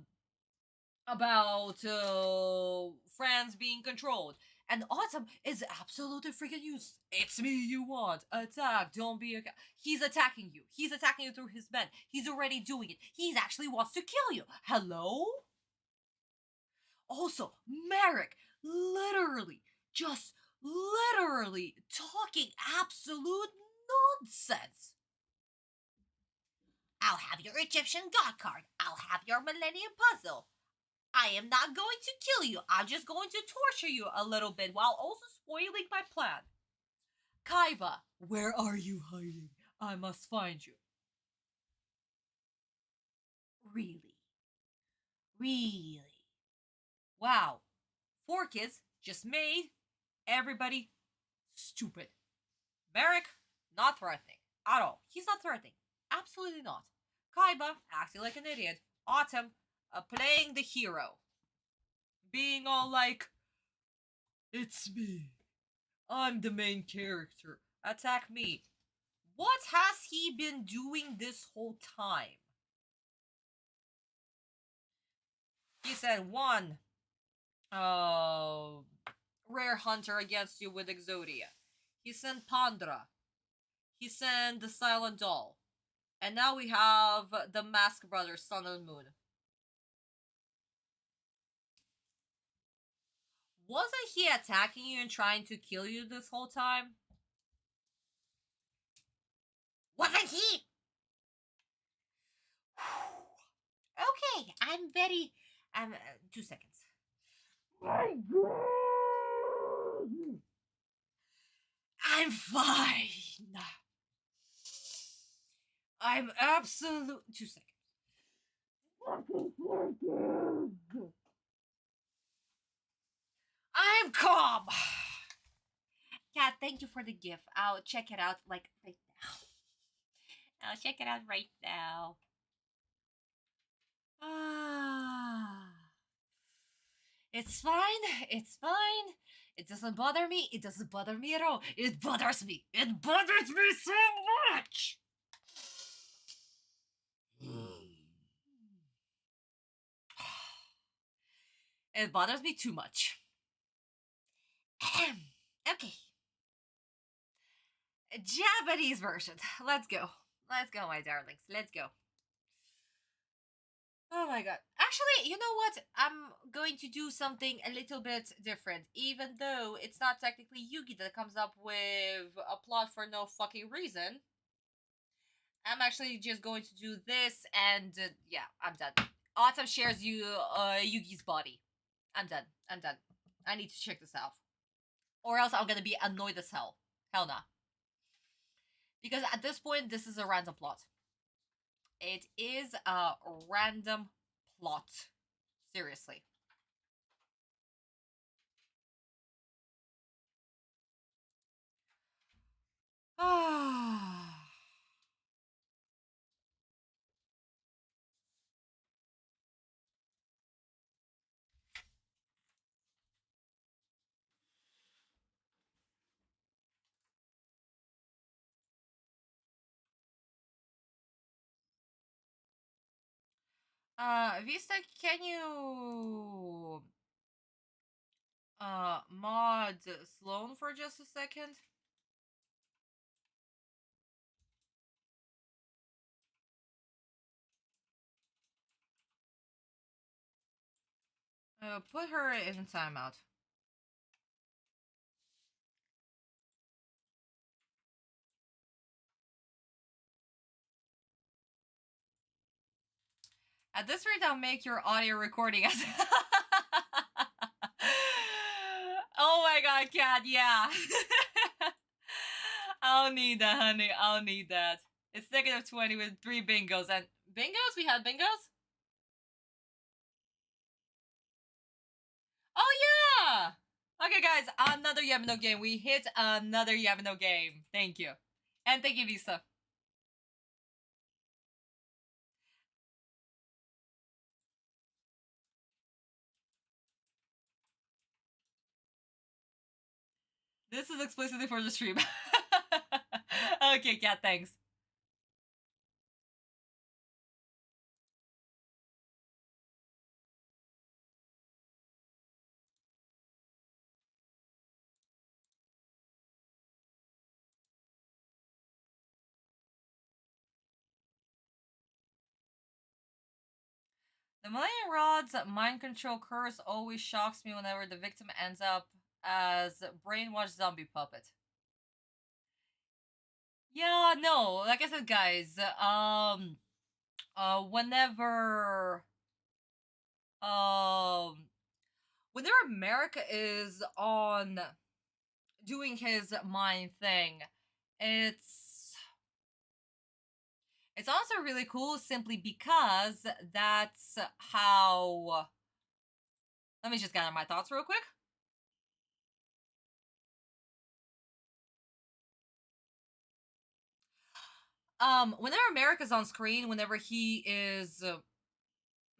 France being controlled. And Autumn is absolutely freaking useless. It's me you want. Attack. Don't be a... He's attacking you. He's attacking you through his men. He's already doing it. He actually wants to kill you. Hello? Also, Merrick literally, just literally talking absolute nonsense. I'll have your Egyptian God card. I'll have your Millennium Puzzle. I am not going to kill you. I'm just going to torture you a little bit while also spoiling my plan. Kaiba, where are you hiding? I must find you. Really? Really? Wow. 4 kids just made everybody stupid. Merrick, not threatening at all. He's not threatening. Absolutely not. Kaiba, acting like an idiot. Autumn, playing the hero. Being all like, it's me. I'm the main character. Attack me. What has he been doing this whole time? He said 1, Rare Hunter against you with Exodia. He sent Pandra. He sent the Silent Doll. And now we have the Mask Brothers, Sun and Moon. Wasn't he attacking you and trying to kill you this whole time? Wasn't he? Okay, I'm very... 2 seconds. I'm fine. I'm absolute... 2 seconds. I'm calm. Kat, thank you for the gift. I'll check it out like right now. I'll check it out right now. It's fine. It's fine. It doesn't bother me. It doesn't bother me at all. It bothers me. It bothers me so much. It bothers me too much. Okay. Japanese version. Let's go. Let's go, my darlings. Let's go. Oh my god. Actually, you know what? I'm going to do something a little bit different. Even though it's not technically Yugi that comes up with a plot for no fucking reason. I'm actually just going to do this and yeah, I'm done. Autumn shares Yugi's body. I'm done. I'm done. I need to check this out. Or else I'm gonna be annoyed as hell. Hell nah. Because at this point, this is a random plot. It is a random plot. Seriously. Vista, can you mod Sloan for just a second? Put her in timeout. At this rate, I'll make your audio recording as... Oh my god, Cat, yeah. I'll need that, honey. I'll need that. It's negative 20 with 3 bingos. And bingos? We had bingos? Oh, yeah! Okay, guys, another Yamino game. We hit another Yamino game. Thank you. And thank you, Visa. This is explicitly for the stream. Okay, Cat, thanks. The Millennium Rod's mind control curse always shocks me whenever the victim ends up as brainwashed zombie puppet. Yeah, no, like I said, guys, whenever America is on doing his mind thing, it's also really cool simply because that's how... Let me just gather my thoughts real quick. Whenever America's on screen, whenever he is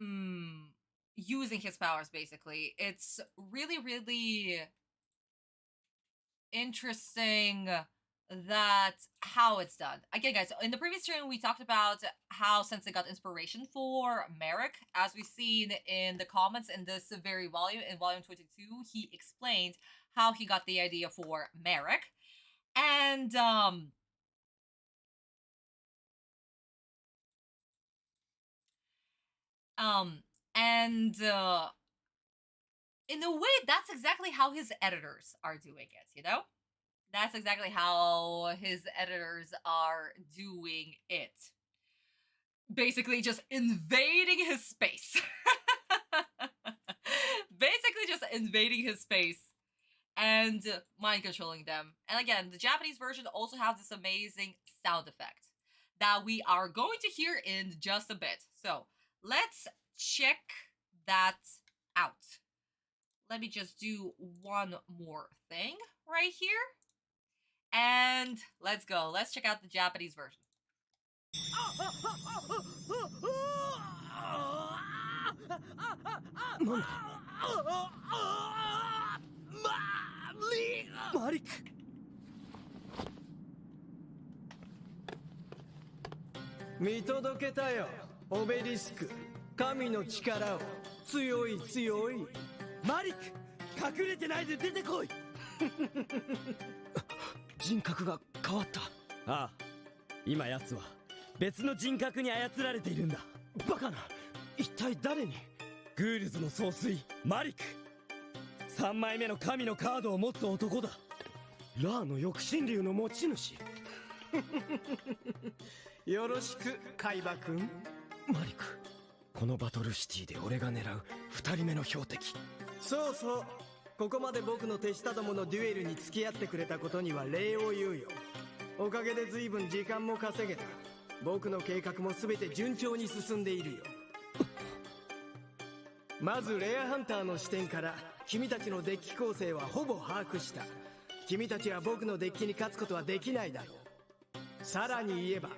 using his powers, basically, it's really, really interesting how it's done. Again, guys, in the previous stream, we talked about how Sensei got inspiration for Merrick. As we've seen in the comments in this very volume, in volume 22, he explained how he got the idea for Merrick. And, in a way, that's exactly how his editors are doing it, you know? That's exactly how his editors are doing it. Basically just invading his space. Basically just invading his space and mind controlling them. And again, the Japanese version also has this amazing sound effect that we are going to hear in just a bit. So let's check that out. Let me just do one more thing right here. And let's go. Let's check out the Japanese version. Malik! 見届けたよ、オベリスク。神の力を。強い強い。マリック、隠れてないで出てこい。人格が変わった。ああ、今奴は別の人格に操られているんだ。バカな、一体誰に？グールズの総帥マリック。3枚目の神のカードを持つ男だ。ラーの翼神竜の持ち主。よろしく、海馬くん。マリック、このバトルシティで俺が狙う2人目の標的。そうそう、ここまで僕の手下どものデュエルに付き合ってくれたことには礼を言うよ。おかげで随分時間も稼げた。僕の計画も全て順調に進んでいるよ。まずレアハンターの視点から君たちのデッキ構成はほぼ把握した。君たちは僕のデッキに勝つことはできないだろう。さらに言えば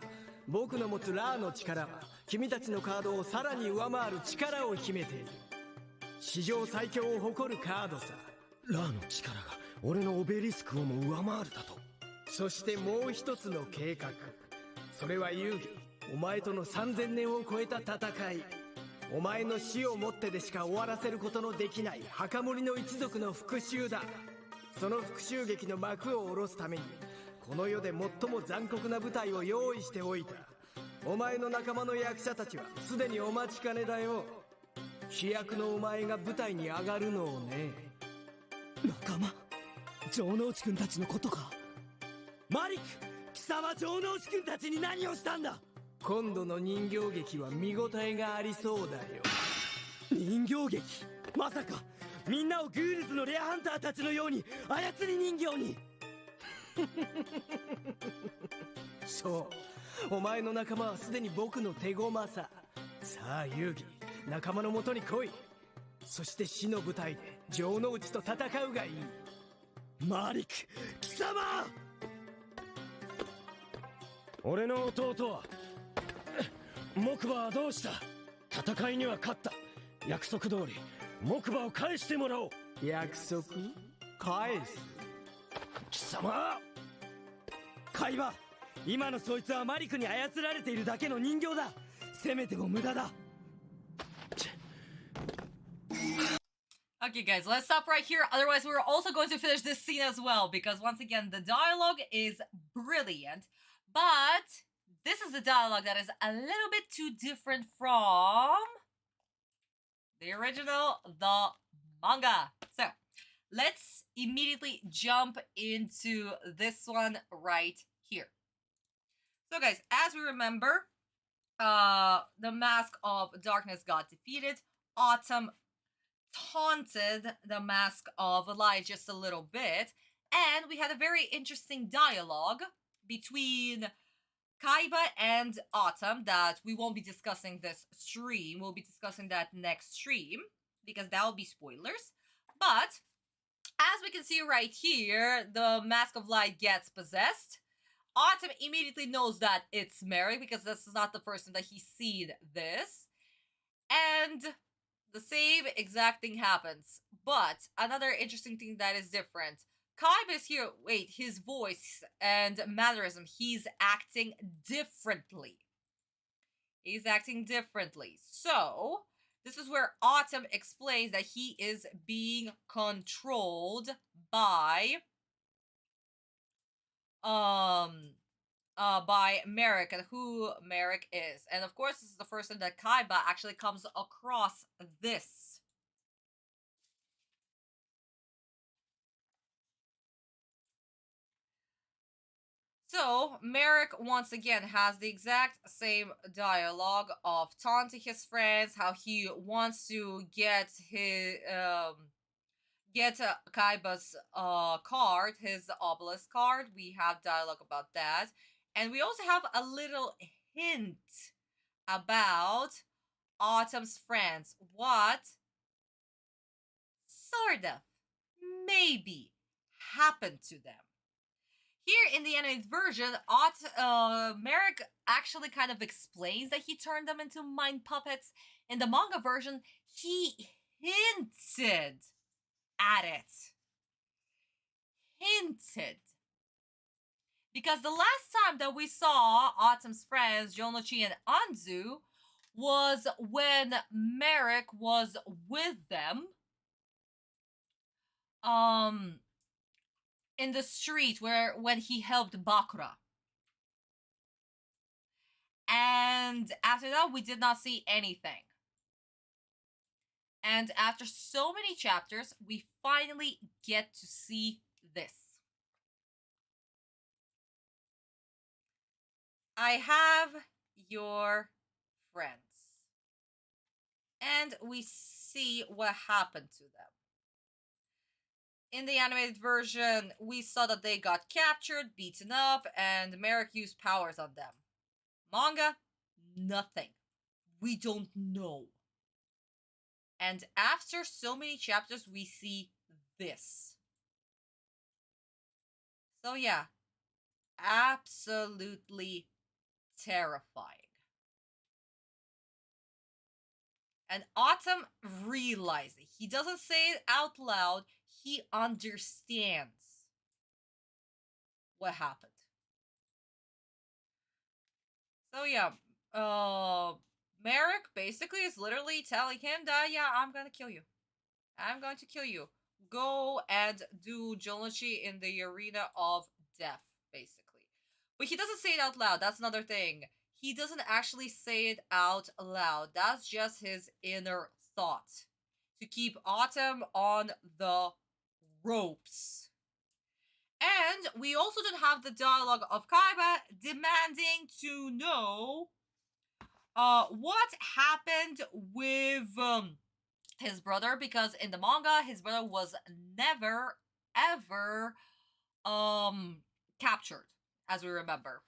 僕の持つラーの力は君たちのカードをさらに上回る力を秘めている。史上最強を誇るカードさ。ラーの力が俺のオベリスクをも上回るだと。そしてもう一つの計画、それは遊戯、お前との3000年を超えた戦い。お前の死をもってでしか終わらせることのできない墓守の一族の復讐だ。その復讐劇の幕を下ろすためにこの世で最も残酷な舞台を用意しておいた。お前の仲間の役者たちはすでにお待ちかねだよ。主役のお前が舞台に上がるのをね。仲間、城之内くんたちのことか。マリック、貴様城之内くんたちに何をしたんだ。今度の人形劇は見応えがありそうだよ。人形劇、まさかみんなをグールズのレアハンターたちのように操り人形に。そう、お前の仲間はすでに僕の手駒さ。さあ遊戯、仲間のもとに来い。そして死の舞台で城之内と戦うがいい。マリック、貴様。俺の弟は木馬はどうした。戦いには勝った。約束通り木馬を返してもらおう。約束？返す？貴様。海馬、今のそいつはマリクに操られているだけの人形だ。せめても無駄だ。Okay, guys, let's stop right here. Otherwise, we're also going to finish this scene as well, because once again, the dialogue is brilliant, but this is a dialogue that is a little bit too different from the original, the manga. So, let's immediately jump into this one right here. So, guys, as we remember, the Mask of Darkness got defeated. Autumn taunted the Mask of Light just a little bit, and we had a very interesting dialogue between Kaiba and Autumn that we won't be discussing this stream. We'll be discussing that next stream, because that will be spoilers. But as we can see right here, the Mask of Light gets possessed. Autumn immediately knows that it's Merrick, because this is not the first time that he's seen this. And the same exact thing happens. But another interesting thing that is different. Kaiba is here. Wait, his voice and mannerism, he's acting differently. He's acting differently. So, this is where Autumn explains that he is being controlled by Merrick, and who Merrick is. And of course, this is the first time that Kaiba actually comes across this. So, Merrick once again has the exact same dialogue of taunting his friends, how he wants to get his Kaiba's card, his obelisk card. We have dialogue about that. And we also have a little hint about Autumn's friends. What sort of maybe happened to them. Here in the animated version, Merrick actually kind of explains that he turned them into mind puppets. In the manga version, he hinted at it. Hinted. Because the last time that we saw Autumn's friends, Jonochi and Anzu, was when Merrick was with them. In the street when he helped Bakura. And after that, we did not see anything. And after so many chapters, we finally get to see this. I have your friends. And we see what happened to them. In the animated version, we saw that they got captured, beaten up, and Merrick used powers on them. Manga, nothing. We don't know. And after so many chapters, we see this. So yeah, absolutely terrifying. And Autumn realizes it. He doesn't say it out loud. He understands what happened. So yeah, Merrick basically is literally telling him that, yeah, I'm gonna kill you. I'm going to kill you. Go and do Jonochi in the arena of death, basically. But he doesn't say it out loud. That's another thing. He doesn't actually say it out loud. That's just his inner thought. To keep Autumn on the ropes. And we also don't have the dialogue of Kaiba demanding to know what happened with his brother, because in the manga his brother was never ever captured, as we remember.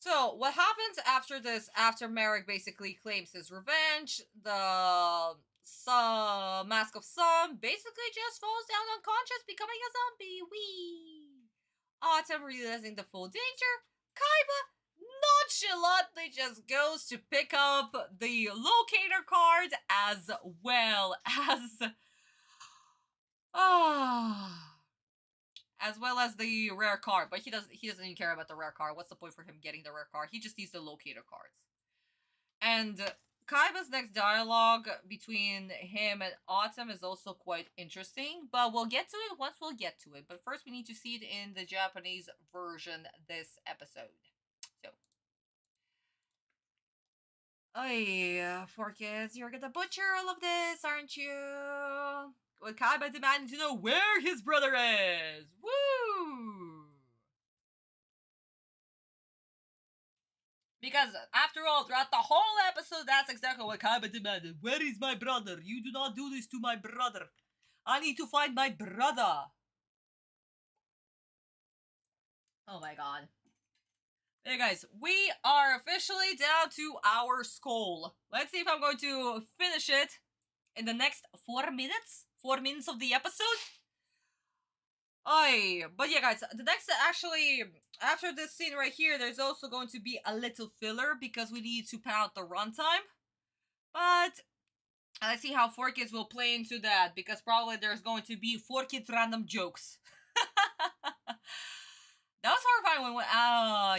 So what happens after this, after Merrick basically claims his revenge, the Mask of Sun basically just falls down unconscious, becoming a zombie. Wee! Autumn, realizing the full danger, Kaiba nonchalantly just goes to pick up the locator card as well as the rare card, but he doesn't even care about the rare card. What's the point for him getting the rare card? He just needs the locator cards. And Kaiba's next dialogue between him and Autumn is also quite interesting, but we'll get to it once we'll get to it. But first we need to see it in the Japanese version this episode. So. Four kids, you're gonna butcher all of this, aren't you? With Kaiba demanding to know where his brother is. Woo! Because, after all, throughout the whole episode, that's exactly what Kaiba demanded. Where is my brother? You do not do this to my brother. I need to find my brother. Oh my god. Hey guys, we are officially down to our skull. Let's see if I'm going to finish it in the next 4 minutes. 4 minutes of the episode. But yeah guys, the next, actually, after this scene right here, there's also going to be a little filler because we need to pan out the runtime. But And let's see how 4Kids will play into that, because probably there's going to be 4Kids random jokes. That was horrifying when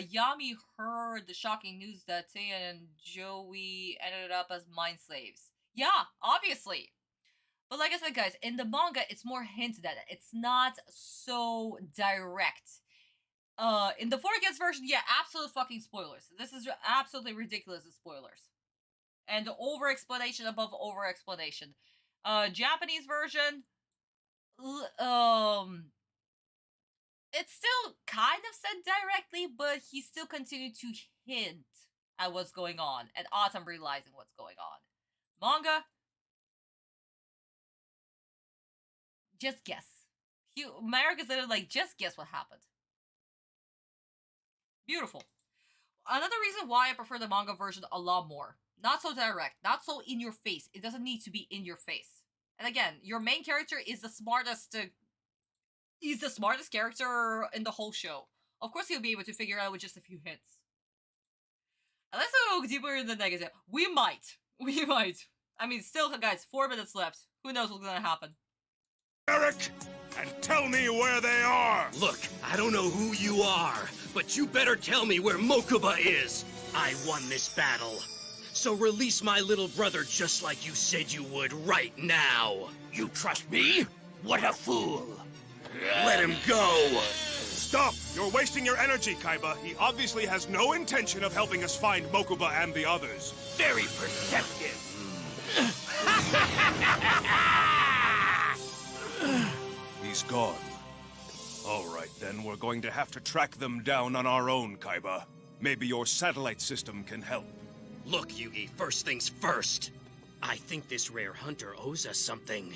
Yami heard the shocking news that Taya and Joey ended up as mind slaves. Yeah, obviously. But like I said, guys, in the manga, it's more hinted at. It's not so direct. In the 4Kids version, yeah, absolute fucking spoilers. This is absolutely ridiculous as spoilers. And over-explanation above over-explanation. Japanese version, it's still kind of said directly, but he still continued to hint at what's going on, and Autumn realizing what's going on. Manga, just guess. Merrick is literally like, just guess what happened. Beautiful. Another reason why I prefer the manga version a lot more. Not so direct, not so in your face. It doesn't need to be in your face. And again, your main character is the smartest. He's the smartest character in the whole show. Of course, he'll be able to figure out with just a few hints. And let's go deeper in the negative. We might. I mean, still, guys, 4 minutes left. Who knows what's gonna happen? Eric, and tell me where they are! Look, I don't know who you are, but you better tell me where Mokuba is. I won this battle. So release my little brother just like you said you would right now. You trust me? What a fool! Let him go! Stop! You're wasting your energy, Kaiba. He obviously has no intention of helping us find Mokuba and the others. Very perceptive. He's gone. All right, then we're going to have to track them down on our own, Kaiba. Maybe your satellite system can help. Look, Yugi, first things first. I think this rare hunter owes us something.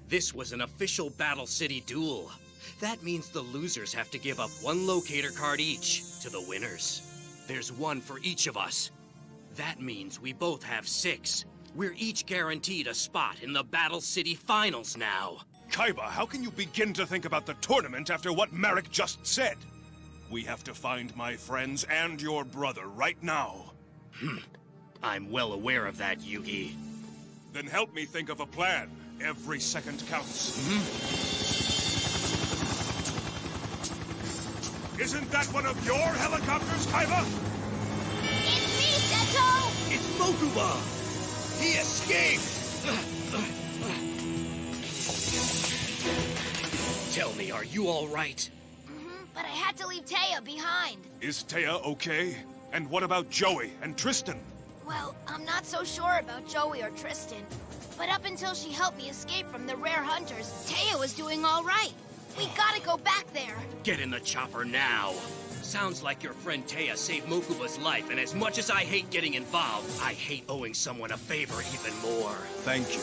This was an official Battle City duel. That means the losers have to give up 1 locator card each to the winners. There's 1 for each of us. That means we both have 6. We're each guaranteed a spot in the Battle City Finals now. Kaiba, how can you begin to think about the tournament after what Merrick just said? We have to find my friends and your brother right now. I'm well aware of that, Yugi. Then help me think of a plan. Every second counts. Isn't that one of your helicopters, Kaiba? It's me, Seto! It's Mokuba! He escaped! Tell me, are you all right? But I had to leave Taya behind. Is Taya okay? And what about Joey and Tristan? Well, I'm not so sure about Joey or Tristan. But up until she helped me escape from the rare hunters, Taya was doing all right. We gotta go back there. Get in the chopper now. Sounds like your friend Taya saved Mokuba's life, and as much as I hate getting involved, I hate owing someone a favor even more. Thank you.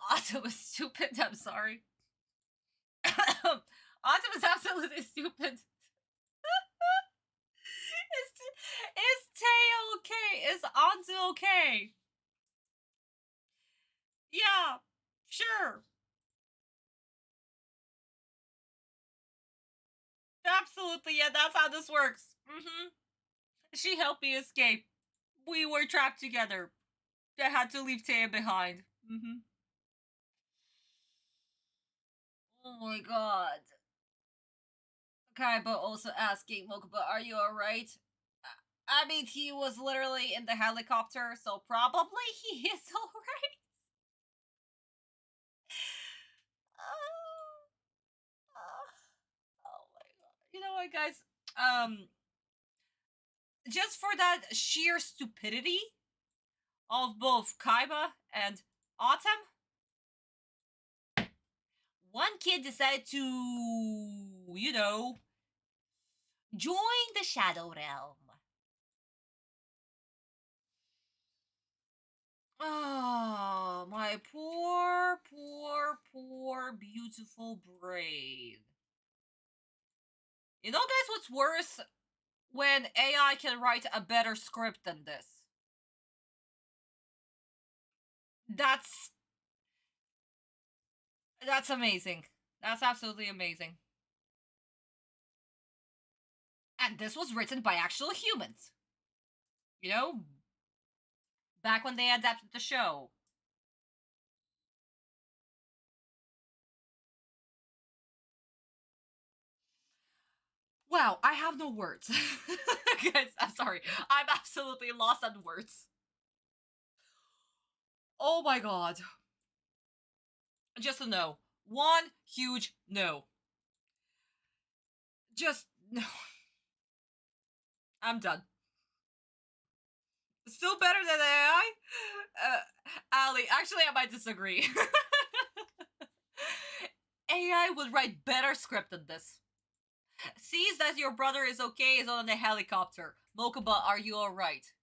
Autumn was stupid, I'm sorry. Autumn is absolutely stupid. Is Taya okay? Is Anzu okay? Yeah, sure. Absolutely, yeah, that's how this works. She helped me escape. We were trapped together. I had to leave Taya behind. Oh my god. Kaiba also asking Mokuba, are you alright? I mean, he was literally in the helicopter, so probably he is alright. Oh my god. You know what, guys? Just for that sheer stupidity of both Kaiba and Autumn, one kid decided to, you know, join the Shadow Realm. Oh, my poor, beautiful brain. You know, guys, what's worse? When AI can write a better script than this. That's That's amazing. That's absolutely amazing. And this was written by actual humans. You know, back when they adapted the show. Wow, I have no words. Guys, I'm sorry. I'm absolutely lost on words. Oh my god. Just a no. One huge no. Just no. I'm done. Still better than AI? Ali, actually, I might disagree. AI would write better script than this. Sees that your brother is okay, is on a helicopter. Mokuba, are you alright?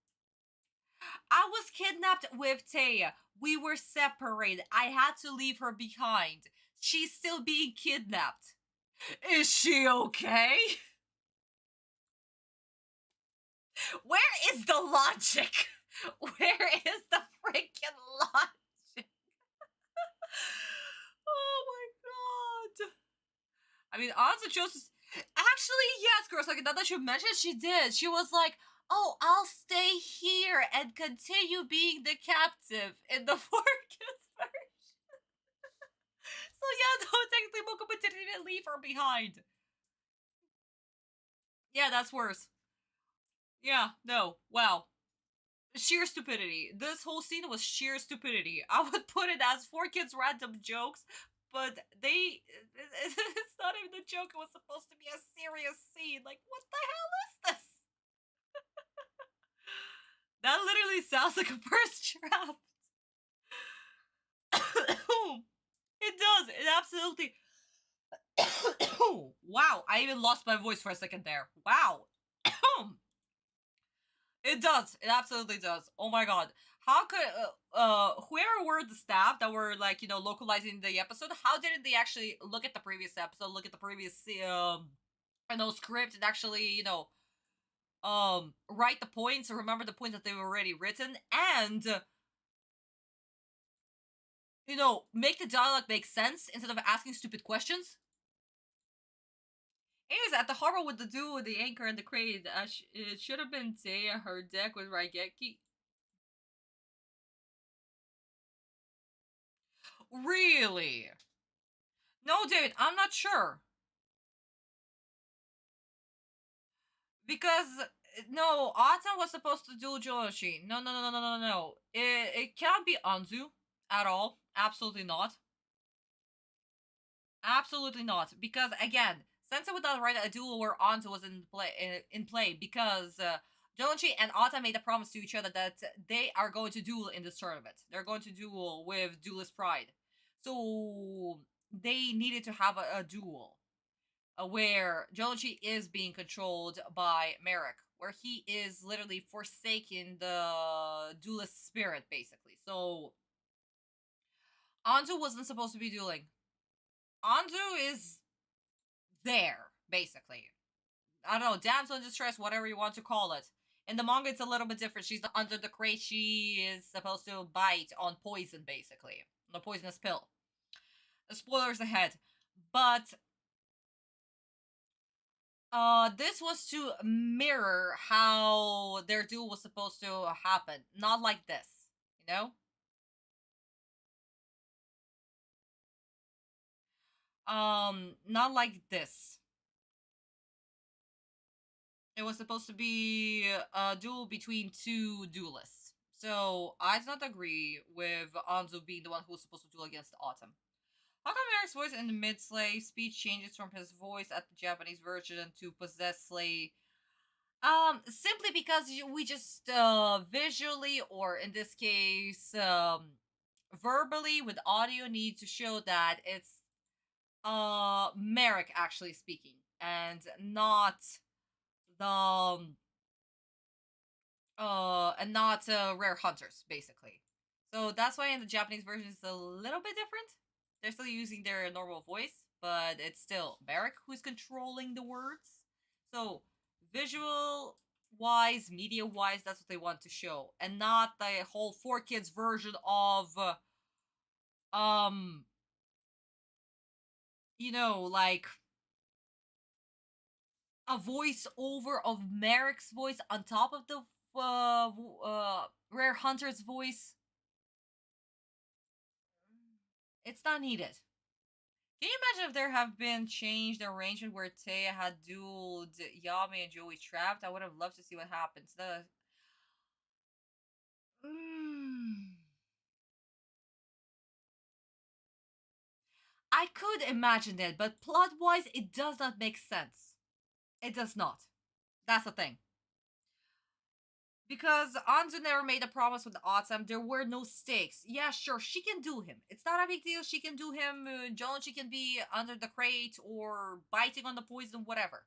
I was kidnapped with Taya. We were separated. I had to leave her behind. She's still being kidnapped. Is she okay? Where is the logic? Where is the freaking logic? Oh my god. I mean, Anza chose. Actually, yes, girls. Like, now that you mentioned, she did. She was like, "Oh, I'll stay here and continue being the captive in the Forkins version." So yeah, no, technically, Mokuba didn't even leave her behind. Yeah, that's worse. Yeah, no, wow. Sheer stupidity. This whole scene was sheer stupidity. I would put it as 4 kids random jokes, but it's not even a joke. It was supposed to be a serious scene. Like, what the hell is this? That literally sounds like a first draft. It does. It absolutely. Wow, I even lost my voice for a second there. Wow. It does. It absolutely does. Oh my god. How could whoever were the staff that were like, you know, localizing the episode, how didn't they actually look at the previous episode, look at the previous script and actually, you know, write the points or remember the points that they've already written and you know, make the dialogue make sense instead of asking stupid questions? Anyways, at the harbor with the duel with the anchor and the crate, it should have been Taya. Her deck with Raigeki. Really? No, David, I'm not sure. Because no, Ata was supposed to do Joshi. No, no, no, no, no, no, no. It can't be Anzu at all. Absolutely not. Absolutely not. Because again, Sensa would not write a duel where Anzu was in play because Joshi and Ata made a promise to each other that they are going to duel in this tournament. They're going to duel with Duelist Pride. So they needed to have a duel where Joji is being controlled by Merrick, where he is literally forsaking the duelist spirit, basically. So Anzu wasn't supposed to be dueling. Anzu is there, basically. I don't know, damsel in distress, whatever you want to call it. In the manga, it's a little bit different. She's under the crate. She is supposed to bite on poison, basically. The poisonous pill. The spoilers ahead. But this was to mirror how their duel was supposed to happen. Not like this, you know? Not like this. It was supposed to be a duel between two duelists. So I do not agree with Anzu being the one who was supposed to duel against Autumn. How come Eric's voice in the mid-slay speech changes from his voice at the Japanese version to possess slay? Simply because we just visually, or in this case, verbally with audio, need to show that it's Merrick actually speaking and not the rare hunters, basically. So that's why in the Japanese version it's a little bit different. They're still using their normal voice, but it's still Merrick who's controlling the words. So visual wise, media wise, that's what they want to show, and not the whole 4 kids version of you know, like a voice over of Merrick's voice on top of the Rare Hunter's voice. It's not needed. Can you imagine if there have been changed arrangement where Taya had dueled Yami and Joey trapped? I would have loved to see what happens. I could imagine it, but plot-wise, it does not make sense. It does not. That's the thing. Because Anzu never made a promise with Autumn, there were no stakes. Yeah, sure, she can do him. It's not a big deal. She can do him. She can be under the crate or biting on the poison, whatever.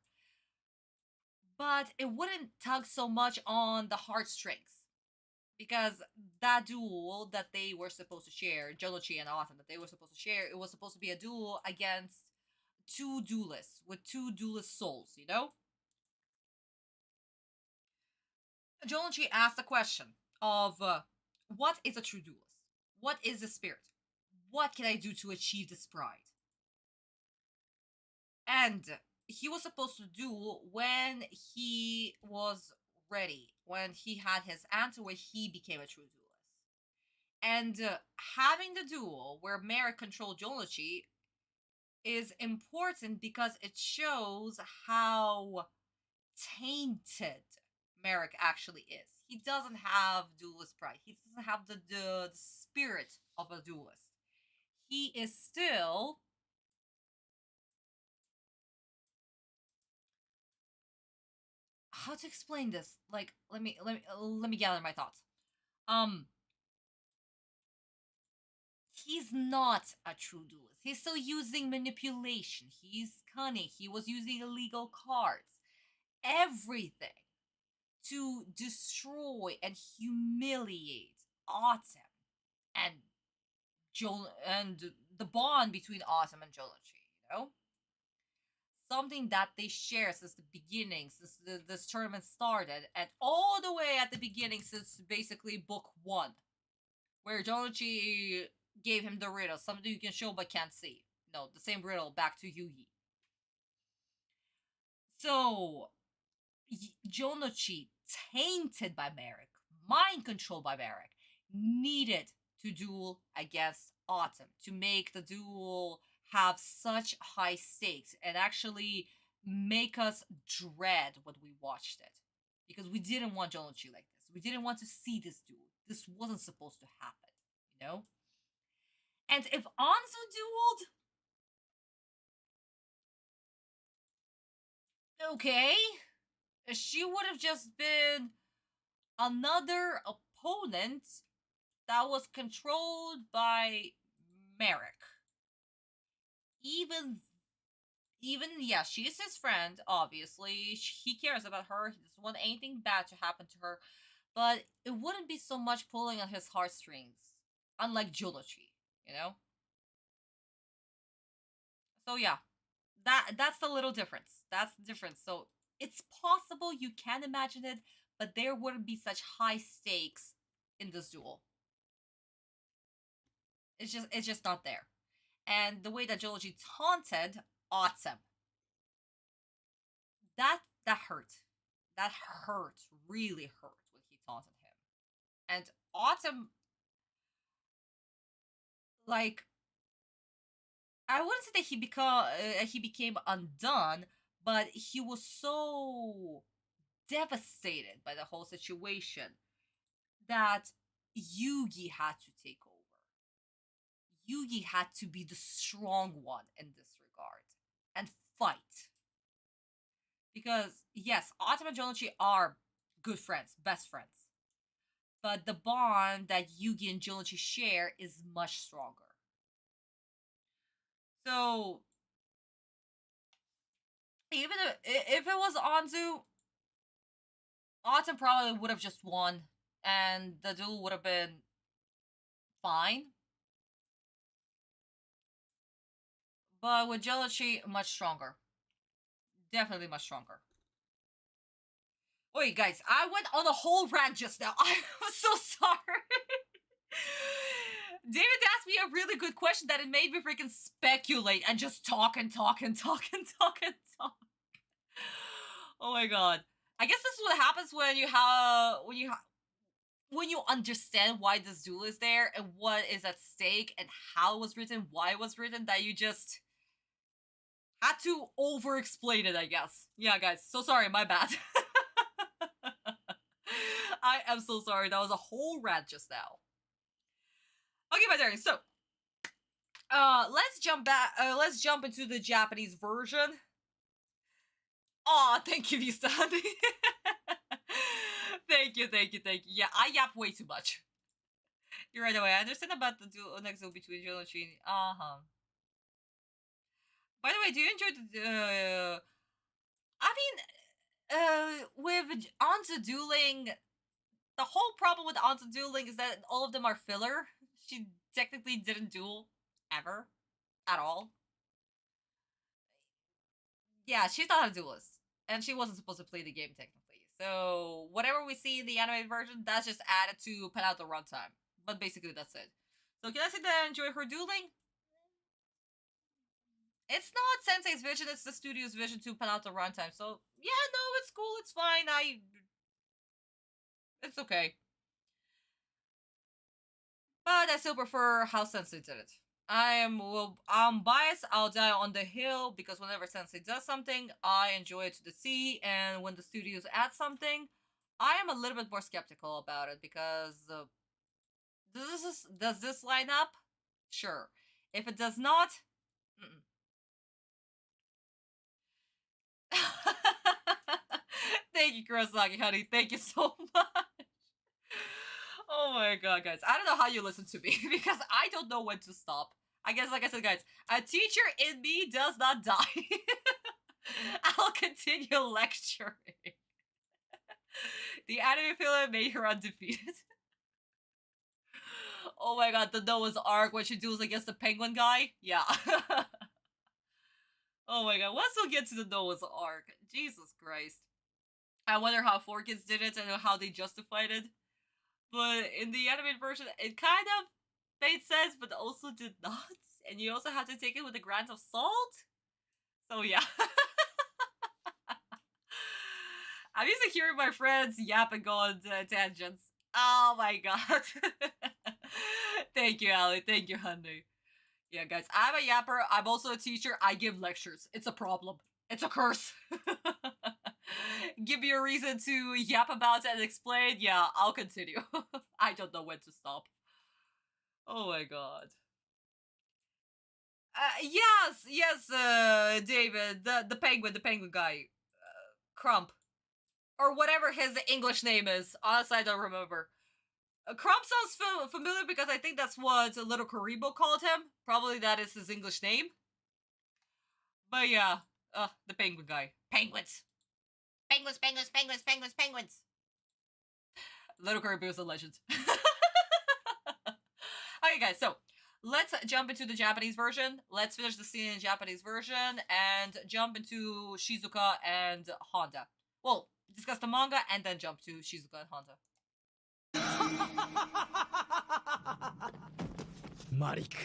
But it wouldn't tug so much on the heartstrings. Because that duel that they were supposed to share, Jonochi and Autumn, that they were supposed to share, it was supposed to be a duel against two duelists with two duelist souls, you know? Jonochi asked the question of what is a true duelist? What is the spirit? What can I do to achieve this pride? And he was supposed to do when he was ready, when he had his answer, when he became a true duelist. And having the duel where Merrick controlled Jonochi is important because it shows how tainted Merrick actually is. He doesn't have duelist pride. He doesn't have the spirit of a duelist. He is still how to explain this? Like, let me gather my thoughts. He's not a true duelist. He's still using manipulation. He's cunning. He was using illegal cards. Everything to destroy and humiliate Autumn and and the bond between Autumn and Jonochi, you know? Something that they share since the beginning, since this tournament started, and all the way at the beginning since basically book 1, where Jonochi gave him the riddle, something you can show but can't see. No, the same riddle back to Yugi. So, Jonochi, tainted by Merrick, mind controlled by Merrick, needed to duel against Autumn to make the duel have such high stakes and actually make us dread when we watched it. Because we didn't want Jonochi like this. We didn't want to see this duel. This wasn't supposed to happen, you know? And if Anzu dueled, okay, she would have just been another opponent that was controlled by Merrick. Even yeah, she's his friend, obviously. He cares about her. He doesn't want anything bad to happen to her. But it wouldn't be so much pulling on his heartstrings, unlike Jonochi, you know? So yeah, that's the little difference. That's the difference. So it's possible you can imagine it, but there wouldn't be such high stakes in this duel. It's just not there. And the way that Jonochi taunted Autumn, that hurt. That hurt, really hurt when he taunted him. And Autumn, like, I wouldn't say that he became undone, but he was so devastated by the whole situation that Yugi had to take over. Yugi had to be the strong one in this regard and fight. Because, yes, Autumn and Jonochi are good friends, best friends. But the bond that Yugi and Jonochi share is much stronger. So, even if it was Anzu, Autumn probably would have just won, and the duel would have been fine. But with Jonochi, much stronger. Definitely much stronger. Wait, guys, I went on a whole rant just now. I'm so sorry. David asked me a really good question that it made me freaking speculate and just talk and talk and talk and talk and talk. Oh my god. I guess this is what happens when you understand why this duel is there and what is at stake and how it was written, why it was written, that you just had to over-explain it, I guess. Yeah, guys, so sorry, my bad. I am so sorry, that was a whole rant just now. Okay, my darling, so let's jump into the Japanese version. Aw, thank you, Vista Honey. Thank you. Yeah, I yap way too much. You're right away. I understand about the next duel between Jill and Shin. By the way, do you enjoy the with Anzu dueling, the whole problem with Anzu dueling is that all of them are filler. She technically didn't duel ever at all. Yeah, she's not a duelist, and she wasn't supposed to play the game technically. So whatever we see in the animated version, that's just added to pen out the runtime. But basically, that's it. So can I say that I enjoy her dueling? It's not Sensei's vision; it's the studio's vision to pen out the runtime. So yeah, no, it's cool, it's fine. It's okay. But I still prefer how Sensei did it. I'm biased. I'll die on the hill because whenever Sensei does something, I enjoy it to the sea. And when the studios add something, I am a little bit more skeptical about it because does this line up? Sure. If it does not, Thank you, Kurosaki, honey. Thank you so much. Oh my god, guys. I don't know how you listen to me because I don't know when to stop. I guess, like I said, guys, a teacher in me does not die. I'll continue lecturing. The anime film made her undefeated. Oh my god, the Noah's Ark when she duels against the penguin guy? Yeah. Oh my god, once we'll get to the Noah's Ark. Jesus Christ. I wonder how 4Kids did it and how they justified it. But in the animated version, it kind of made sense, but also did not. And you also have to take it with a grain of salt. So yeah. I'm used to hearing my friends yap and go on tangents. Oh my god. Thank you, Ali. Thank you, honey. Yeah, guys, I'm a yapper. I'm also a teacher. I give lectures. It's a problem. It's a curse. Give me a reason to yap about it and explain. Yeah, I'll continue. I don't know when to stop. Oh my god. Yes, David, the penguin guy, Crump, or whatever his English name is. Honestly, I don't remember. Crump sounds familiar because I think that's what Little Karibo called him. Probably that is his English name. But yeah, the penguin guy. Penguins. Penguins. Little Karibo is a legend. Okay, guys, so let's jump into the Japanese version. Let's finish the scene in Japanese version and jump into Shizuka and Honda. Well, discuss the manga and then jump to Shizuka and Honda. マリック、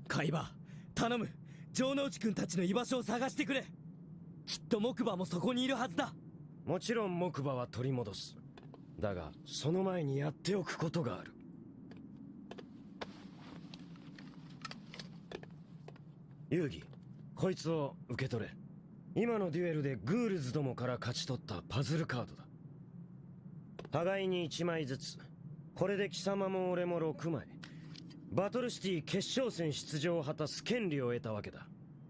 海馬、頼む。城之内くんたちの居場所を探してくれ。きっと木馬もそこにいるはずだ。もちろん木馬は取り戻す。だがその前にやっておくことがある。遊戯、こいつを受け取れ。今のデュエルでグールズどもから勝ち取ったパズルカードだ。互いに1枚ずつ。これで貴様も俺も6枚。バトルシティ決勝戦出場を果たす権利を得たわけだ。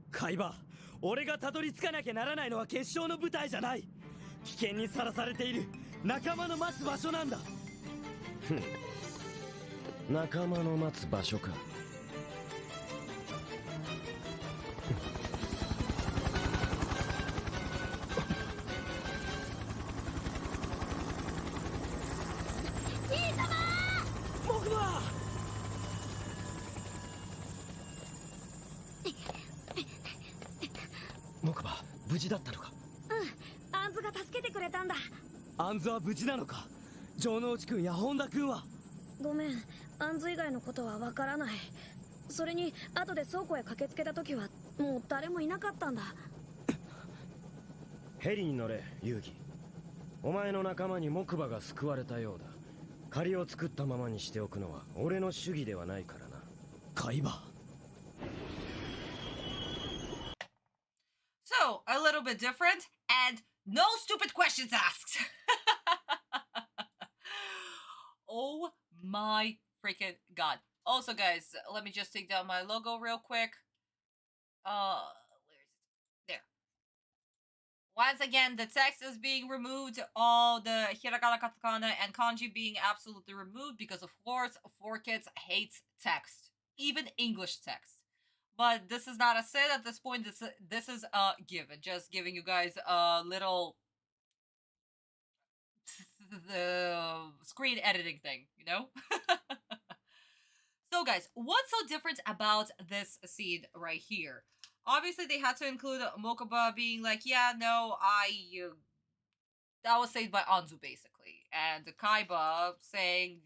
海馬、俺がたどり着かなきゃならないのは決勝の舞台じゃない。危険にさらされている仲間の待つ場所なんだ。仲間の待つ場所か。木馬、無事だったのか。うん、アンズが助けてくれたんだ。アンズは無事なのか。城之内くんや本田くんは。ごめん、アンズ以外のことはわからない。それに後で倉庫へ駆けつけた時はもう誰もいなかったんだ。ヘリに乗れ、遊戯。お前の仲間に木馬が救われたようだ。借りを作ったままにしておくのは俺の主義ではないからな。海馬。 So, a little bit different, and no stupid questions asked. Oh my freaking god. Also, guys, let me just take down my logo real quick. Where is it? There. Once again, the text is being removed. All the hiragana, katakana, and kanji being absolutely removed because, of course, 4Kids hates text. Even English text. But this is not a sin at this point. This is a given. Just giving you guys a little screen editing thing, you know? So, guys, what's so different about this scene right here? Obviously, they had to include Mokuba being like, yeah, no, that was saved by Anzu, basically. And Kaiba saying,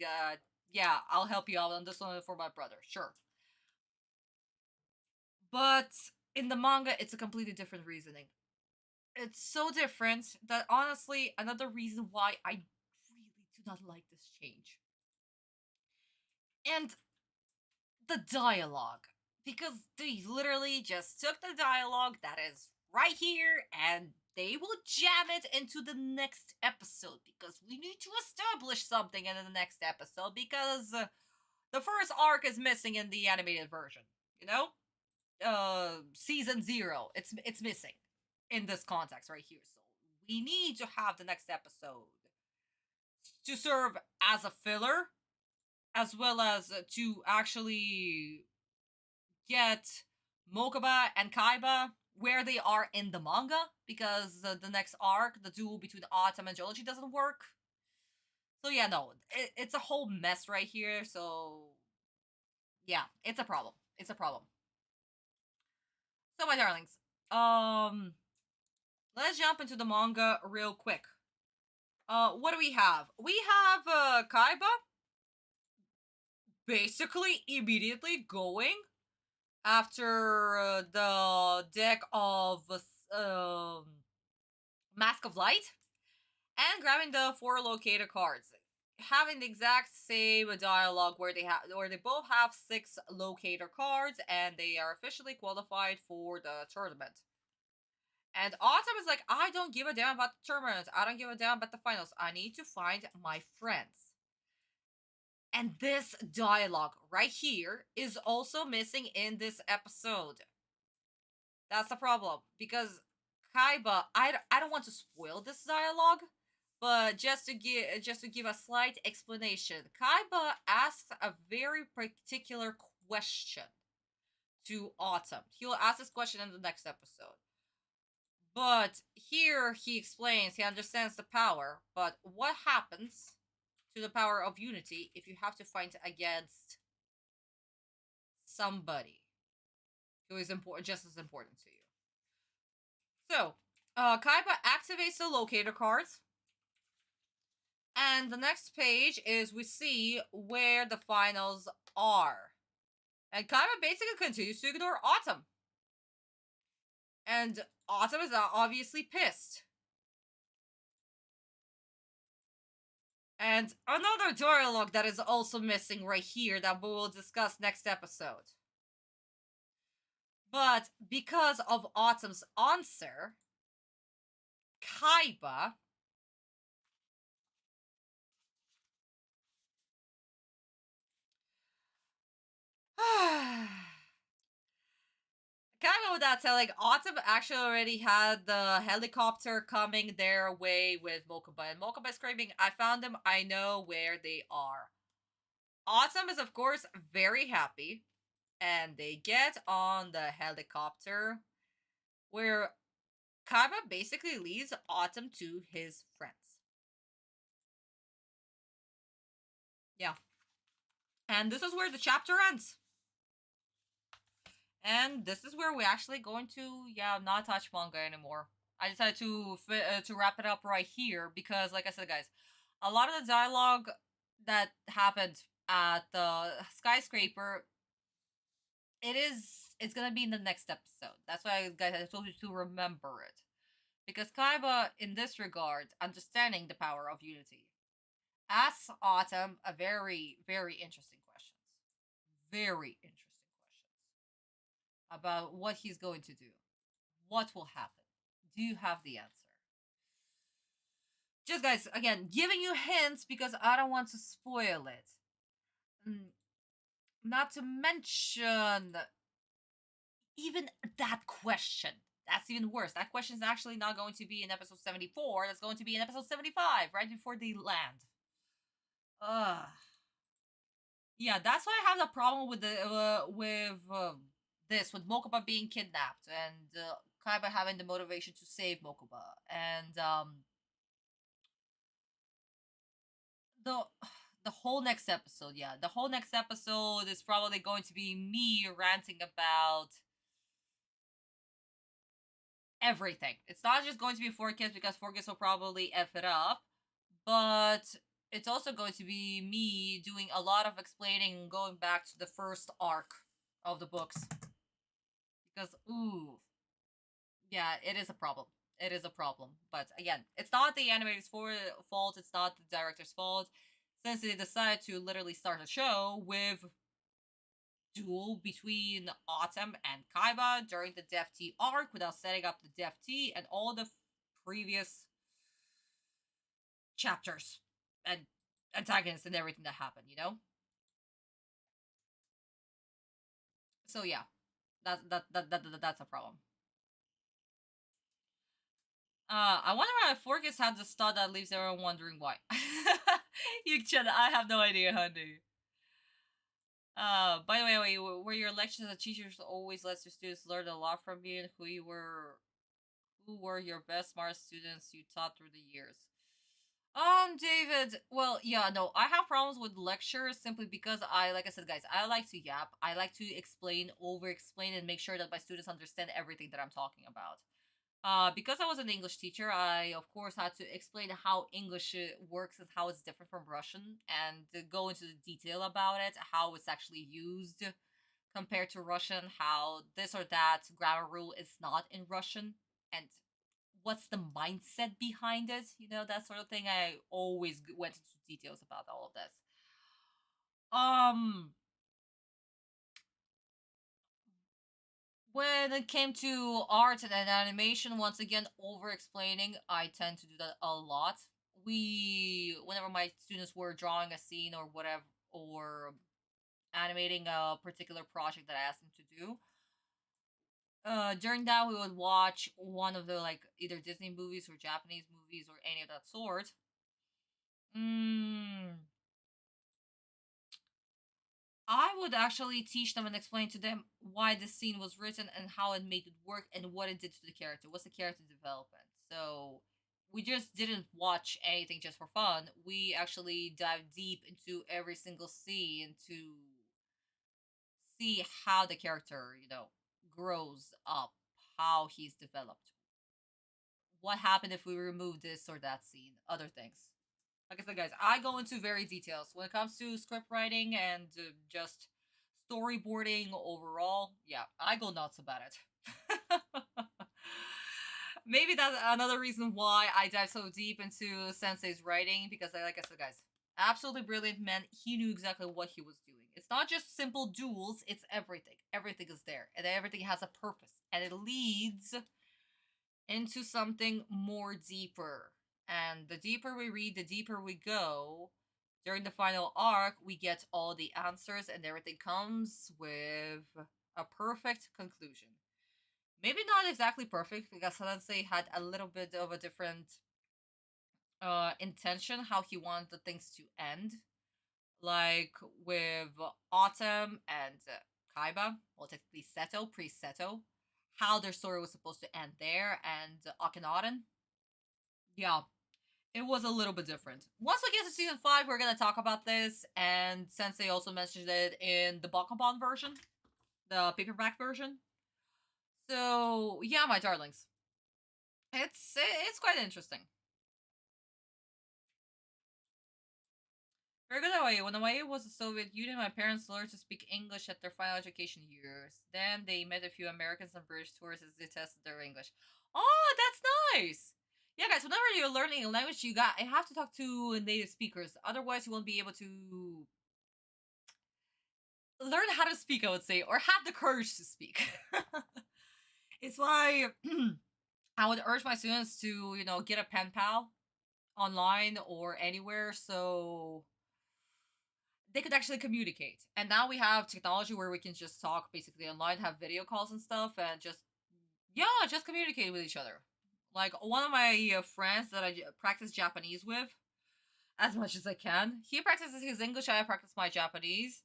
yeah, I'll help you out on this one for my brother. Sure. But in the manga, it's a completely different reasoning. It's so different that, honestly, another reason why I really do not like this change. And the dialogue. Because they literally just took the dialogue that is right here and they will jam it into the next episode because we need to establish something in the next episode because the first arc is missing in the animated version, you know? Season 0, it's missing in this context right here. So we need to have the next episode to serve as a filler as well as to actually get Mokuba and Kaiba where they are in the manga because the next arc, the duel between Autumn and Joji, doesn't work. So yeah, no, it's a whole mess right here. So yeah, it's a problem. It's a problem. So my darlings, let's jump into the manga real quick. What do we have? We have Kaiba basically immediately going after the deck of Mask of Light and grabbing the 4 locator cards, having the exact same dialogue where they both have 6 locator cards and they are officially qualified for the tournament. And Autumn is like, I don't give a damn about the tournament. I don't give a damn about the finals. I need to find my friends. And this dialogue right here is also missing in this episode. That's the problem. Because Kaiba, I don't want to spoil this dialogue, but just to give a slight explanation, Kaiba asks a very particular question to Autumn. He'll ask this question in the next episode. But here he explains, he understands the power, but what happens to the power of unity if you have to fight against somebody who is just as important to you? So, Kaiba activates the locator cards. And the next page is we see where the finals are. And Kaiba basically continues to ignore Autumn. And Autumn is obviously pissed. And another dialogue that is also missing right here that we will discuss next episode. But because of Autumn's answer, Kaiba Kaiba without telling, Autumn actually already had the helicopter coming their way with Mokuba. And Mokuba screaming, I found them, I know where they are. Autumn is, of course, very happy. And they get on the helicopter where Kaiba basically leads Autumn to his friends. Yeah. And this is where the chapter ends. And this is where we're actually going to, not touch manga anymore. I decided to wrap it up right here because, like I said, guys, a lot of the dialogue that happened at the skyscraper, it's gonna be in the next episode. That's why, guys, I told you to remember it. Because Kaiba, in this regard, understanding the power of unity, asks Autumn a very, very interesting questions. Very interesting questions. About what he's going to do. What will happen? Do you have the answer? Just, guys, again, giving you hints because I don't want to spoil it. Not to mention even that question. That's even worse. That question is actually not going to be in episode 74. That's going to be in episode 75, right before they land. Ugh. Yeah, that's why I have the problem with with Mokuba being kidnapped and Kaiba having the motivation to save Mokuba and the whole next episode. Yeah, the whole next episode is probably going to be me ranting about everything. It's not just going to be Forecast because Forecast will probably F it up, but it's also going to be me doing a lot of explaining and going back to the first arc of the books. Because, ooh. Yeah, it is a problem. It is a problem. But again, it's not the animator's fault, it's not the director's fault. Since they decided to literally start a show with duel between Autumn and Kaiba during the Def T arc without setting up the Def T and all the previous chapters and antagonists and everything that happened, you know? So yeah, that's a problem. I wonder why Forgus had the star that leaves everyone wondering why. You should. I have no idea, honey. By the way, were your lectures and teachers always let your students learn a lot from you, and who were your best, smartest students you taught through the years? David, well, yeah, no, I have problems with lectures simply because like I said, guys, I like to yap. I like to explain, over-explain, and make sure that my students understand everything that I'm talking about. Because I was an English teacher, I, of course, had to explain how English works and how it's different from Russian, and go into the detail about it, how it's actually used compared to Russian, how this or that grammar rule is not in Russian, and what's the mindset behind it, you know, that sort of thing. I always went into details about all of this. When it came to art and animation, once again, over-explaining, I tend to do that a lot. Whenever my students were drawing a scene or whatever, or animating a particular project that I asked them to do, during that we would watch one of the, like, either Disney movies or Japanese movies or any of that sort. I would actually teach them and explain to them why the scene was written and how it made it work and what it did to the character. What's the character development? So we just didn't watch anything just for fun. We actually dived deep into every single scene to see how the character, you know, grows up, how he's developed. What happened if we remove this or that scene, other things. Like I said, guys, I go into very details when it comes to script writing and just storyboarding overall. Yeah, I go nuts about it. Maybe that's another reason why I dive so deep into Sensei's writing, because like I said, guys, absolutely brilliant man. He knew exactly what he was doing. It's not just simple duels, it's everything. Everything is there, and everything has a purpose, and it leads into something more deeper. And the deeper we read, the deeper we go. During the final arc, we get all the answers and everything comes with a perfect conclusion. Maybe not exactly perfect, because Sensei had a little bit of a different intention how he wanted the things to end. Like with Autumn and Kaiba, well, technically Seto, pre-Seto, how their story was supposed to end there, and Akhenaten. Yeah, it was a little bit different. Once we get to season 5, we're gonna talk about this, and Sensei also mentioned it in the Bakabon version, the paperback version. So yeah, my darlings, it's quite interesting. Very good that way. When I was the Soviet Union, my parents learned to speak English at their final education years. Then they met a few Americans and British tourists as they tested their English. Oh, that's nice. Yeah, guys, whenever you're learning a language, you have to talk to native speakers. Otherwise, you won't be able to learn how to speak, I would say, or have the courage to speak. It's why I would urge my students to, get a pen pal online or anywhere so they could actually communicate. And now we have technology where we can just talk basically online, have video calls and stuff, and just communicate with each other. Like one of my friends that I practice Japanese with as much as I can. He practices his English, I practice my Japanese.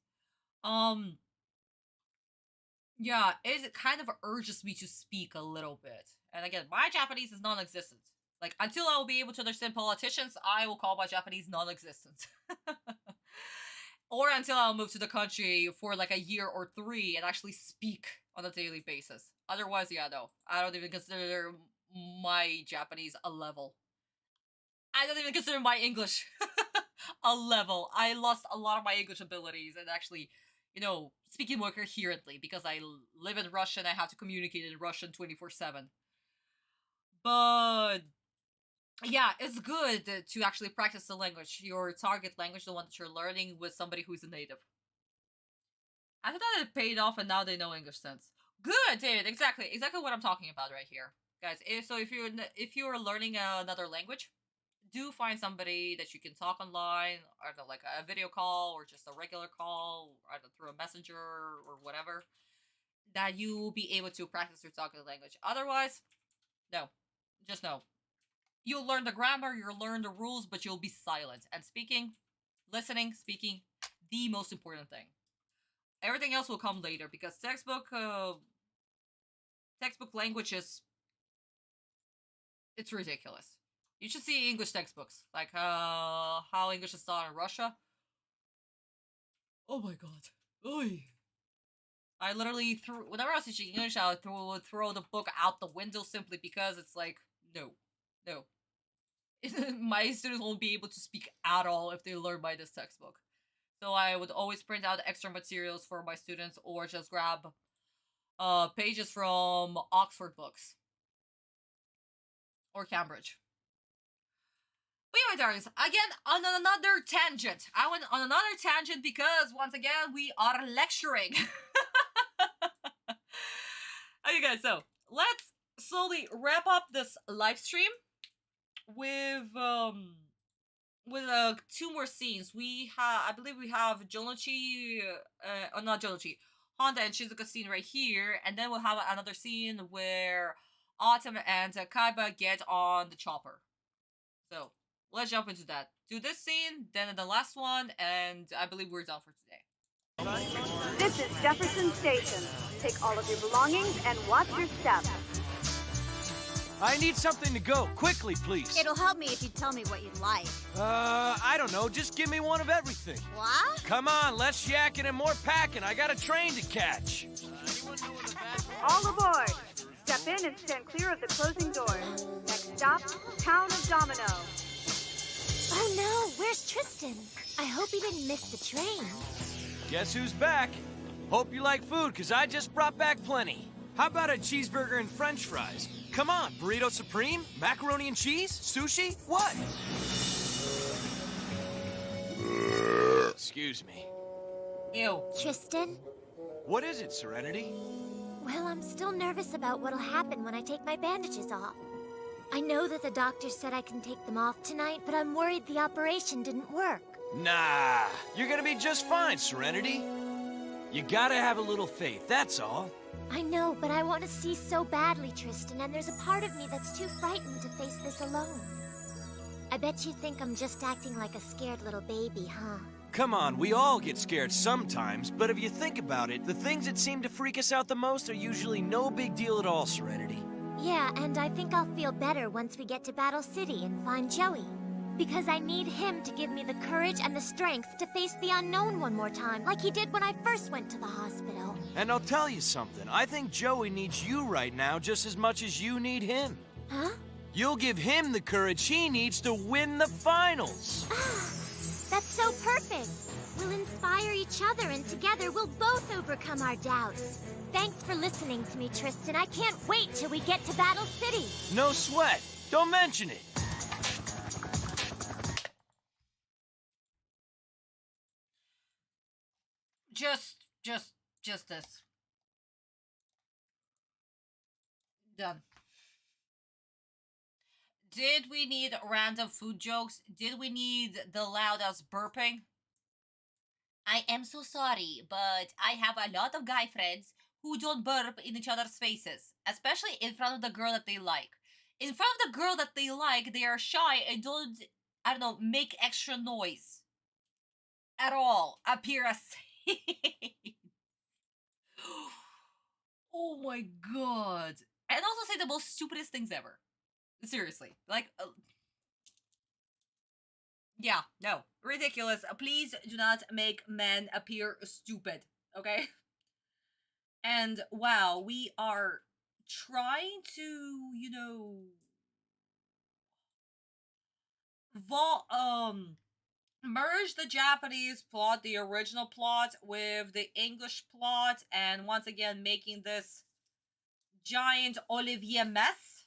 Yeah, it kind of urges me to speak a little bit. And again, my Japanese is non-existent. Like, until I will be able to understand politicians, I will call my Japanese non-existent. Or until I'll move to the country for like a year or 3 and actually speak on a daily basis. Otherwise, yeah, no. I don't even consider my Japanese a level. I don't even consider my English a level. I lost a lot of my English abilities and actually, speaking more coherently because I live in Russia and I have to communicate in Russian 24/7. But yeah, it's good to actually practice the language, your target language, the one that you're learning, with somebody who's a native. I thought that it paid off and now they know English sense. Good, David. Exactly what I'm talking about right here. Guys, if you're learning another language, do find somebody that you can talk online, either like a video call or just a regular call, either through a messenger or whatever, that you will be able to practice your talking language. Otherwise, no. Just no. You'll learn the grammar, you'll learn the rules, but you'll be silent. And listening, speaking, the most important thing. Everything else will come later because textbook language it's ridiculous. You should see English textbooks, like how English is taught in Russia. Oh my god. Oy. I literally whenever I was teaching English, I would throw the book out the window simply because it's like, no. My students won't be able to speak at all if they learn by this textbook. So I would always print out extra materials for my students or just grab pages from Oxford books. Or Cambridge. But yeah, my darlings, again, on another tangent. I went on another tangent because, once again, we are lecturing. Okay, guys, so let's slowly wrap up this live stream with 2 more scenes. I believe we have not Jonichi, Honda and Shizuka scene right here, and then we'll have another scene where Autumn and Kaiba get on the chopper. So let's jump into that. Do this scene, then the last one, and I believe we're done for today. This is Jefferson Station. Take all of your belongings and watch your step. I need something to go. Quickly, please. It'll help me if you tell me what you'd like. I don't know. Just give me one of everything. What? Come on, less yakking and more packing. I got a train to catch. All aboard. Step in and stand clear of the closing doors. Next stop, Town of Domino. Oh no, where's Tristan? I hope he didn't miss the train. Guess who's back? Hope you like food, because I just brought back plenty. How about a cheeseburger and french fries? Come on, burrito supreme? Macaroni and cheese? Sushi? What? Excuse me. Ew. Tristan? What is it, Serenity? Well, I'm still nervous about what'll happen when I take my bandages off. I know that the doctor said I can take them off tonight, but I'm worried the operation didn't work. Nah, you're gonna be just fine, Serenity. You gotta have a little faith, that's all. I know, but I want to see so badly, Tristan, and there's a part of me that's too frightened to face this alone. I bet you think I'm just acting like a scared little baby, huh? Come on, we all get scared sometimes, but if you think about it, the things that seem to freak us out the most are usually no big deal at all, Serenity. Yeah, and I think I'll feel better once we get to Battle City and find Joey. Because I need him to give me the courage and the strength to face the unknown one more time, like he did when I first went to the hospital. And I'll tell you something, I think Joey needs you right now just as much as you need him. Huh? You'll give him the courage he needs to win the finals. That's so perfect. We'll inspire each other, and together we'll both overcome our doubts. Thanks for listening to me, Tristan. I can't wait till we get to Battle City. No sweat. Don't mention it. Just this. Done. Did we need random food jokes? Did we need the loud ass burping? I am so sorry, but I have a lot of guy friends who don't burp in each other's faces, especially in front of the girl that they like. In front of the girl that they like, they are shy and don't, I don't know, make extra noise at all. Appear as oh my god. And also say the most stupidest things ever. Seriously. Like, yeah, no. Ridiculous. Please do not make men appear stupid, okay? And wow, we are trying to, you know, merge the Japanese plot, the original plot, with the English plot, and once again making this giant Olivier mess.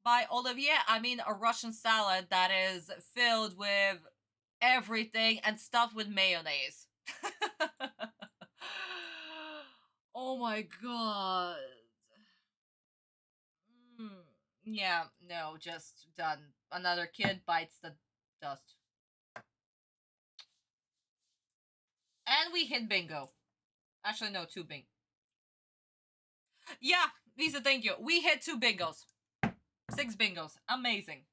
By Olivier, I mean a Russian salad that is filled with everything and stuffed with mayonnaise. Oh my god. Yeah, no, just done. Another kid bites the dust. And we hit bingo. Actually, no, 2 bingo. Yeah, Lisa, thank you. We hit 2 bingos. 6 bingos. Amazing.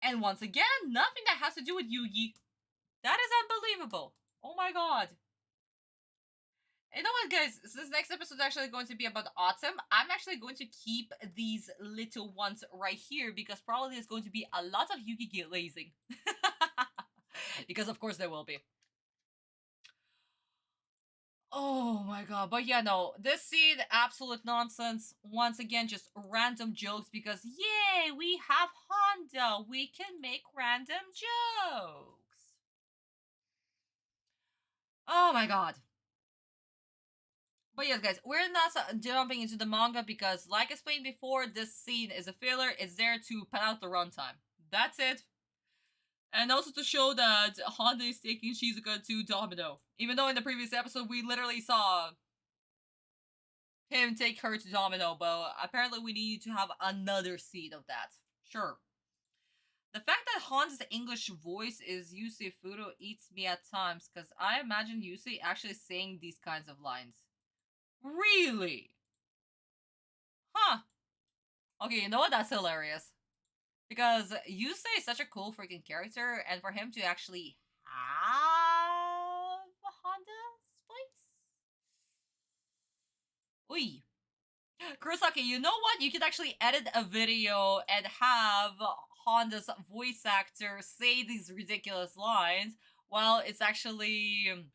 And once again, nothing that has to do with Yugi. That is unbelievable. Oh my god. You know what, guys? This next episode is actually going to be about autumn. I'm actually going to keep these little ones right here because probably there's going to be a lot of Yugi glazing. Because of course there will be. Oh my god, but yeah, no, this scene, absolute nonsense. Once again, just random jokes because, yay, we have Honda. We can make random jokes. Oh my god. But yes, guys, we're not jumping into the manga because, like I explained before, this scene is a filler. It's there to pad out the runtime. That's it. And also to show that Honda is taking Shizuka to Domino. Even though in the previous episode we literally saw him take her to Domino, but apparently we need to have another scene of that. Sure. The fact that Honda's English voice is Yusei Furo eats me at times, because I imagine Yusei actually saying these kinds of lines. Really? Huh. Okay, you know what? That's hilarious. Because Yusei is such a cool freaking character, and for him to actually have Honda's voice? Oi. Kurosaki, you know what? You could actually edit a video and have Honda's voice actor say these ridiculous lines while it's actually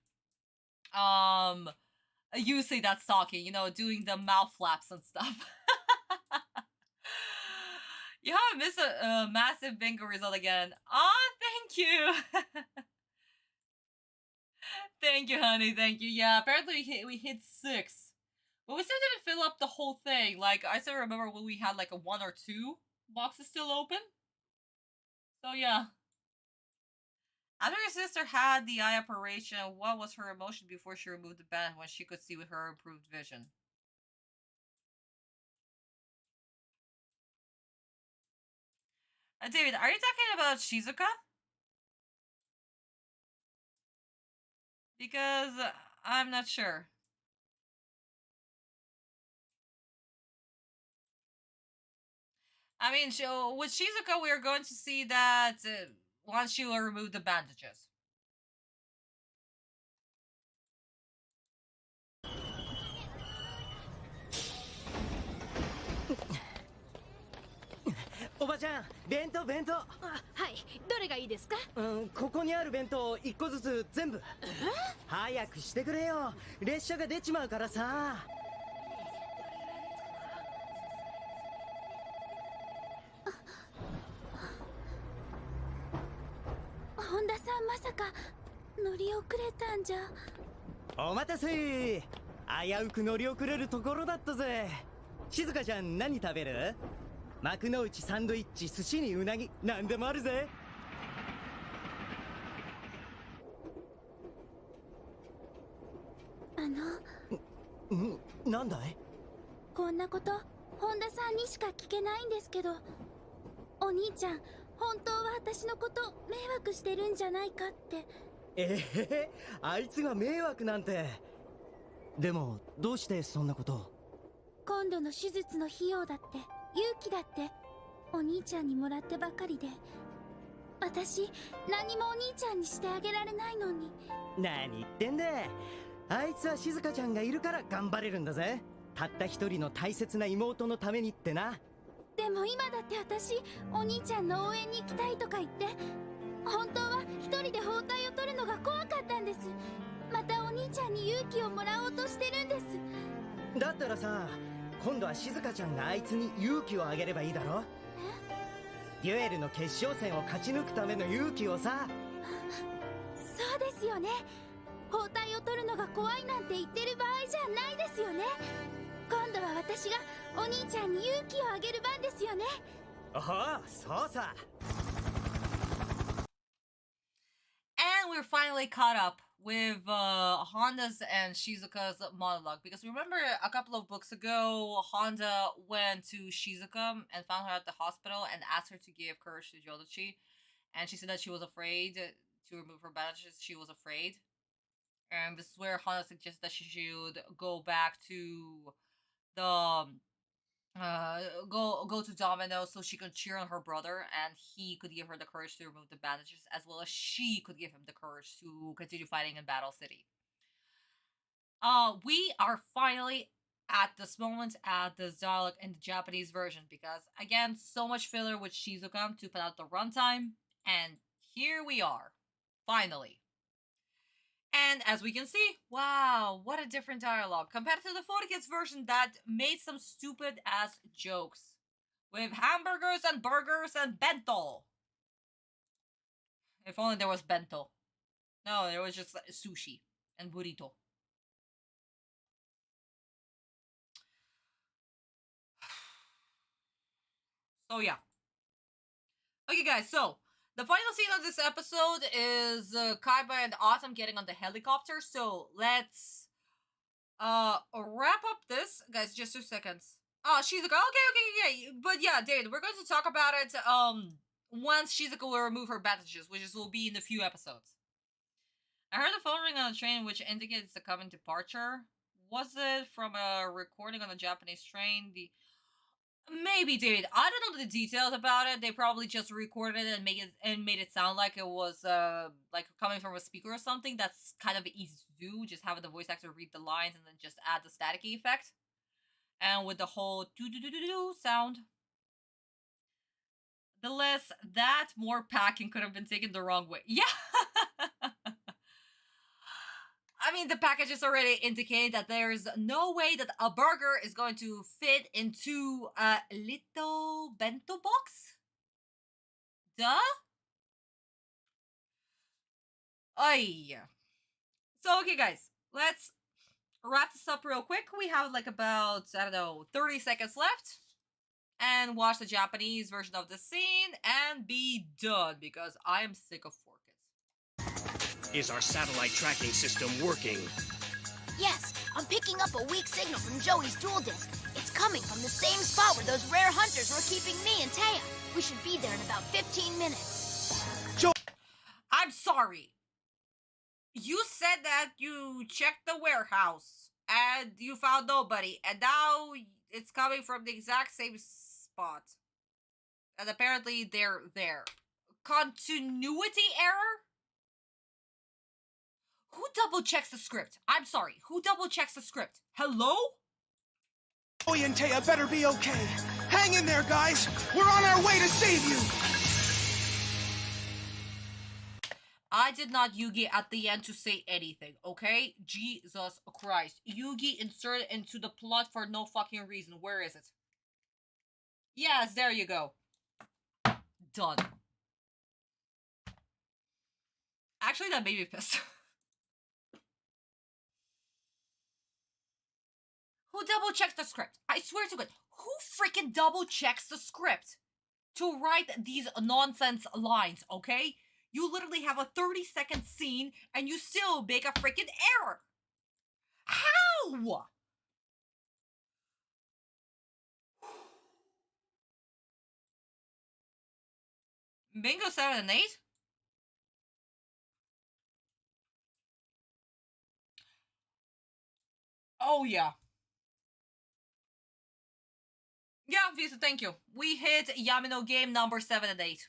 Yusei that's talking, you know, doing the mouth flaps and stuff. You haven't missed a massive bingo result again. Ah, thank you. Thank you, honey. Thank you. Yeah, apparently we hit 6. But we still didn't fill up the whole thing. Like, I still remember when we had like a 1 or 2 boxes still open. So yeah. After your sister had the eye operation, what was her emotion before she removed the band when she could see with her improved vision? David, are you talking about Shizuka? Because I'm not sure. I mean, with Shizuka, we are going to see that once she will remove the bandages. Oba-chan, 弁当。はい、どれがいいですか？ここにある弁当1個ずつ全部。早くしてくれよ。列車が出ちまうからさ。本田さんまさか乗り遅れたんじゃ。お待たせ。危うく乗り遅れるところだったぜ。静香ちゃん何食べる？幕の内サンドイッチ、寿司にうなぎ、なんでもあるぜ。なんだい？こんなこと本田さんにしか聞けないんですけど、お兄ちゃん本当は私のこと迷惑してるんじゃないかって。あいつが迷惑なんて。でもどうしてそんなことを？今度の手術の費用だって勇気だってお兄ちゃんにもらってばかりで、私何もお兄ちゃんにしてあげられないのに。何言ってんだ。あいつは静香ちゃんがいるから頑張れるんだぜ。たった一人の大切な妹のためにってな。でも今だって私お兄ちゃんの応援に行きたいとか言って、本当は一人で包帯を取るのが怖かったんです。またお兄ちゃんに勇気をもらおうとしてるんです。だったらさ、今度は静香ちゃんがあいつに勇気をあげればいいだろ。デュエルの決勝戦を勝ち抜くための勇気をさ。そうですよね。包帯を取るのが怖いなんて言ってる場合じゃないですよね。今度は私がお兄ちゃんに勇気をあげる番ですよね。ああ、そうさ。And we're finally caught up with Honda's and Shizuka's monologue, because remember a couple of books ago, Honda went to Shizuka and found her at the hospital and asked her to give courage to Jodachi, and she said that she was afraid to remove her bandages. She was afraid, and this is where Honda suggests that she should go back to the go to Domino so she could cheer on her brother, and he could give her the courage to remove the bandages, as well as she could give him the courage to continue fighting in Battle City. We are finally at this moment at this dialogue in the Japanese version, because again, so much filler with Shizuka to put out the runtime, and here we are, finally. And as we can see, wow, what a different dialogue compared to the 40Kids version that made some stupid ass jokes with hamburgers and burgers and bento. If only there was bento. No, there was just sushi and burrito. So yeah. Okay guys, so the final scene of this episode is Kaiba and Autumn getting on the helicopter. So let's wrap up this. Guys, just 2 seconds. Oh, Shizuka. Okay. But yeah, David, we're going to talk about it once Shizuka will remove her bandages, which will be in a few episodes. I heard a phone ring on the train which indicates the coming departure. Was it from a recording on the Japanese train? Maybe, David. I don't know the details about it. They probably just recorded it and made it sound like it was like coming from a speaker or something. That's kind of easy to do. Just having the voice actor read the lines and then just add the staticky effect. And with the whole do sound. The less that, more packing could have been taken the wrong way. Yeah. I mean, the packages already indicate that there's no way that a burger is going to fit into a little bento box. Duh? Ay. So, okay, guys. Let's wrap this up real quick. We have, like, about, I don't know, 30 seconds left. And watch the Japanese version of the scene and be done, because I am sick of 4Kids. Is our satellite tracking system working? Yes, I'm picking up a weak signal from Joey's dual disc. It's coming from the same spot where those rare hunters were keeping me and Taya. We should be there in about 15 minutes. I'm sorry. You said that you checked the warehouse and you found nobody, and now it's coming from the exact same spot. And apparently they're there. Continuity error? Who double checks the script? I'm sorry. Who double checks the script? Hello? Joey and Taya better be okay. Hang in there, guys. We're on our way to save you. I did not Yugi at the end to say anything, okay? Jesus Christ. Yugi inserted into the plot for no fucking reason. Where is it? Yes, there you go. Done. Actually, that made me pissed. Who double checks the script? I swear to God, who freaking double checks the script to write these nonsense lines, okay? You literally have a 30-second scene and you still make a freaking error. How? Bingo 7 and 8? Oh, yeah. Yeah, Visa, thank you. We hit Yamino game number 7 and 8.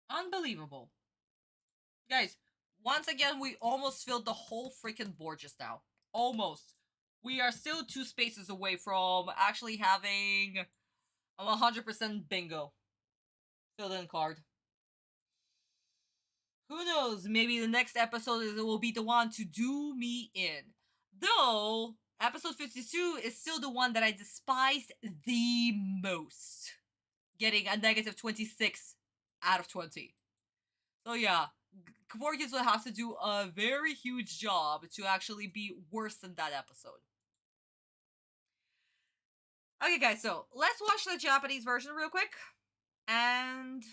Unbelievable. Guys, once again, we almost filled the whole freaking board just now. Almost. We are still 2 spaces away from actually having a 100% bingo filled in card. Who knows? Maybe the next episode will be the one to do me in. Though, episode 52 is still the one that I despised the most. Getting a negative 26 out of 20. So yeah, Kvorkis will have to do a very huge job to actually be worse than that episode. Okay guys, so let's watch the Japanese version real quick. And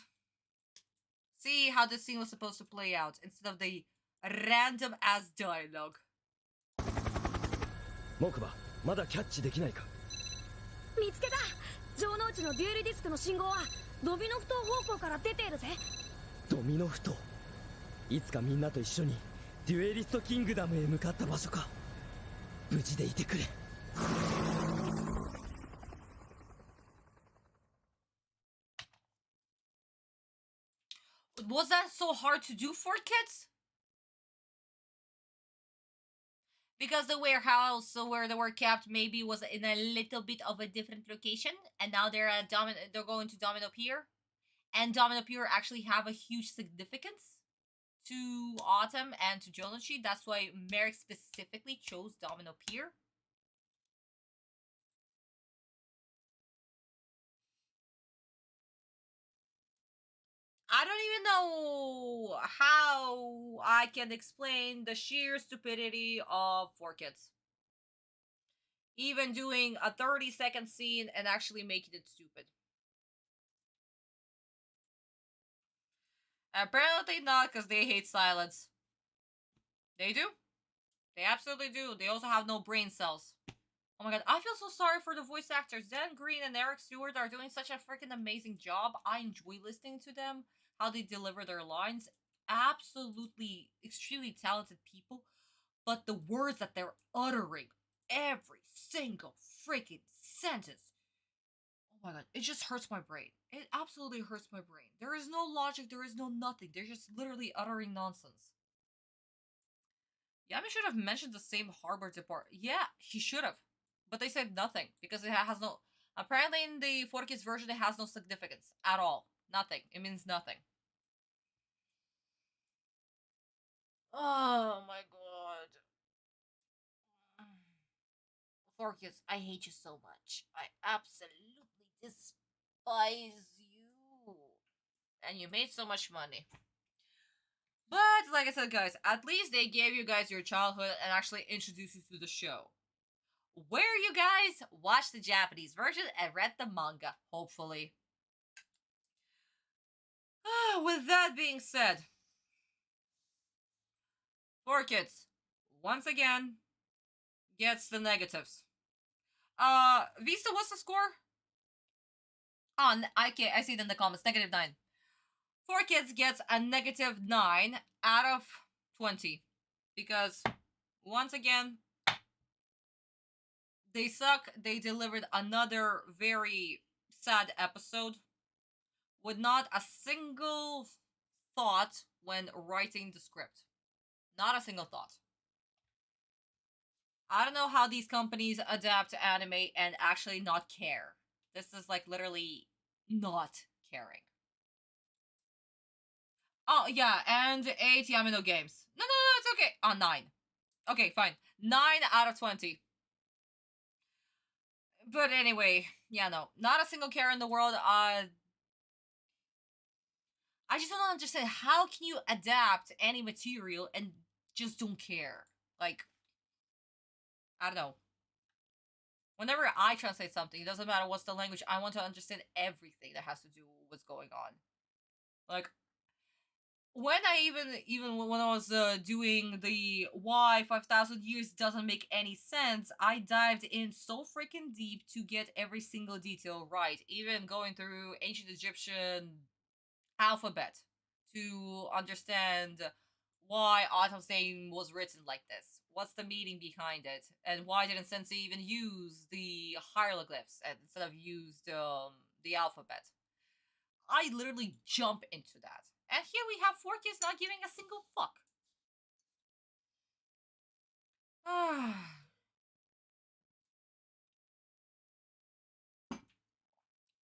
see how this scene was supposed to play out instead of the random ass dialogue. 木馬、まだキャッチできないか。見つけた。城之内のデュエルディスクの信号はドミノフ島方向から出ているぜ。ドミノフ島。いつかみんなと一緒にデュエリストキングダムへ向かった場所か。無事でいてくれ。Was that so hard to do for kids? Because the warehouse where they were kept maybe was in a little bit of a different location, and now they're at they're going to Domino Pier, and Domino Pier actually have a huge significance to Autumn and to Jonichi. That's why Merrick specifically chose Domino Pier. I don't even know how I can explain the sheer stupidity of 4Kids. Even doing a 30-second scene and actually making it stupid. Apparently not, because they hate silence. They do. They absolutely do. They also have no brain cells. Oh my god, I feel so sorry for the voice actors. Dan Green and Eric Stewart are doing such a freaking amazing job. I enjoy listening to them. How they deliver their lines. Absolutely extremely talented people. But the words that they're uttering, every single freaking sentence. Oh my god, it just hurts my brain. It absolutely hurts my brain. There is no logic, there is no nothing. They're just literally uttering nonsense. Yami should have mentioned the same harbor department. Yeah, he should have. But they said nothing. Because it has no... Apparently in the 4Kids version, it has no significance. At all. Nothing. It means nothing. Oh my god. 4Kids, I hate you so much. I absolutely despise you. And you made so much money. But, like I said, guys, at least they gave you guys your childhood and actually introduced you to the show. Where you guys watched the Japanese version and read the manga, hopefully. With that being said, 4Kids, once again, gets the negatives. Vista, what's the score? Oh, okay, I see it in the comments, -9. 4Kids gets a -9 out of 20. Because, once again, they suck. They delivered another very sad episode with not a single thought when writing the script. Not a single thought. I don't know how these companies adapt to anime and actually not care. This is like literally not caring. Oh, yeah, and 8 Yamino games. No, it's okay. Oh, 9. Okay, fine. 9 out of 20. But anyway, yeah, no. Not a single care in the world. I I just don't understand, how can you adapt any material and just don't care? Like, I don't know. Whenever I translate something, it doesn't matter what's the language, I want to understand everything that has to do with what's going on. Like, when I even when I was doing the why 5,000 years doesn't make any sense, I dived in so freaking deep to get every single detail right. Even going through ancient Egyptian alphabet to understand why Autumn's name was written like this. What's the meaning behind it? And why didn't Sensei even use the hieroglyphs instead of used the alphabet? I literally jump into that. And here we have 4 kids not giving a single fuck.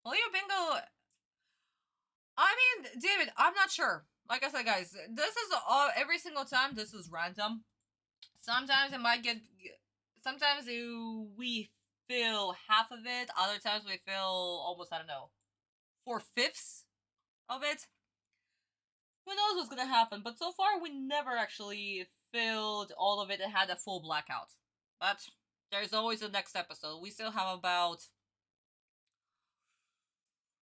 Leo Bingo, I mean, David, I'm not sure. Like I said, guys, this is every single time, this is random. Sometimes it might get, sometimes we fill half of it, other times we fill almost, I don't know, 4/5 of it. Who knows what's gonna happen, but so far we never actually filled all of it and had a full blackout. But there's always the next episode. We still have about...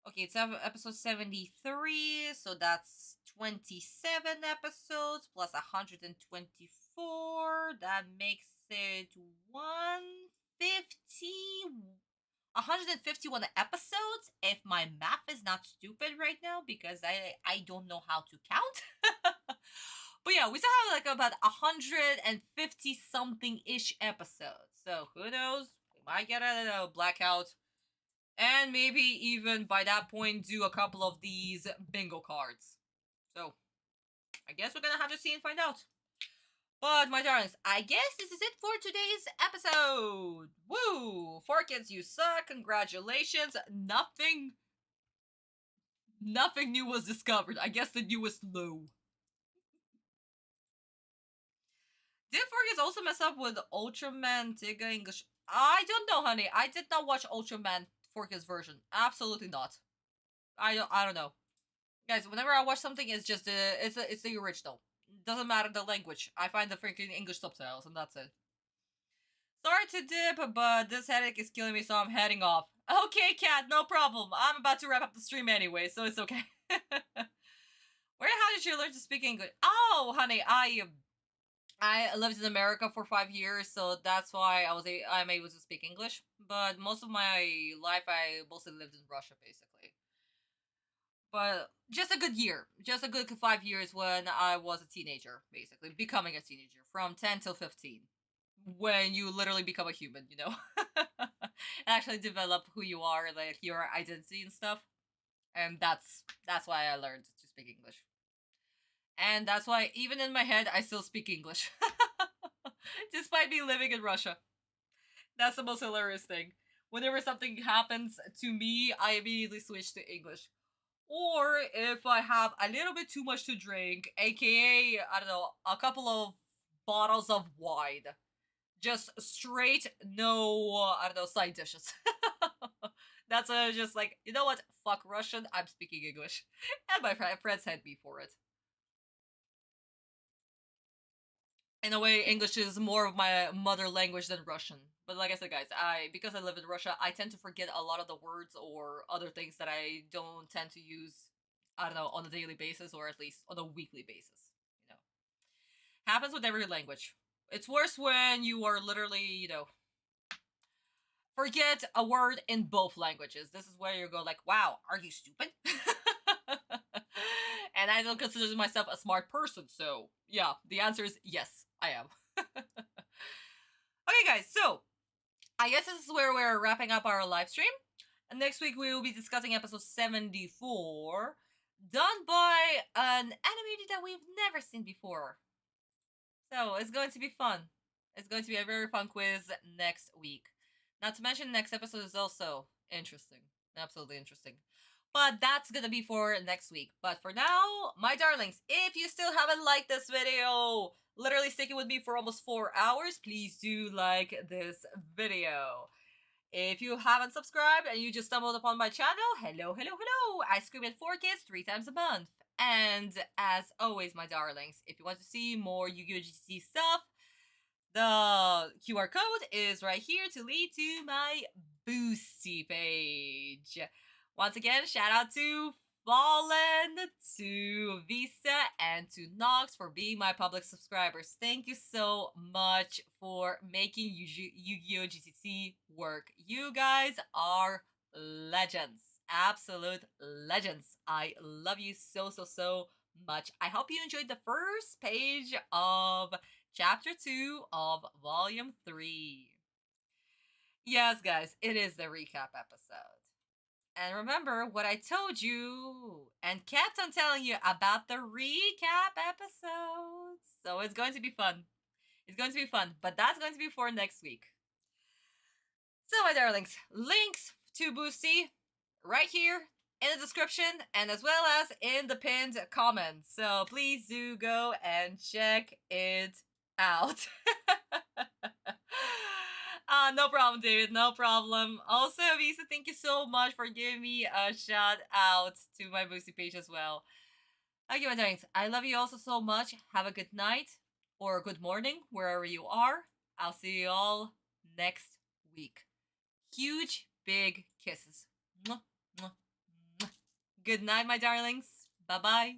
Okay, it's episode 73, so that's 27 episodes plus 124. That makes it 151 episodes, if my math is not stupid right now, because I don't know how to count. But yeah, we still have like about 150 something ish episodes. So who knows? We might get a blackout. And maybe even by that point do a couple of these bingo cards. So I guess we're gonna have to see and find out. But my darlings, I guess this is it for today's episode. Woo! 4 kids, you suck. Congratulations. Nothing new was discovered. I guess the newest low. Did 4 kids also mess up with Ultraman Tiga English? I don't know, honey. I did not watch Ultraman 4 kids version. Absolutely not. I don't know. Guys, whenever I watch something, it's just it's the original. Doesn't matter the language. I find the freaking English subtitles, and that's it. Sorry to dip, but this headache is killing me, so I'm heading off. Okay, Cat, no problem. I'm about to wrap up the stream anyway, so it's okay. How did you learn to speak English? Oh, honey, I lived in America for 5 years, so that's why I'm able to speak English. But most of my life, I mostly lived in Russia, basically. But just a good year. Just a good 5 years when I was a teenager, basically. Becoming a teenager. From 10 till 15. When you literally become a human, you know? And actually develop who you are, like your identity and stuff. And that's why I learned to speak English. And that's why, even in my head, I still speak English. Despite me living in Russia. That's the most hilarious thing. Whenever something happens to me, I immediately switch to English. Or if I have a little bit too much to drink, aka, I don't know, a couple of bottles of wine. Just straight, no, I don't know, side dishes. That's just like, you know what? Fuck Russian, I'm speaking English. And my friends hate me for it. In a way, English is more of my mother language than Russian. But like I said, guys, because I live in Russia, I tend to forget a lot of the words or other things that I don't tend to use, I don't know, on a daily basis or at least on a weekly basis. You know, happens with every language. It's worse when you are literally, you know, forget a word in both languages. This is where you go like, wow, are you stupid? And I don't consider myself a smart person, so yeah, the answer is yes, I am. Okay, guys, so I guess this is where we're wrapping up our live stream. And next week we will be discussing episode 74, done by an animator that we've never seen before. So it's going to be fun. It's going to be a very fun quiz next week. Not to mention, next episode is also interesting. Absolutely interesting. But that's gonna be for next week. But for now, my darlings, if you still haven't liked this video, literally sticking with me for almost 4 hours, please do like this video. If you haven't subscribed and you just stumbled upon my channel, hello, hello, hello. I stream at 4Kids 3 times a month. And as always, my darlings, if you want to see more Yu-Gi-Oh! GCC stuff, the QR code is right here to lead to my Boosty page. Once again, shout out to Fallen, to Vista, and to Nox for being my public subscribers. Thank you so much for making Yu-Gi-Oh! GCC work. You guys are legends. Absolute legends. I love you so, so, so much. I hope you enjoyed the first page of Chapter 2 of Volume 3. Yes, guys, it is the recap episode. And remember what I told you and kept on telling you about the recap episodes. So it's going to be fun. It's going to be fun, but that's going to be for next week. So, my darlings, links to Boosty right here in the description and as well as in the pinned comment. So please do go and check it out. No problem, David. No problem. Also, Visa, thank you so much for giving me a shout out to my Boosty page as well. Okay, my darlings, I love you also so much. Have a good night or good morning wherever you are. I'll see you all next week. Huge, big kisses. Mwah, mwah, mwah. Good night, my darlings. Bye-bye.